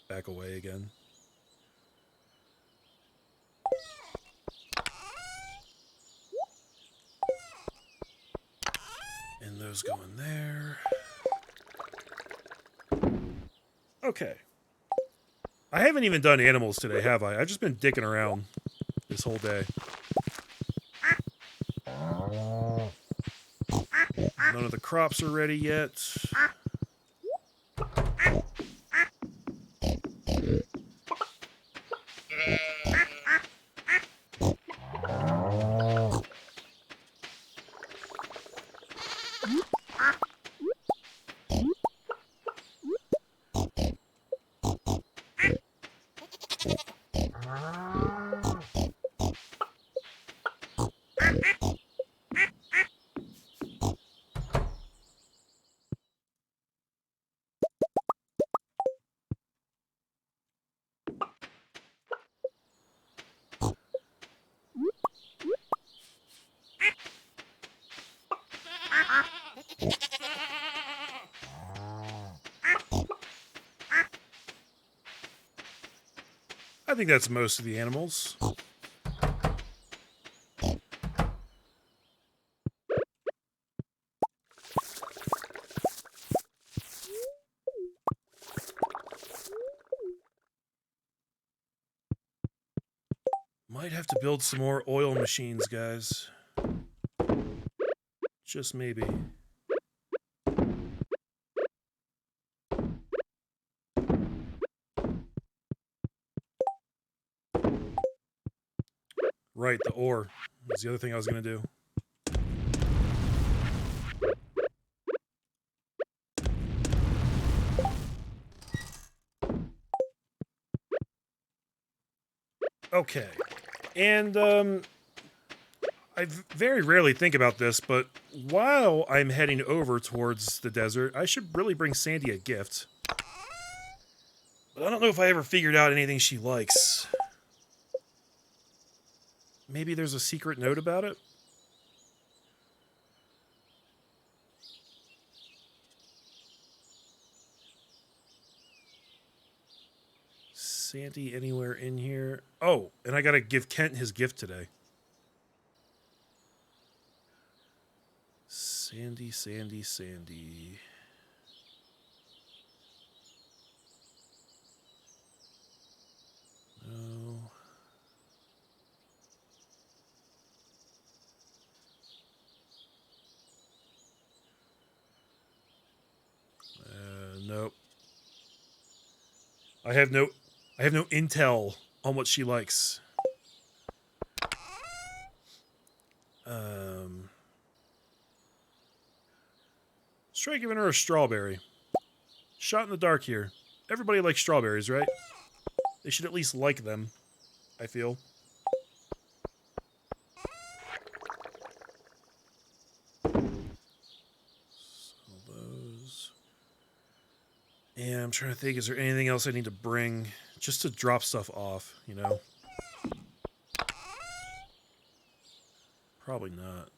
back away again. And those go in there. Okay. I haven't even done animals today, have I? I've just been dicking around this whole day. None of the crops are ready yet. I think that's most of the animals. Might have to build some more oil machines, guys. Just maybe. Right, the ore was the other thing I was going to do. Okay. And, I very rarely think about this, but while I'm heading over towards the desert, I should really bring Sandy a gift. But I don't know if I ever figured out anything she likes. Maybe there's a secret note about it? Sandy anywhere in here? Oh, and I gotta give Kent his gift today. Sandy, Sandy, Sandy. No. Nope. I have no intel on what she likes. Let's try giving her a strawberry. Shot in the dark here. Everybody likes strawberries, right? They should at least like them, I feel. Yeah, I'm trying to think, is there anything else I need to bring just to drop stuff off, you know? Probably not.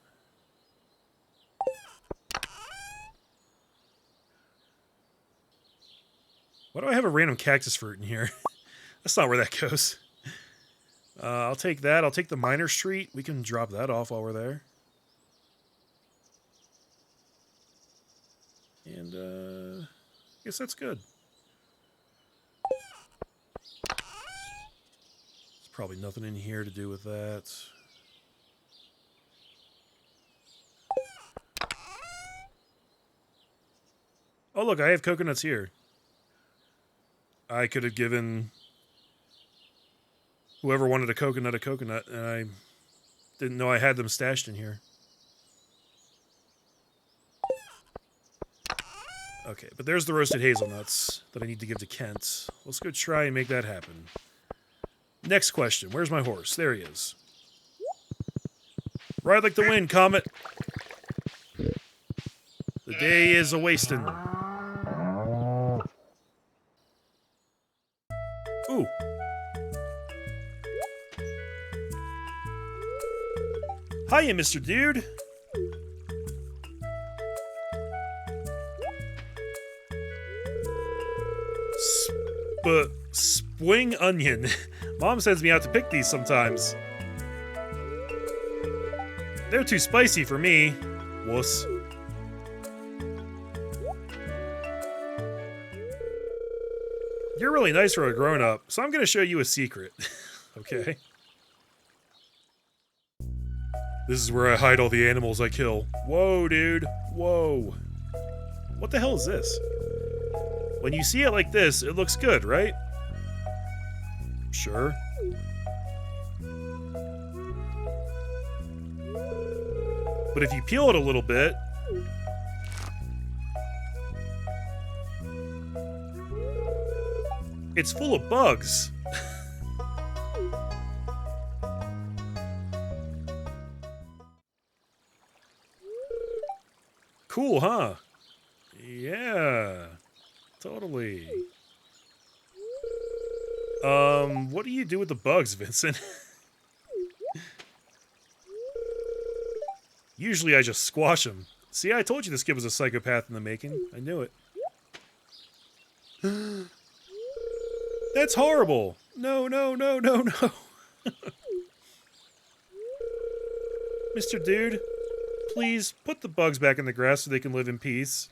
Why do I have a random cactus fruit in here? That's not where that goes. I'll take that. I'll take the miner street. We can drop that off while we're there. And, I guess that's good. There's probably nothing in here to do with that. Oh, look, I have coconuts here. I could have given whoever wanted a coconut, and I didn't know I had them stashed in here. Okay, but there's the roasted hazelnuts that I need to give to Kent. Let's go try and make that happen. Next question. Where's my horse? There he is. Ride like the wind, Comet. The day is a-wasting. Ooh. Hiya, Mr. Dude. Spring onion. Mom sends me out to pick these sometimes. They're too spicy for me. Wuss. You're really nice for a grown-up, so I'm going to show you a secret. Okay? This is where I hide all the animals I kill. Whoa, dude. Whoa. What the hell is this? When you see it like this, it looks good, right? Sure. But if you peel it a little bit... it's full of bugs. Cool, huh? Yeah. Totally. What do you do with the bugs, Vincent? Usually I just squash them. See, I told you this kid was a psychopath in the making. I knew it. That's horrible. No, no, no, no, no. Mr. Dude, please put the bugs back in the grass so they can live in peace.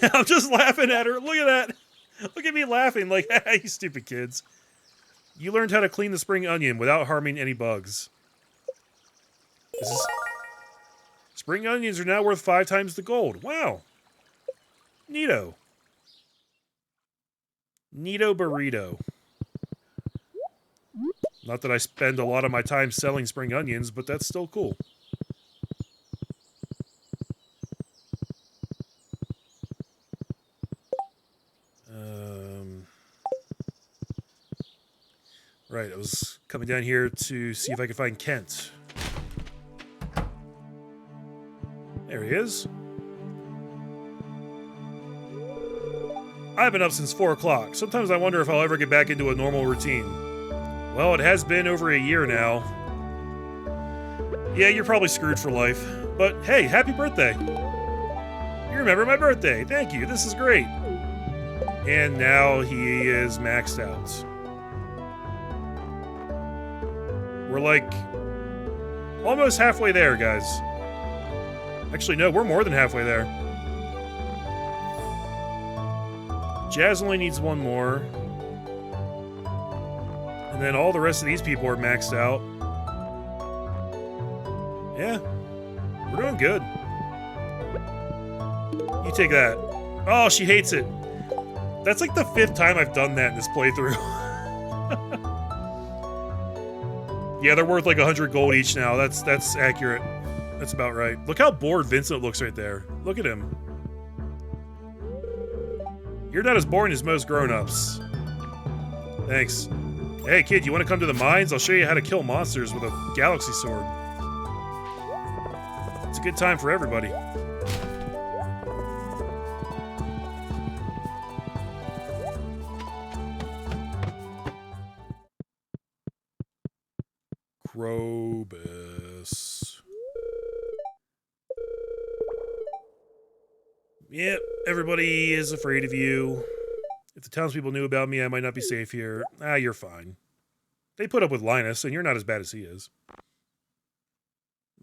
I'm just laughing at her. Look at that. Look at me laughing like, you stupid kids. You learned how to clean the spring onion without harming any bugs. Spring onions are now worth 5 times the gold. Wow. Neato. Neato burrito. Not that I spend a lot of my time selling spring onions, but that's still cool. Right, I was coming down here to see if I could find Kent. There he is. I've been up since 4 o'clock. Sometimes I wonder if I'll ever get back into a normal routine. Well, it has been over a year now. Yeah, you're probably screwed for life. But hey, happy birthday! You remember my birthday. Thank you. This is great. And now he is maxed out. We're like almost halfway there, guys. Actually, no, we're more than halfway there. Jazz only needs one more. And then all the rest of these people are maxed out. Yeah, we're doing good. You take that. Oh, she hates it. That's like the 5th time I've done that in this playthrough. Yeah, they're worth like 100 gold each now. That's accurate. That's about right. Look how bored Vincent looks right there. Look at him. You're not as boring as most grown-ups. Thanks. Hey, kid, you want to come to the mines? I'll show you how to kill monsters with a galaxy sword. It's a good time for everybody. Krobus. Yep, everybody is afraid of you. If the townspeople knew about me, I might not be safe here. Ah, you're fine. They put up with Linus, and you're not as bad as he is.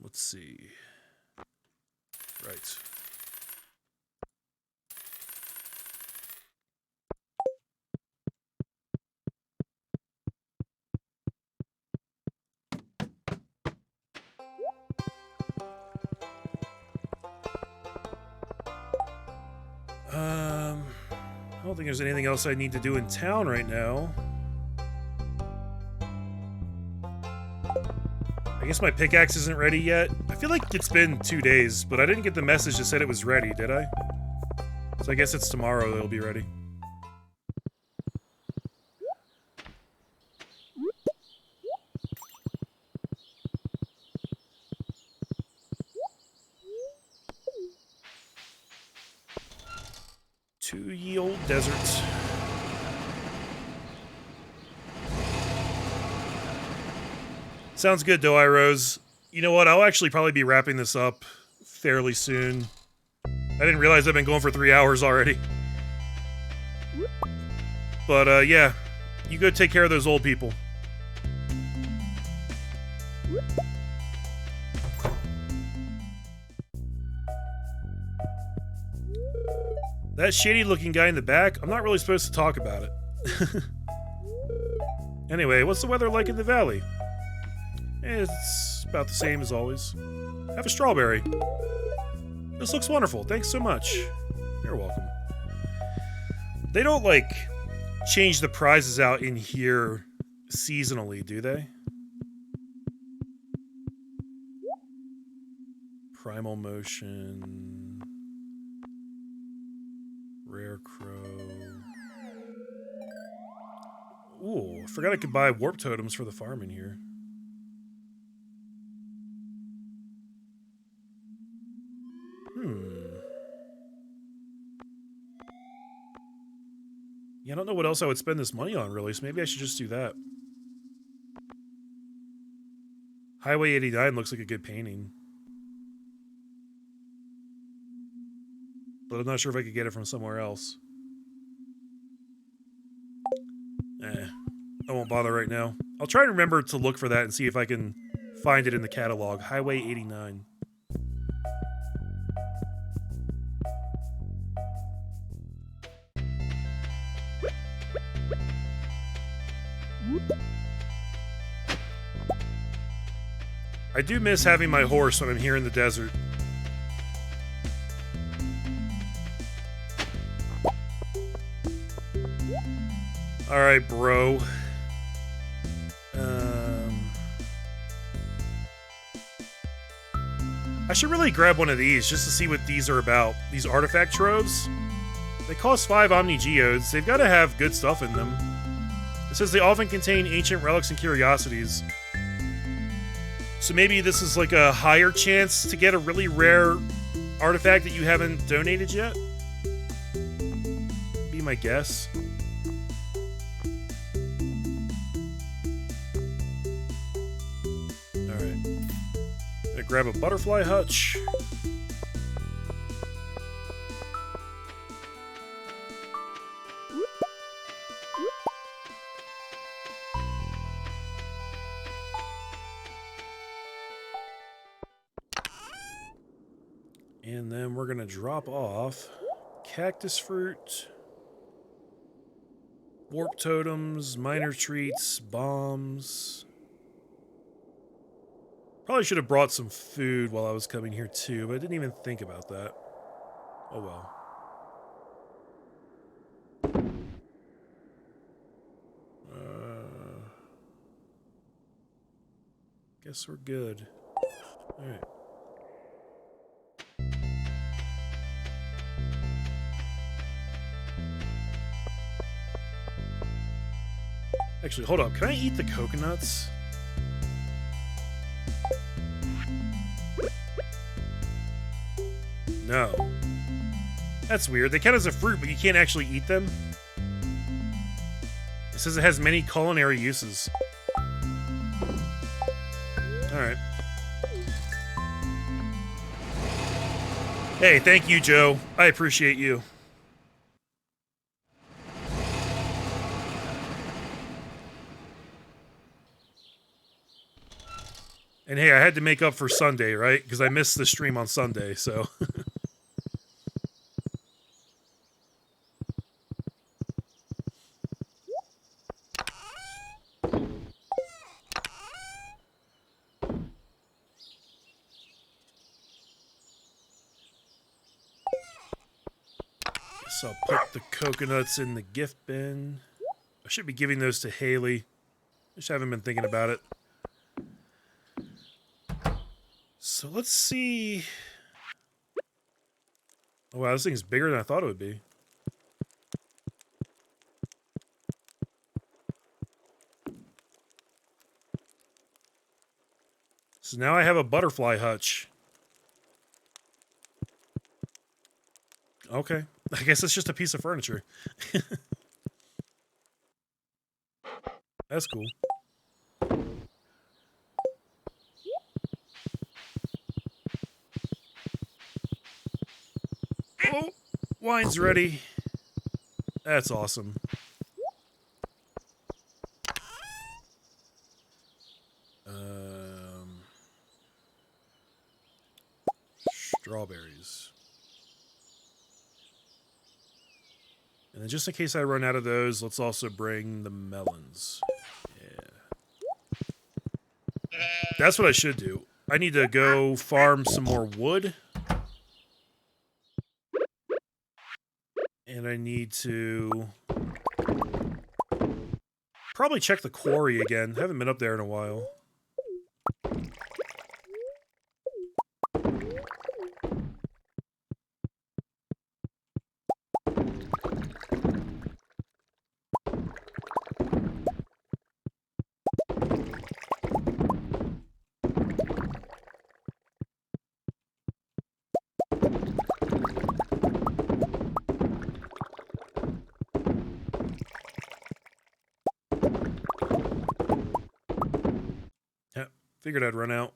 Let's see. Right. I don't think there's anything else I need to do in town right now. I guess my pickaxe isn't ready yet. I feel like it's been 2 days, but I didn't get the message that said it was ready, did I? So I guess it's tomorrow that it'll be ready. To ye old desert. Sounds good, Doe Rose. You know what? I'll actually probably be wrapping this up fairly soon. I didn't realize I've been going for 3 hours already. But, yeah. You go take care of those old people. That shady-looking guy in the back, I'm not really supposed to talk about it. Anyway, what's the weather like in the valley? It's about the same as always. Have a strawberry. This looks wonderful. Thanks so much. You're welcome. They don't, like, change the prizes out in here seasonally, do they? Primal motion. Rare crow. Ooh, I forgot I could buy warp totems for the farm in here. Yeah, I don't know what else I would spend this money on, really, so maybe I should just do that. Highway 89 looks like a good painting. But I'm not sure if I could get it from somewhere else. I won't bother right now. I'll try to remember to look for that and see if I can find it in the catalog. Highway 89. I do miss having my horse when I'm here in the desert. Alright, bro. I should really grab one of these just to see what these are about. These artifact troves. They cost 5 Omni Geodes. They've got to have good stuff in them. It says they often contain ancient relics and curiosities. So maybe this is like a higher chance to get a really rare artifact that you haven't donated yet? Be my guess. Alright. Gonna grab a butterfly hutch. And then we're gonna drop off cactus fruit, warp totems, minor treats, bombs. Probably should have brought some food while I was coming here too, but I didn't even think about that. Oh well. Guess we're good. Alright. Actually, hold up. Can I eat the coconuts? No. That's weird. They count as a fruit, but you can't actually eat them. It says it has many culinary uses. Alright. Hey, thank you, Joe. I appreciate you. And hey, I had to make up for Sunday, right? Because I missed the stream on Sunday, so... Guess I'll put the coconuts in the gift bin. I should be giving those to Haley. I just haven't been thinking about it. So let's see... Oh wow, this thing's bigger than I thought it would be. So now I have a butterfly hutch. Okay. I guess it's just a piece of furniture. That's cool. Oh, wine's ready. That's awesome. Strawberries. And then just in case I run out of those, let's also bring the melons. Yeah. That's what I should do. I need to go farm some more wood. And I need to probably check the quarry again. Haven't been up there in a while. Figured I'd run out.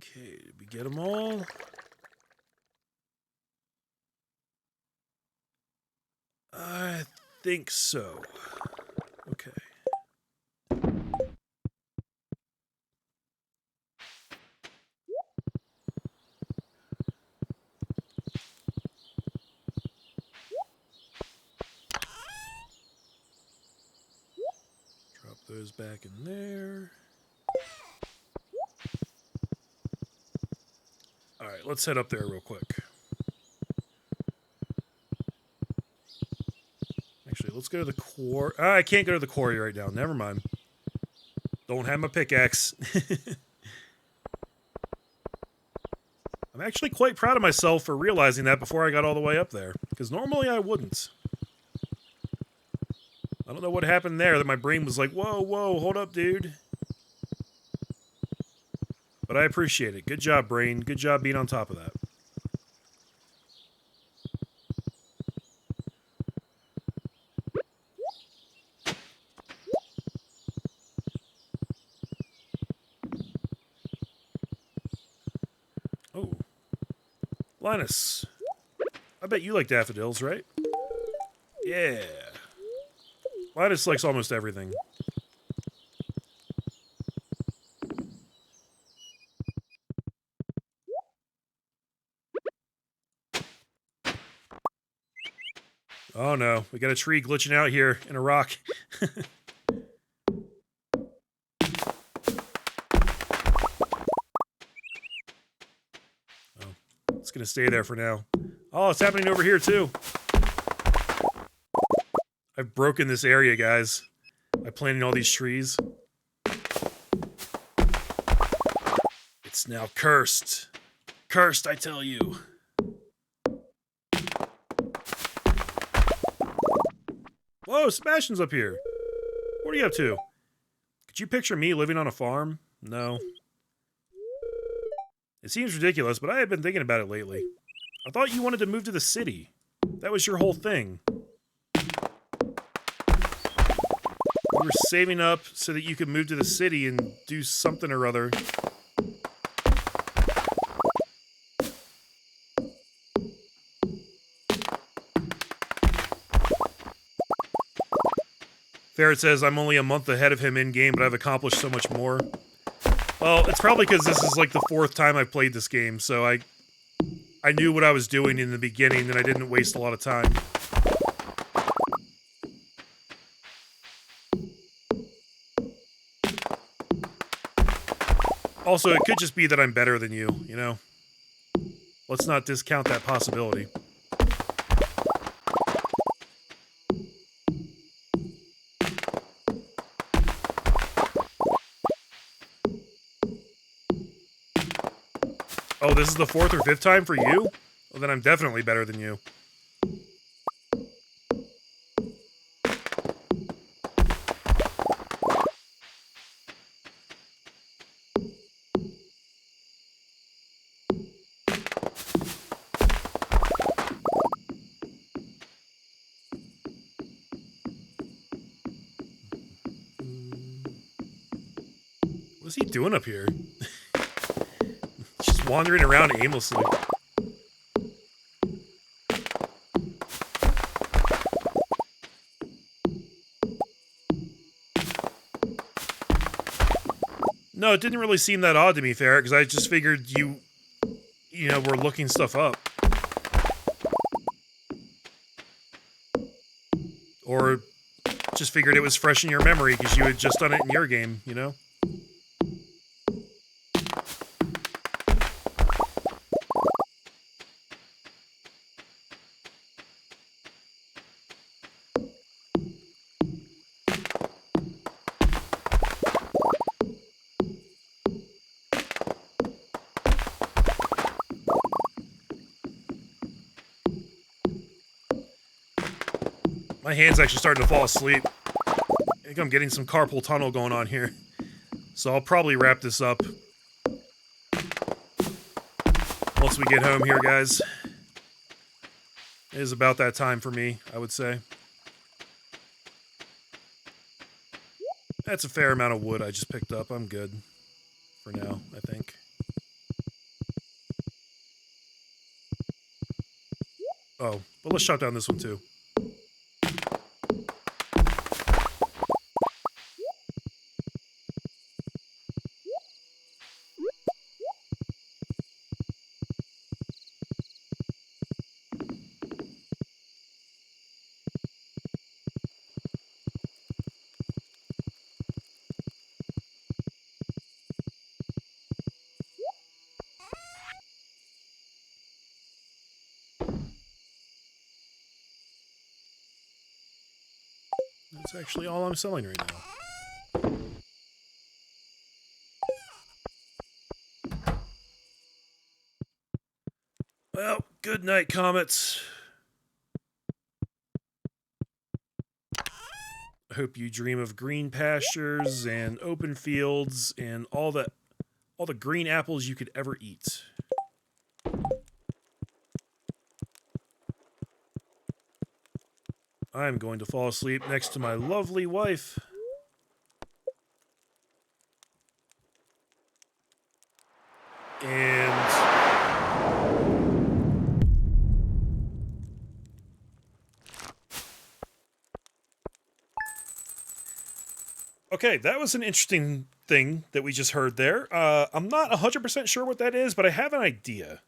Okay, did we get them all? I think so. Okay. Those back in there. Alright, let's head up there real quick. Actually, let's go to the quarry. I can't go to the quarry right now. Never mind. Don't have my pickaxe. I'm actually quite proud of myself for realizing that before I got all the way up there. Because normally I wouldn't. I don't know what happened there that my brain was like, whoa, whoa, hold up, dude. But I appreciate it. Good job, Brain. Good job being on top of that. Oh. Linus. I bet you like daffodils, right? Yeah. Linus likes almost everything. Oh no, we got a tree glitching out here in a rock. Oh, it's gonna stay there for now. Oh, it's happening over here too. I've broken this area, guys, by planting all these trees. It's now cursed. Cursed, I tell you. Whoa, Sebastian's up here. What are you up to? Could you picture me living on a farm? No. It seems ridiculous, but I have been thinking about it lately. I thought you wanted to move to the city. That was your whole thing. You were saving up so that you could move to the city and do something or other. Ferret says, I'm only a month ahead of him in-game, but I've accomplished so much more. Well, it's probably because this is like the 4th time I've played this game, so I knew what I was doing in the beginning, and I didn't waste a lot of time. Also, it could just be that I'm better than you, you know? Let's not discount that possibility. Oh, this is the 4th or 5th time for you? Well, then I'm definitely better than you. What's he doing up here? Just wandering around aimlessly. No, it didn't really seem that odd to me, Ferret, because I just figured you know, were looking stuff up. Or just figured it was fresh in your memory because you had just done it in your game, you know? My hand's actually starting to fall asleep. I think I'm getting some carpal tunnel going on here. So I'll probably wrap this up once we get home here, guys. It is about that time for me, I would say. That's a fair amount of wood I just picked up. I'm good for now, I think. Oh, but let's chop down this one too. That's actually all I'm selling right now. Well, good night, Comets. I hope you dream of green pastures and open fields and all that All the green apples you could ever eat. I'm going to fall asleep next to my lovely wife. And... okay, that was an interesting thing that we just heard there. I'm not 100% sure what that is, but I have an idea.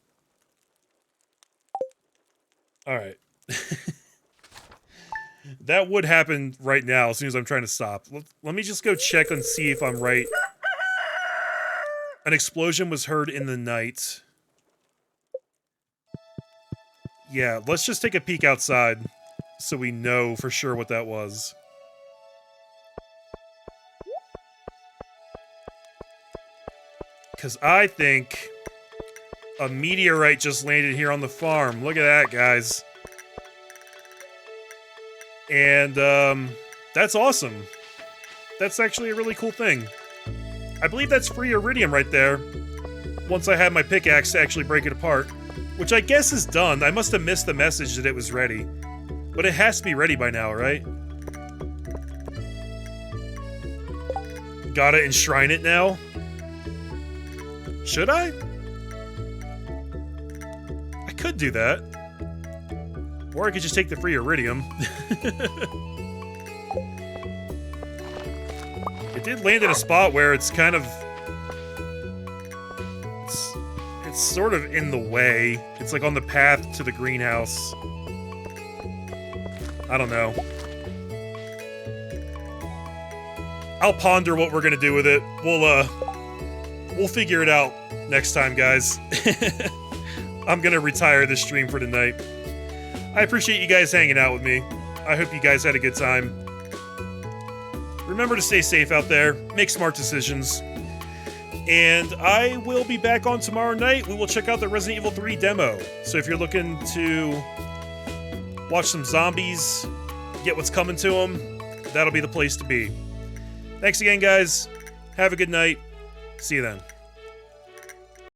Alright. That would happen right now as soon as I'm trying to stop. Let me just go check and see if I'm right. An explosion was heard in the night. Yeah, let's just take a peek outside so we know for sure what that was. Because I think a meteorite just landed here on the farm. Look at that, guys. And, that's awesome. That's actually a really cool thing. I believe that's free iridium right there. Once I had my pickaxe to actually break it apart. Which I guess is done. I must have missed the message that it was ready. But it has to be ready by now, right? Gotta enshrine it now? Should I? I could do that. Or I could just take the free iridium. It did land in a spot where it's kind of... It's sort of in the way. It's like on the path to the greenhouse. I don't know. I'll ponder what we're gonna do with it. We'll figure it out next time, guys. I'm gonna retire this stream for tonight. I appreciate you guys hanging out with me. I hope you guys had a good time. Remember to stay safe out there. Make smart decisions. And I will be back on tomorrow night. We will check out the Resident Evil 3 demo. So if you're looking to watch some zombies, get what's coming to them, that'll be the place to be. Thanks again, guys. Have a good night. See you then.